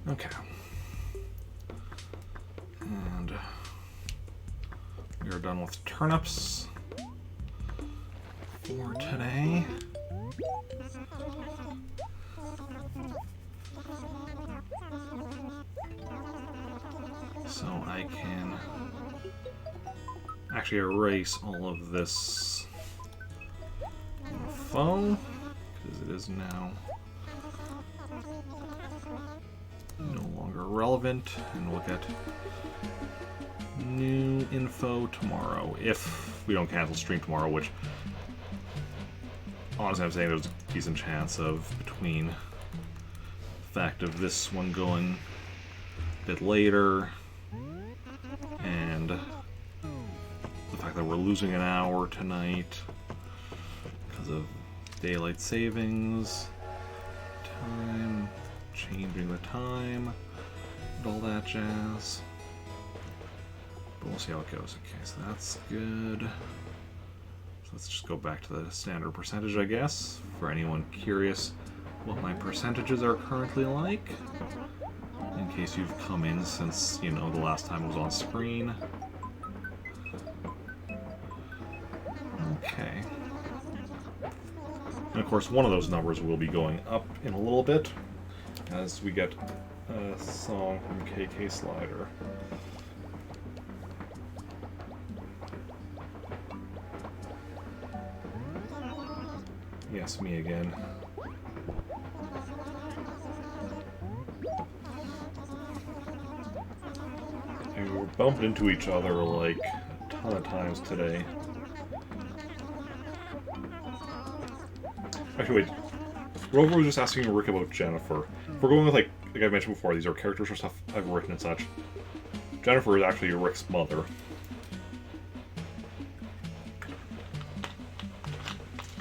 Okay. And we are done with turnips for today. So I can actually erase all of this info because it is now no longer relevant, and we'll get new info tomorrow if we don't cancel stream tomorrow, which honestly I'm saying there's a decent chance of, between the fact of this one going a bit later and the fact that we're losing an hour tonight because of daylight savings time, changing the time, and all that jazz. But we'll see how it goes. Okay, so that's good. So let's just go back to the standard percentage, I guess, for anyone curious what my percentages are currently like, in case you've come in since, you know, the last time it was on screen. Okay. And of course, one of those numbers will be going up in a little bit as we get a song from KK Slider. Yes, me again. And we were bumped into each other like a ton of times today. Actually, wait. Rover was just asking Rick about Jennifer. If we're going with, like I mentioned before, these are characters or stuff I've written and such. Jennifer is actually Rick's mother.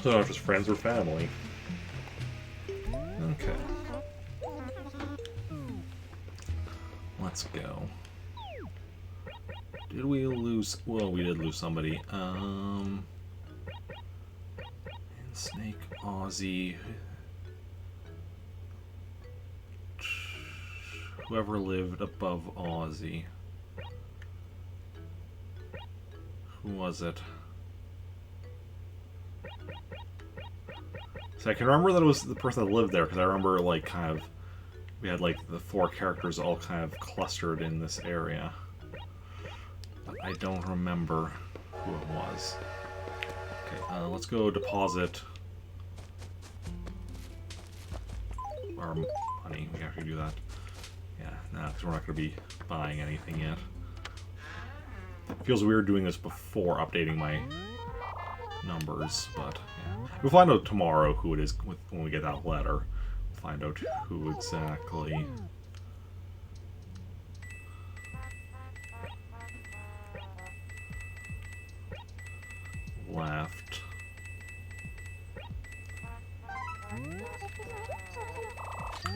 So they're not just friends or family. Okay. Let's go. Did we lose? Well, we did lose somebody. And Snake, Ozzy. Whoever lived above Ozzy. Who was it? So I can remember that it was the person that lived there, because I remember, like, kind of, we had, like, the 4 characters all kind of clustered in this area. But I don't remember who it was. Okay, let's go deposit our money. We have to do that. Yeah, no, because we're not going to be buying anything yet. It feels weird doing this before updating my numbers, but yeah. We'll find out tomorrow who it is when we get that letter. We'll find out who exactly. Left.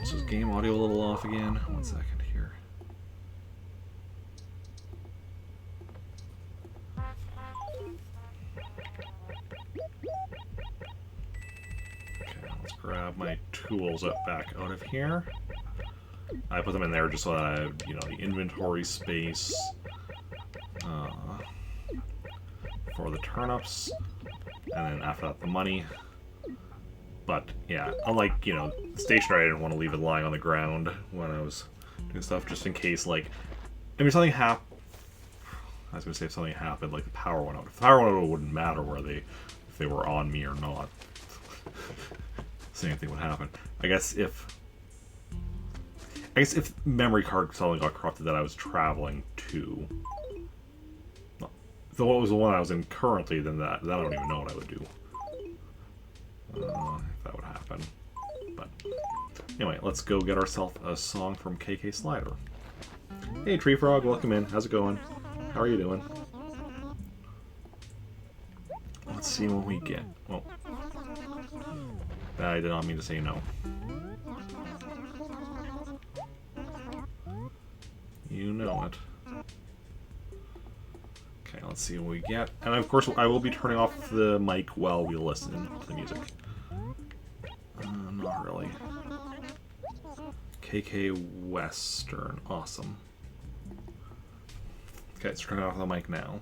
Is this game audio a little off again? 1 second here. Okay, let's grab my tools back out of here. I put them in there just so that I have, you know, the inventory space for the turnips, and then after that the money. But yeah, unlike, you know, stationary, I didn't want to leave it lying on the ground when I was doing stuff, just in case, like, I mean, something happened. I was gonna say if something happened, like the power went out. If the power went out, it wouldn't matter if they were on me or not. Same thing would happen. I guess if I guess if memory card suddenly got corrupted that I was traveling to... If it was the one I was in currently, then that I don't even know what I would do. If that would happen. But anyway, let's go get ourselves a song from KK Slider. Hey Tree Frog, welcome in. How's it going? How are you doing? Let's see what we get. Oh. I did not mean to say no. You know it. Okay, let's see what we get. And of course, I will be turning off the mic while we listen to the music. Not really. KK Western. Awesome. Okay, let's turn off the mic now.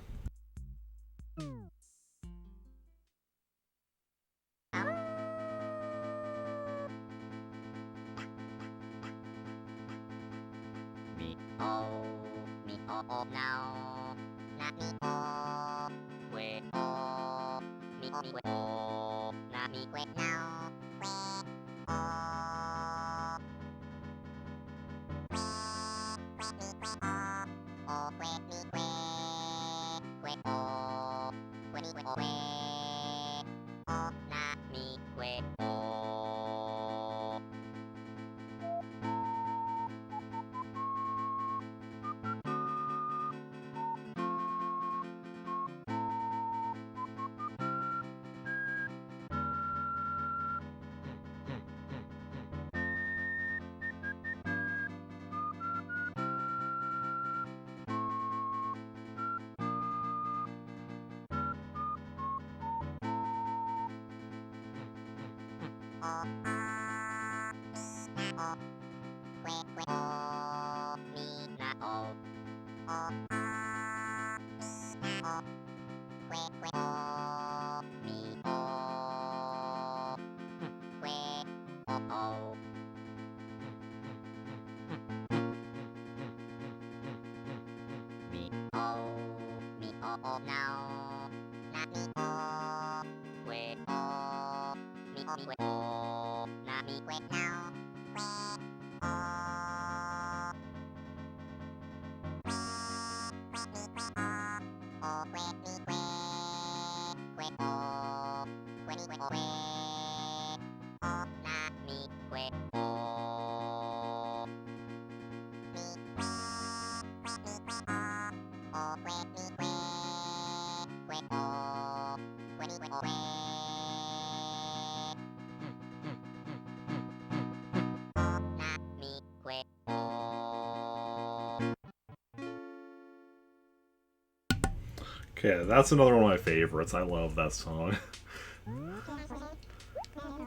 Okay, that's another one of my favorites. I love that song.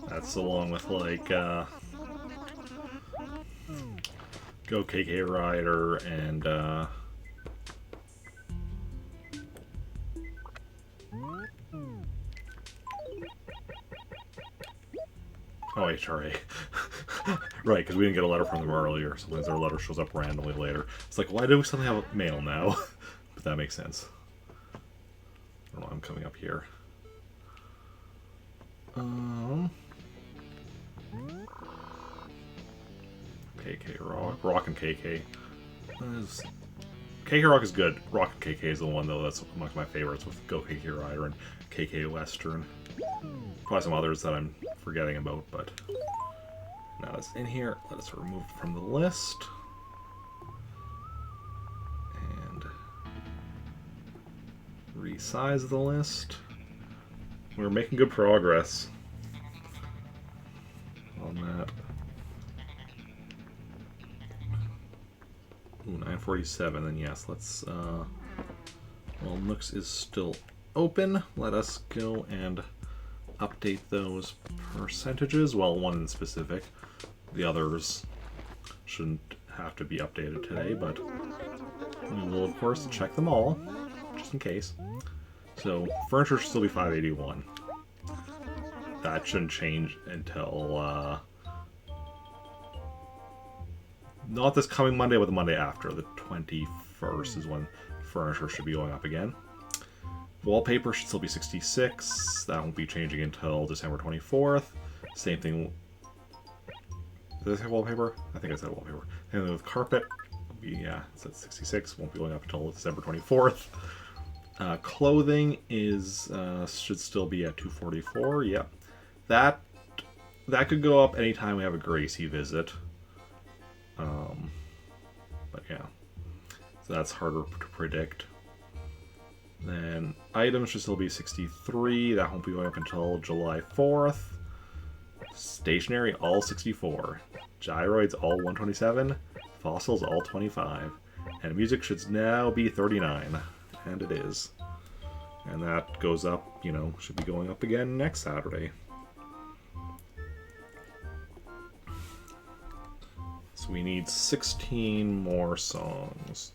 That's along with, like, Go KK Rider and, oh, HRA. Right, because we didn't get a letter from them earlier. Sometimes their letter shows up randomly later. It's like, why do we suddenly have mail now? But that makes sense. I don't know why I'm coming up here. KK Rock. Rock and KK. KK Rock is good. Rock and KK is the one, though, that's amongst my favorites with Go KK Rider and KK Western. Probably some others that I'm forgetting about, but now it's in here. Let us remove it from the list. And resize the list. We're making good progress on that. Ooh, 947, then yes, let's, well, Nooks is still open. Let us go and update those percentages. Well, one in specific. The others shouldn't have to be updated today, but we will, of course, check them all, just in case. So, furniture should still be 581. That shouldn't change until, not this coming Monday, but the Monday after. The 21st is when furniture should be going up again. Wallpaper should still be 66. That won't be changing until December 24th. Same thing Did I say wallpaper? I think I said wallpaper. And then with carpet, yeah, it's at 66. Won't be going up until December 24th. Clothing is should still be at 244. Yep, that could go up anytime we have a Gracie visit. But yeah, so that's harder to predict. Then items should still be 63. That won't be going up until July 4th. Stationery all 64. Gyroids all 127. Fossils all 25. And music should now be 39. And it is. And that goes up, you know, should be going up again next Saturday. So we need 16 more songs.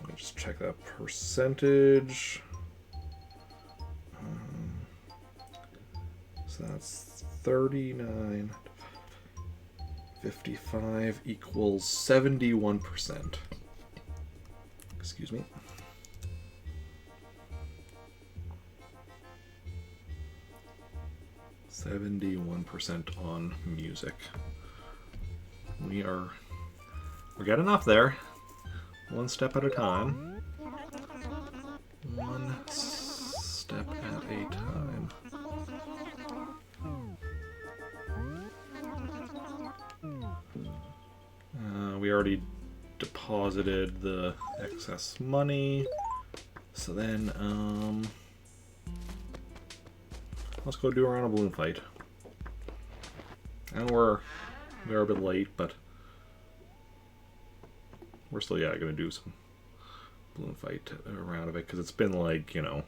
Let me just check that percentage. So that's 39. 55 equals 71%. Excuse me. 71% on music. We're getting up there. One step at a time. One step at a time. We already deposited the excess money. So then, let's go do a round of balloon fight. And we're a bit late, but we're still, yeah, gonna do some balloon fight around of it, because it's been like, you know,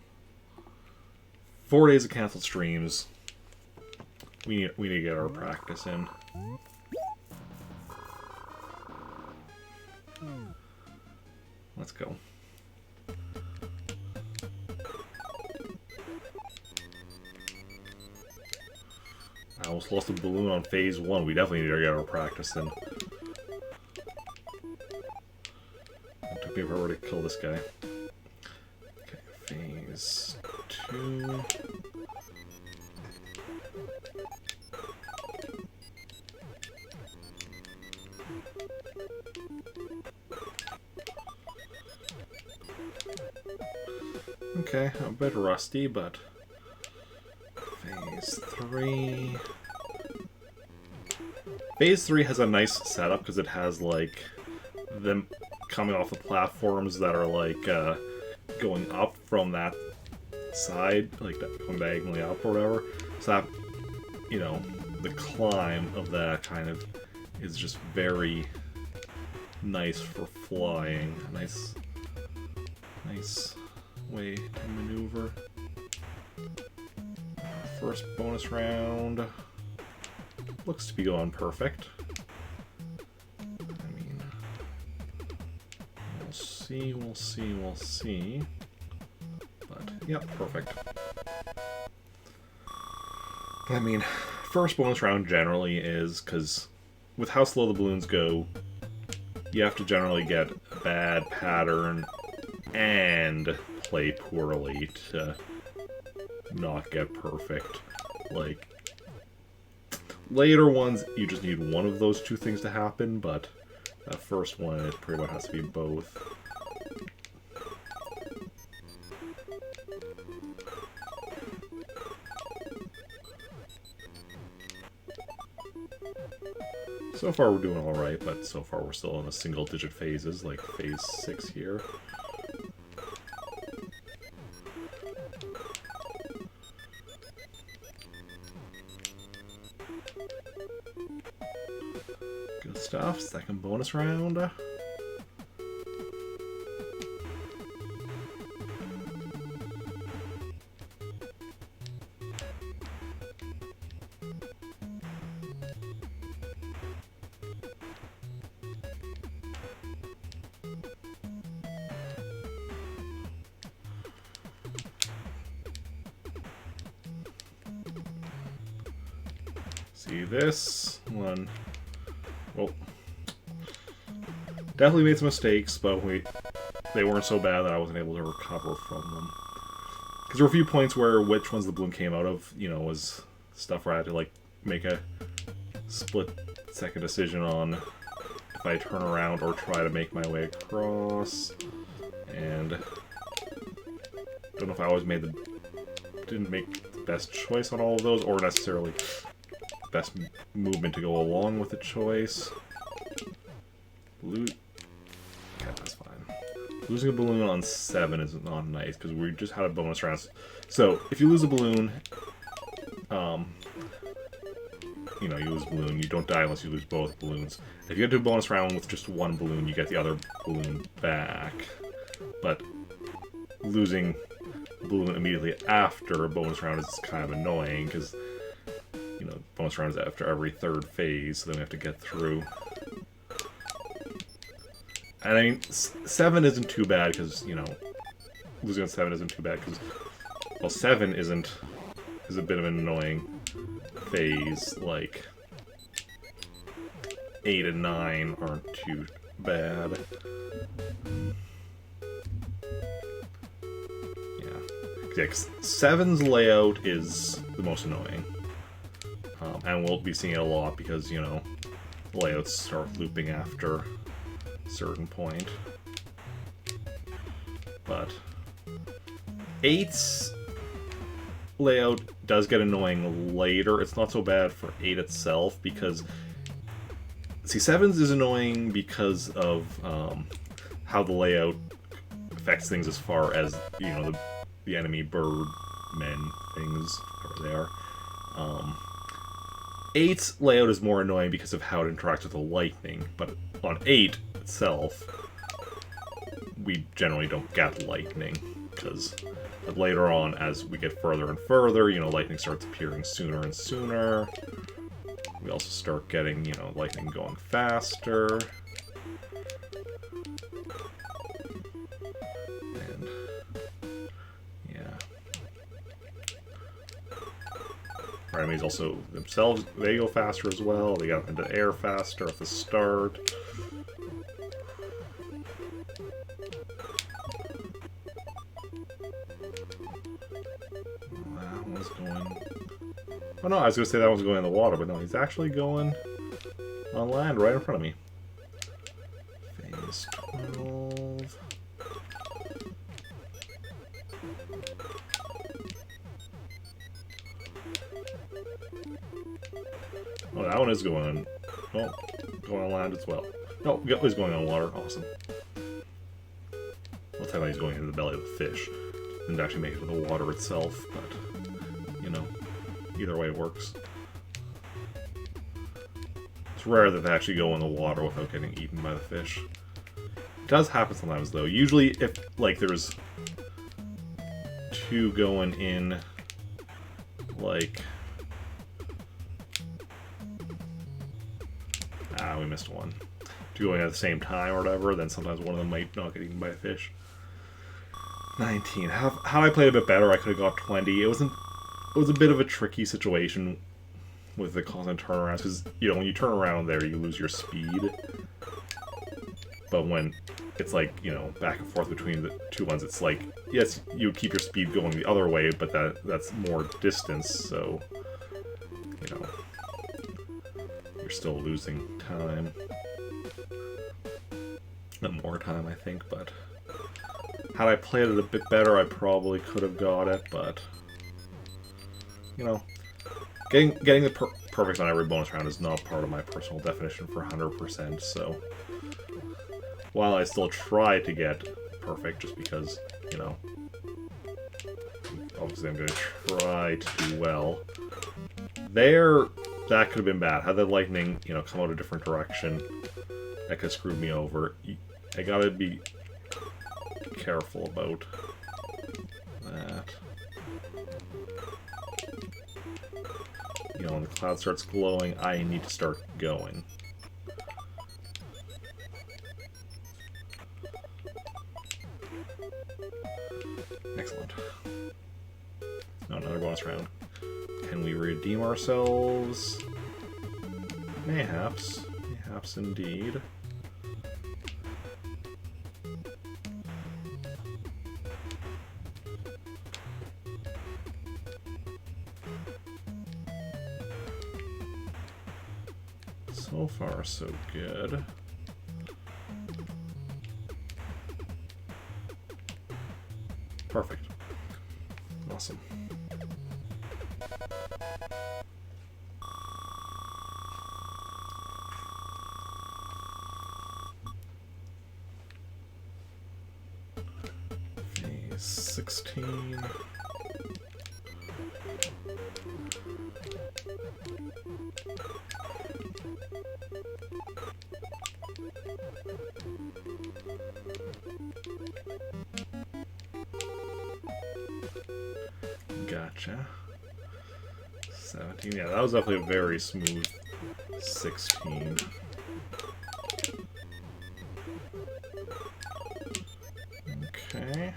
4 days of canceled streams. We need to get our practice in. Let's go. I almost lost a balloon on phase 1. We definitely need to get our practice in. It took me forever to kill this guy. Okay, phase 2. Okay, a bit rusty, but phase 3. Phase 3 has a nice setup because it has like them coming off the platforms that are like going up from that side, like going diagonally up or whatever. So that, you know, the climb of that kind of is just very nice for flying. Nice way to maneuver. First bonus round looks to be going perfect. I mean, we'll see. But, yep, perfect. I mean, first bonus round generally is, because with how slow the balloons go, you have to generally get a bad pattern and play poorly to not get perfect. Like, later ones, you just need one of those two things to happen, but that first one, it pretty much has to be both. So far we're doing alright, but so far we're still in the single-digit phases, like phase 6 here. Good stuff. Second bonus round. See this one. Well, definitely made some mistakes, but they weren't so bad that I wasn't able to recover from them. Because there were a few points where which ones the balloon came out of, you know, was stuff where I had to like make a split split-second decision on if I turn around or try to make my way across. And don't know if I always didn't make the best choice on all of those, or necessarily best movement to go along with the choice. Okay, that's fine. Losing a balloon on 7 is not nice, because we just had a bonus round. So, if you lose a balloon, you know, you lose a balloon, you don't die unless you lose both balloons. If you get to a bonus round with just one balloon, you get the other balloon back. But losing a balloon immediately after a bonus round is kind of annoying, because, you know, bonus round is after every third phase, so then we have to get through. And I mean, 7 isn't too bad, because, you know, losing on 7 isn't too bad, because, well, 7 is a bit of an annoying phase, like 8 and 9 aren't too bad. Yeah, 7's layout is the most annoying. And we'll be seeing it a lot because, you know, layouts start looping after a certain point. But 8's layout does get annoying later. It's not so bad for 8 itself because... See, 7's is annoying because of how the layout affects things as far as, you know, the enemy bird men things, whatever they are. 8's layout is more annoying because of how it interacts with the lightning, but on 8 itself, we generally don't get lightning, because later on, as we get further and further, you know, lightning starts appearing sooner and sooner. We also start getting, you know, lightning going faster. And, yeah. Our enemies also themselves, they go faster as well. They get up into the air faster at the start. That one's going... Oh no, I was going to say that one's going in the water, but no, he's actually going on land right in front of me. Phase 12... Oh, that one is going on... Oh, going on land as well. No, he's going on water. Awesome. Well, technically he's going into the belly of the fish. Didn't actually make it to the water itself, but, you know, either way it works. It's rare that they actually go in the water without getting eaten by the fish. It does happen sometimes, though. Usually, if, like, there's two going in, like... Ah, we missed one. Two going at the same time or whatever, then sometimes one of them might not get eaten by a fish. 19. Had I played a bit better, I could have got 20. It was a bit of a tricky situation with the constant turnarounds, because, you know, when you turn around there, you lose your speed. But when it's like, you know, back and forth between the two ones, it's like, yes, you keep your speed going the other way, but that's more distance, so, you know, you're still losing time. And more time, I think, but had I played it a bit better, I probably could have got it, but, you know, getting the perfect on every bonus round is not part of my personal definition for 100%, so while I still try to get perfect, just because, you know, obviously I'm going to try to do well, that could have been bad. Had the lightning, you know, come out a different direction, that could have screwed me over. I gotta be careful about that. You know, when the cloud starts glowing, I need to start going. Excellent. No, another bonus round. Can we redeem ourselves? Mayhaps. Mayhaps indeed. So far, so good. Perfect. Awesome. Phase 16. Gotcha. 17. Yeah, that was definitely a very smooth 16. Okay.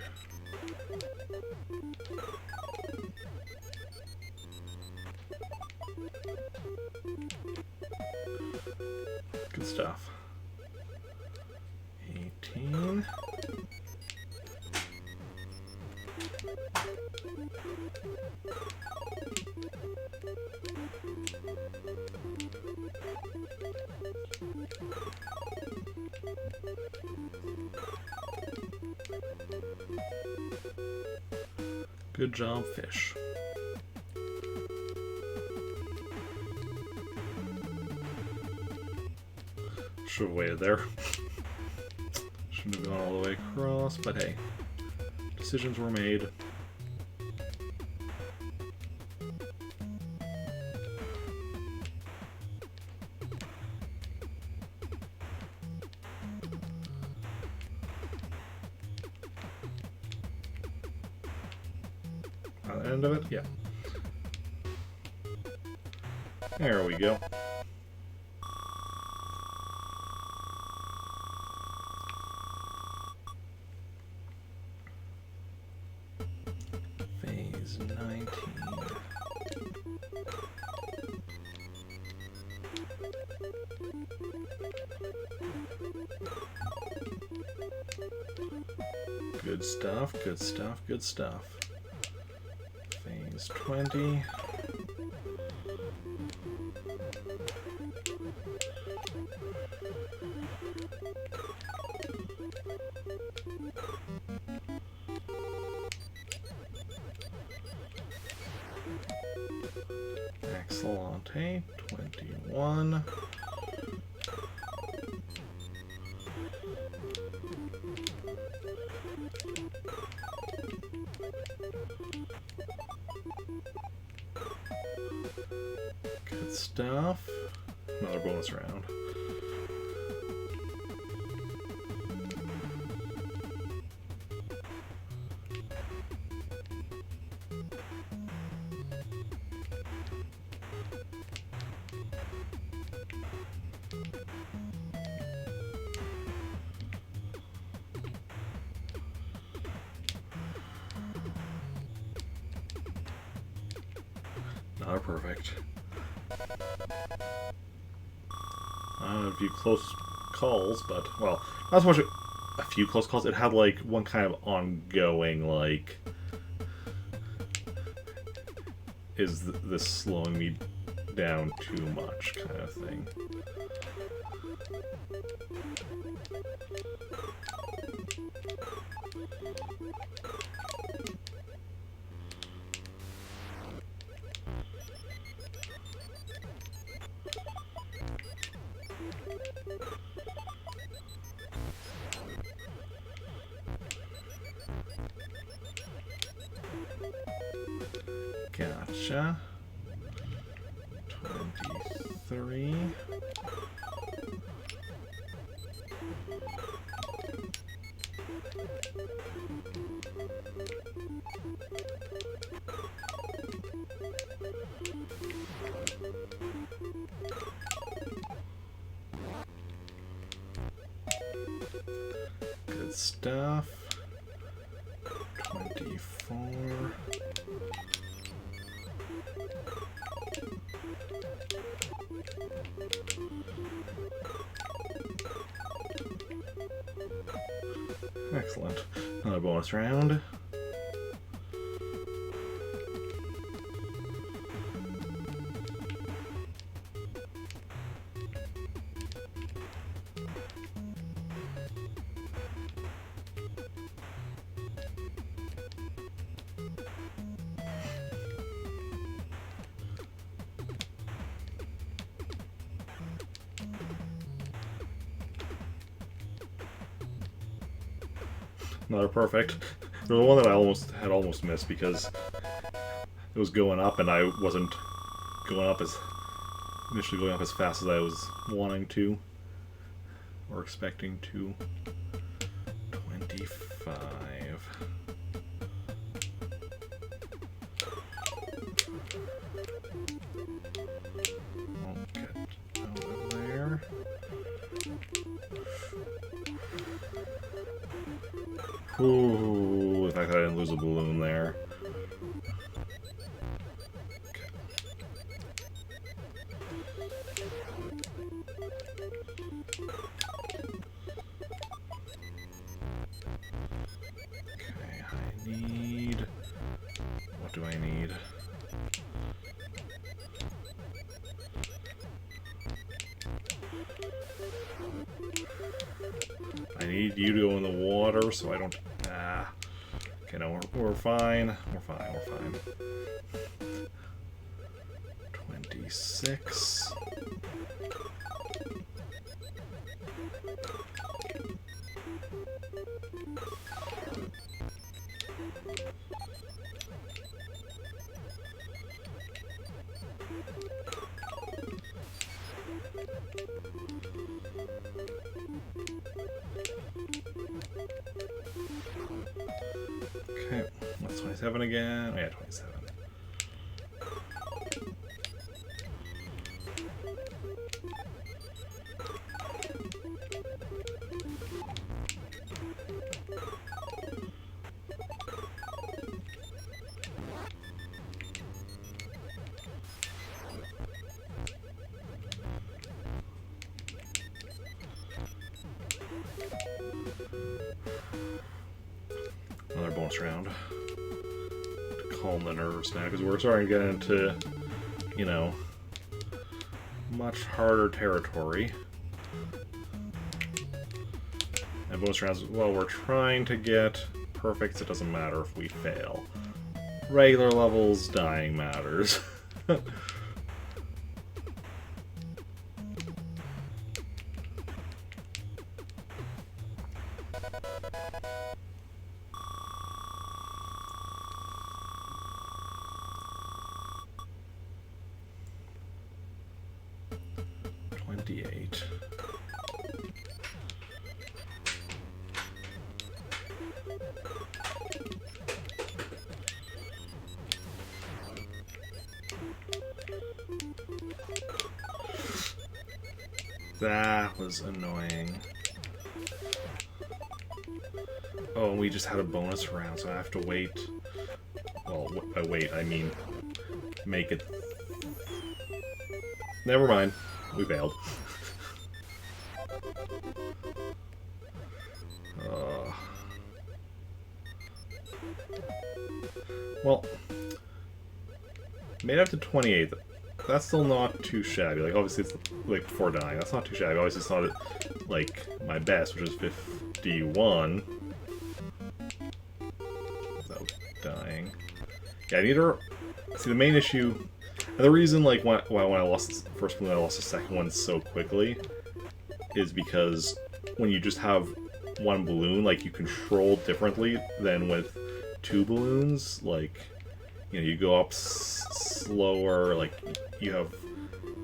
Good stuff. 18. Good job, fish. Should have waited there. Shouldn't have gone all the way across, but hey. Decisions were made. End of it? Yeah. There we go. Phase 19. Good stuff, good stuff, good stuff. Phase 20. Excellente. 21. Good stuff. Another bonus round. Not perfect. A few close calls, but, well, not so much a few close calls. It had, like, one kind of ongoing, like, is this slowing me down too much kind of thing. Gotcha. 23. Good stuff. 24. Excellent. Another bonus round. Another perfect. There was one that I almost missed because it was going up and I wasn't initially going up as fast as I was wanting to or expecting to. 25. Won't get out of there. Ooh, the fact that I didn't lose a balloon there. Okay, I need... What do I need? I need you to go in the water so I don't... Ah. Okay, no, we're fine. We're fine, we're fine. 26. Okay, that's 27 again. Oh yeah, 27. Another bonus round to calm the nerves now, because we're starting to get into, you know, much harder territory. And bonus rounds, well, we're trying to get perfects. It doesn't matter if we fail. Regular levels, dying matters. That was annoying. Oh, and we just had a bonus round, so I have to wait. Well, wait, I mean, make it. Never mind. We failed. Well, made up to 28. That's still not too shabby. Like, obviously, it's like before dying. That's not too shabby. Obviously, it's not like my best, which is 51. Without dying. Yeah, I need to see the main issue. And the reason, like, when I lost the first balloon, I lost the second one so quickly, is because when you just have one balloon, like, you control differently than with two balloons. Like, you know, you go up slower, like, you have,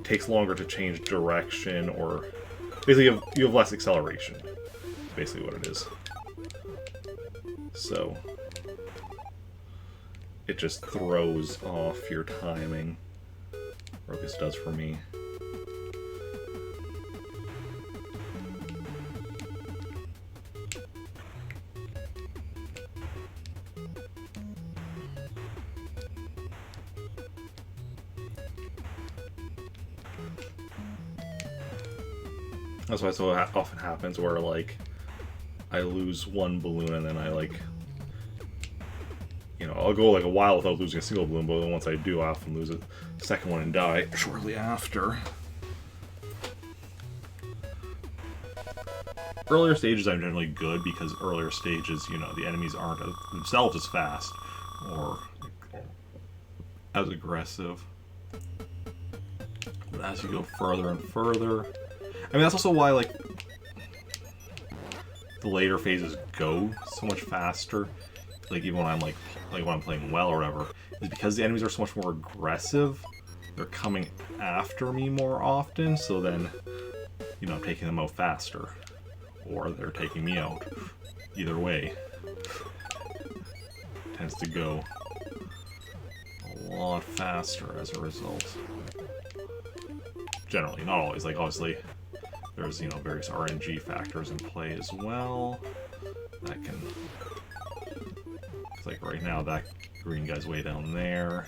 takes longer to change direction, or basically you have less acceleration. That's basically what it is. So it just throws off your timing, or at least it does for me. That's why it so often happens where, like, I lose one balloon and then I, like, you know, I'll go, like, a while without losing a single balloon, but then once I do, I often lose a second one and die shortly after. Earlier stages I'm generally good, because earlier stages, you know, the enemies aren't themselves as fast or as aggressive. But as you go further and further... I mean, that's also why, like, the later phases go so much faster, like even when I'm like when I'm playing well or whatever, is because the enemies are so much more aggressive. They're coming after me more often, so then, you know, I'm taking them out faster. Or they're taking me out. Either way. Tends to go a lot faster as a result. Generally, not always. Like, obviously, there's, you know, various RNG factors in play as well. That can... It's like right now, that green guy's way down there.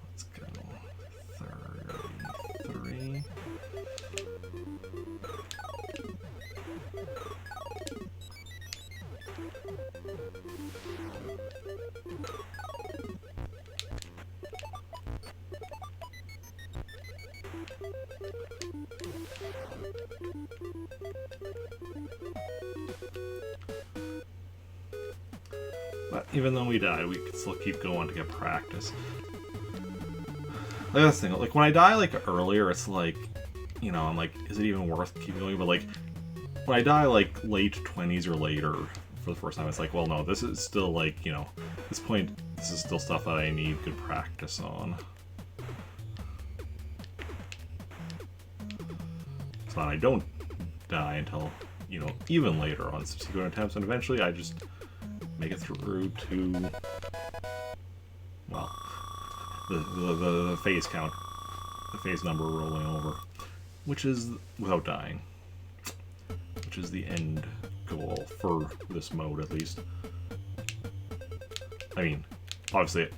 Let's go 33. But even though we die, we can still keep going to get practice. Like, that's the thing, like when I die like earlier, it's like, you know, I'm like, is it even worth keeping going? But like, when I die like late 20s or later for the first time, it's like, well, no, this is still like, you know, at this point, this is still stuff that I need good practice on. So that I don't die until, you know, even later on subsequent attempts, and eventually I just make it through to, well, the phase count, the phase number rolling over, which is without dying, which is the end goal for this mode at least. I mean, obviously,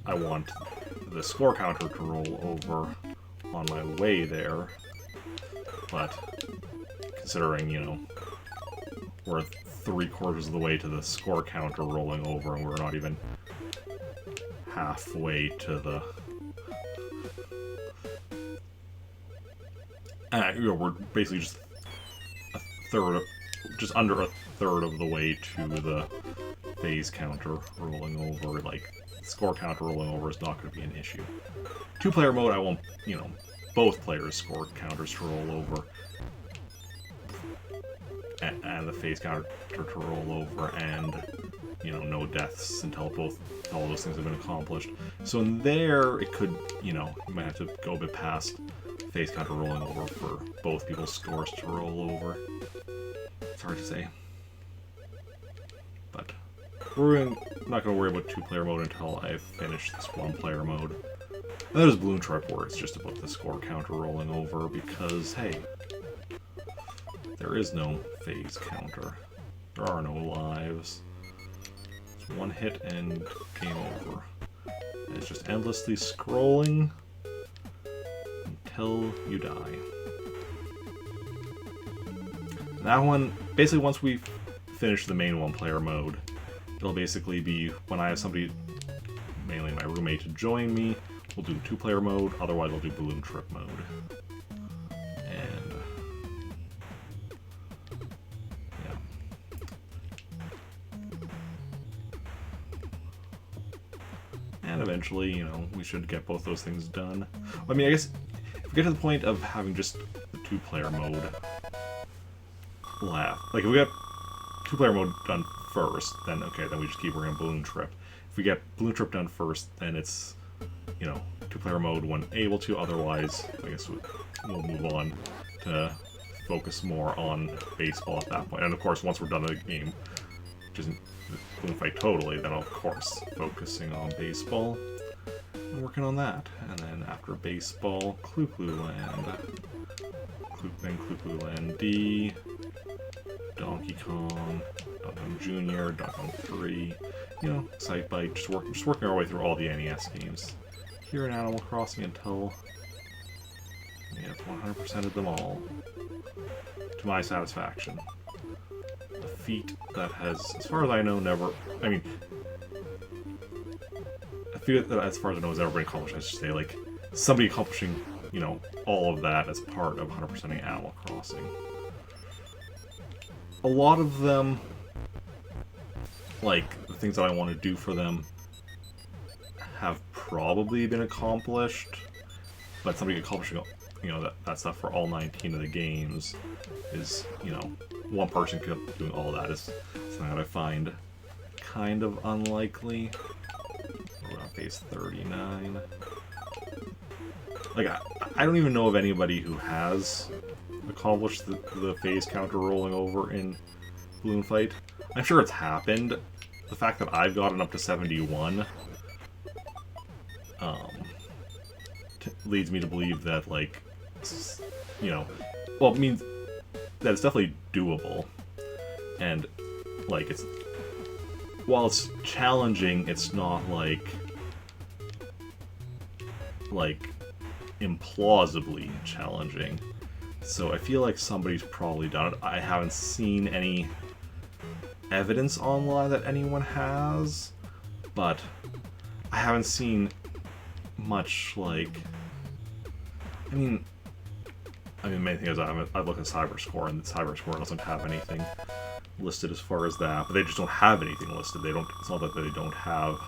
I want the score counter to roll over on my way there, but considering, you know, we're 3/4 of the way to the score counter rolling over, and we're not even halfway to the... you know, we're basically just just under a third of the way to the phase counter rolling over. Like, score counter rolling over is not going to be an issue. 2-player mode, I won't, you know, both players' score counters to roll over, and the phase counter to roll over, and, you know, no deaths until all those things have been accomplished. So in there, it could, you know, you might have to go a bit past phase counter rolling over for both people's scores to roll over. It's hard to say. But we're not going to worry about 2-player mode until I finish this 1-player mode. And there's Balloon Trip, where it's just about the score counter rolling over, because, hey, there is no phase counter. There are no lives. It's one hit and game over. And it's just endlessly scrolling until you die. And that one, basically once we finish the main 1-player mode, it'll basically be when I have somebody, mainly my roommate, to join me, we'll do 2-player mode, otherwise we'll do Balloon Trip mode. And and eventually, you know, we should get both those things done. I mean, I guess if we get to the point of having just the 2-player mode left, like if we get 2-player mode done first, then okay, then we just keep working on Balloon Trip. If we get Balloon Trip done first, then it's, you know, 2-player mode when able to. Otherwise, I guess we'll move on to focus more on baseball at that point. And of course, once we're done the game, which isn't Balloon Fight totally, then of course focusing on baseball and working on that. And then after baseball, Clu Clu Land, then Clu Clu Land D, Donkey Kong, Donkey Kong Jr., Donkey Kong 3, you know, Excitebike, just working our way through all the NES games here in Animal Crossing until we have 100% of them all, to my satisfaction. A feat that has, as far as I know, never... I mean, a feat that, as far as I know, has never been accomplished. I should say, like, somebody accomplishing, you know, all of that as part of 100%ing Animal Crossing. A lot of them like, the things that I want to do for them have probably been accomplished, but somebody accomplishing, you know, that stuff for all 19 of the games is, you know, one person doing all that is something that I find kind of unlikely. We're on phase 39. Like, I don't even know of anybody who has accomplished the phase counter rolling over in Balloon Fight. I'm sure it's happened. The fact that I've gotten up to 71 leads me to believe that, like, you know, well, it means that it's definitely doable. And, like, while it's challenging, it's not, like, implausibly challenging. So I feel like somebody's probably done it. I haven't seen any evidence online that anyone has, but I haven't seen much, like, I mean, main thing is I've looked at CyberScore, and CyberScore doesn't have anything listed as far as that, but they just don't have anything listed. They don't. It's not that they don't have,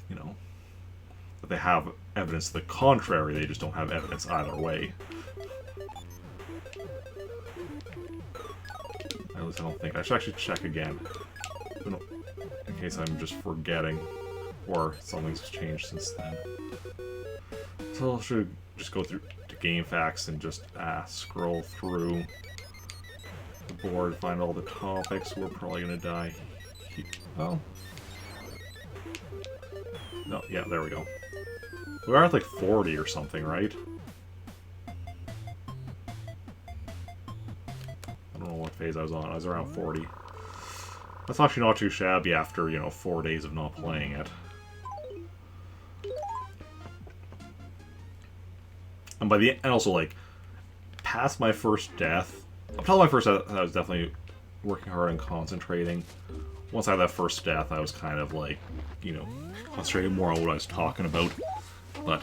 you know, that they have evidence to the contrary. They just don't have evidence either way. At least I don't think. I should actually check again, in case I'm just forgetting, or something's changed since then. So I should just go through to GameFAQs and just scroll through the board, find all the topics. We're probably gonna die. Oh. No, yeah, there we go. We are at like 40 or something, right? I don't know what phase I was on. I was around 40. That's actually not too shabby after, you know, 4 days of not playing it. And and also, like, past my first death, up until my first death, I was definitely working hard and concentrating. Once I had that first death, I was kind of, like, you know, concentrating more on what I was talking about. But,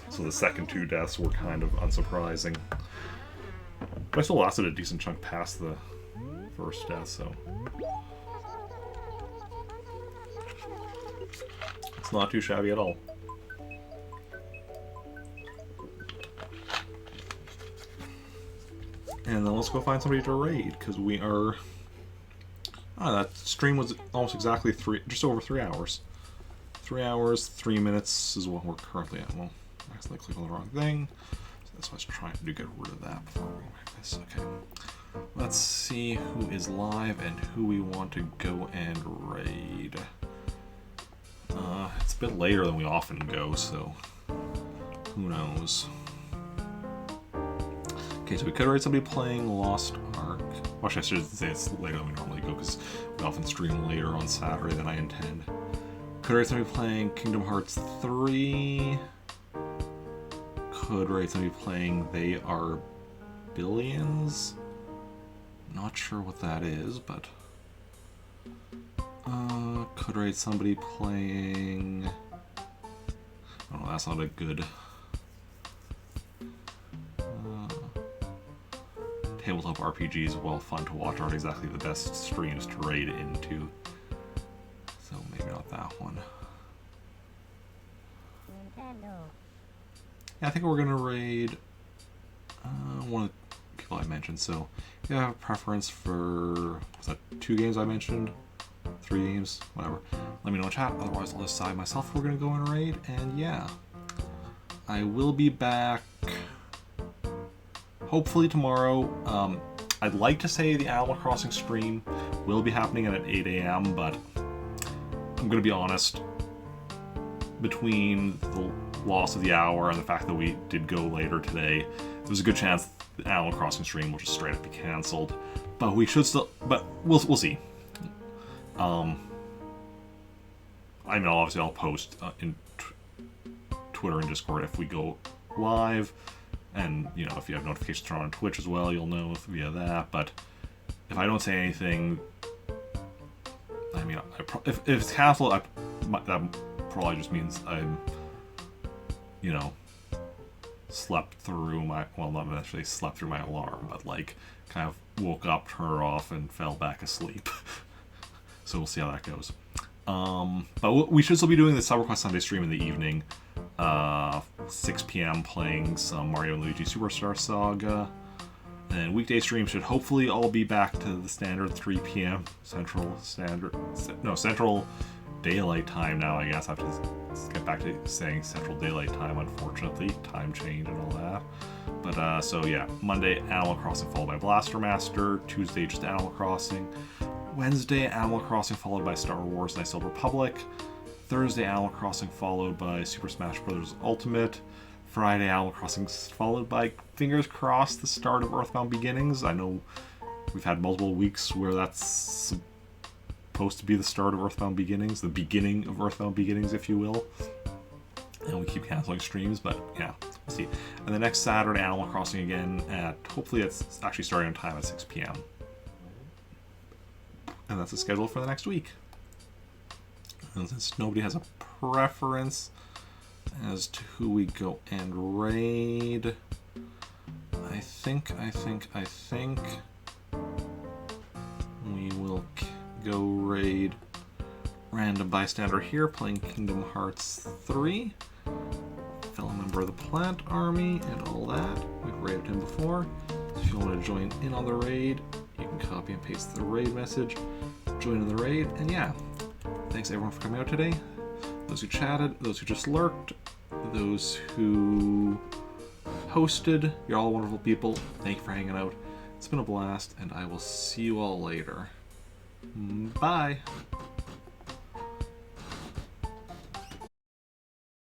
so the second 2 deaths were kind of unsurprising. But I still lasted a decent chunk past the first death, so it's not too shabby at all. And then let's go find somebody to raid, because we are... that stream was almost exactly just over 3 hours. 3 hours, 3 minutes is what we're currently at. Well, I accidentally clicked on the wrong thing. So that's what I was trying to do, get rid of that before we make this. Okay. Let's see who is live and who we want to go and raid. It's a bit later than we often go, so who knows. Okay, so we could raid somebody playing Lost Ark. Actually, I should say it's later than we normally go, because we often stream later on Saturday than I intend. Could raid somebody playing Kingdom Hearts 3. Could raid somebody playing They Are Billions. Not sure what that is, but... could raid somebody playing... Oh, that's not a good... Tabletop RPGs, while fun to watch, aren't exactly the best streams to raid into. So maybe not that one. Nintendo. Yeah, I think we're gonna raid one of the people I mentioned. So if you have a preference for, was that 2 games I mentioned? 3 games? Whatever. Let me know in chat, otherwise I'll decide myself if we're gonna go and raid, and yeah. I will be back hopefully tomorrow. I'd like to say the Animal Crossing stream will be happening at 8 AM, but I'm going to be honest, between the loss of the hour and the fact that we did go later today, there's a good chance the Animal Crossing stream will just straight up be cancelled. But we should still, but we'll see. I mean, obviously I'll post in Twitter and Discord if we go live. And, you know, if you have notifications turned on Twitch as well, you'll know via that. But if I don't say anything, I mean, if it's canceled, that probably just means I'm, you know, slept through my, well, not necessarily slept through my alarm, but, like, kind of woke up, turned her off, and fell back asleep. So we'll see how that goes. But we should still be doing the CyberQuest Sunday stream in the evening. 6 p.m. playing some Mario and Luigi Superstar Saga. And weekday streams should hopefully all be back to the standard 3 p.m. Central Daylight Time now, I guess. I have to get back to saying Central Daylight Time, unfortunately. Time change and all that. But, so yeah, Monday, Animal Crossing followed by Blaster Master. Tuesday, just Animal Crossing. Wednesday, Animal Crossing followed by Star Wars Knights of the Old Republic. Thursday, Animal Crossing followed by Super Smash Bros. Ultimate. Friday, Animal Crossing followed by, fingers crossed, the start of Earthbound Beginnings. I know we've had multiple weeks where that's supposed to be the start of Earthbound Beginnings, the beginning of Earthbound Beginnings, if you will. And we keep canceling streams, but yeah, we'll see. And the next Saturday, Animal Crossing again at, hopefully it's actually starting on time at 6 p.m. And that's the schedule for the next week. And since nobody has a preference as to who we go and raid, I think we will go raid Random Bystander here, playing Kingdom Hearts 3, fellow member of the Plant Army, and all that. We've raided him before. So if you want to join in on the raid, you can copy and paste the raid message, join in the raid, and yeah. Thanks everyone for coming out today. Those who chatted, those who just lurked, those who hosted, you're all wonderful people. Thank you for hanging out. It's been a blast, and I will see you all later. Bye!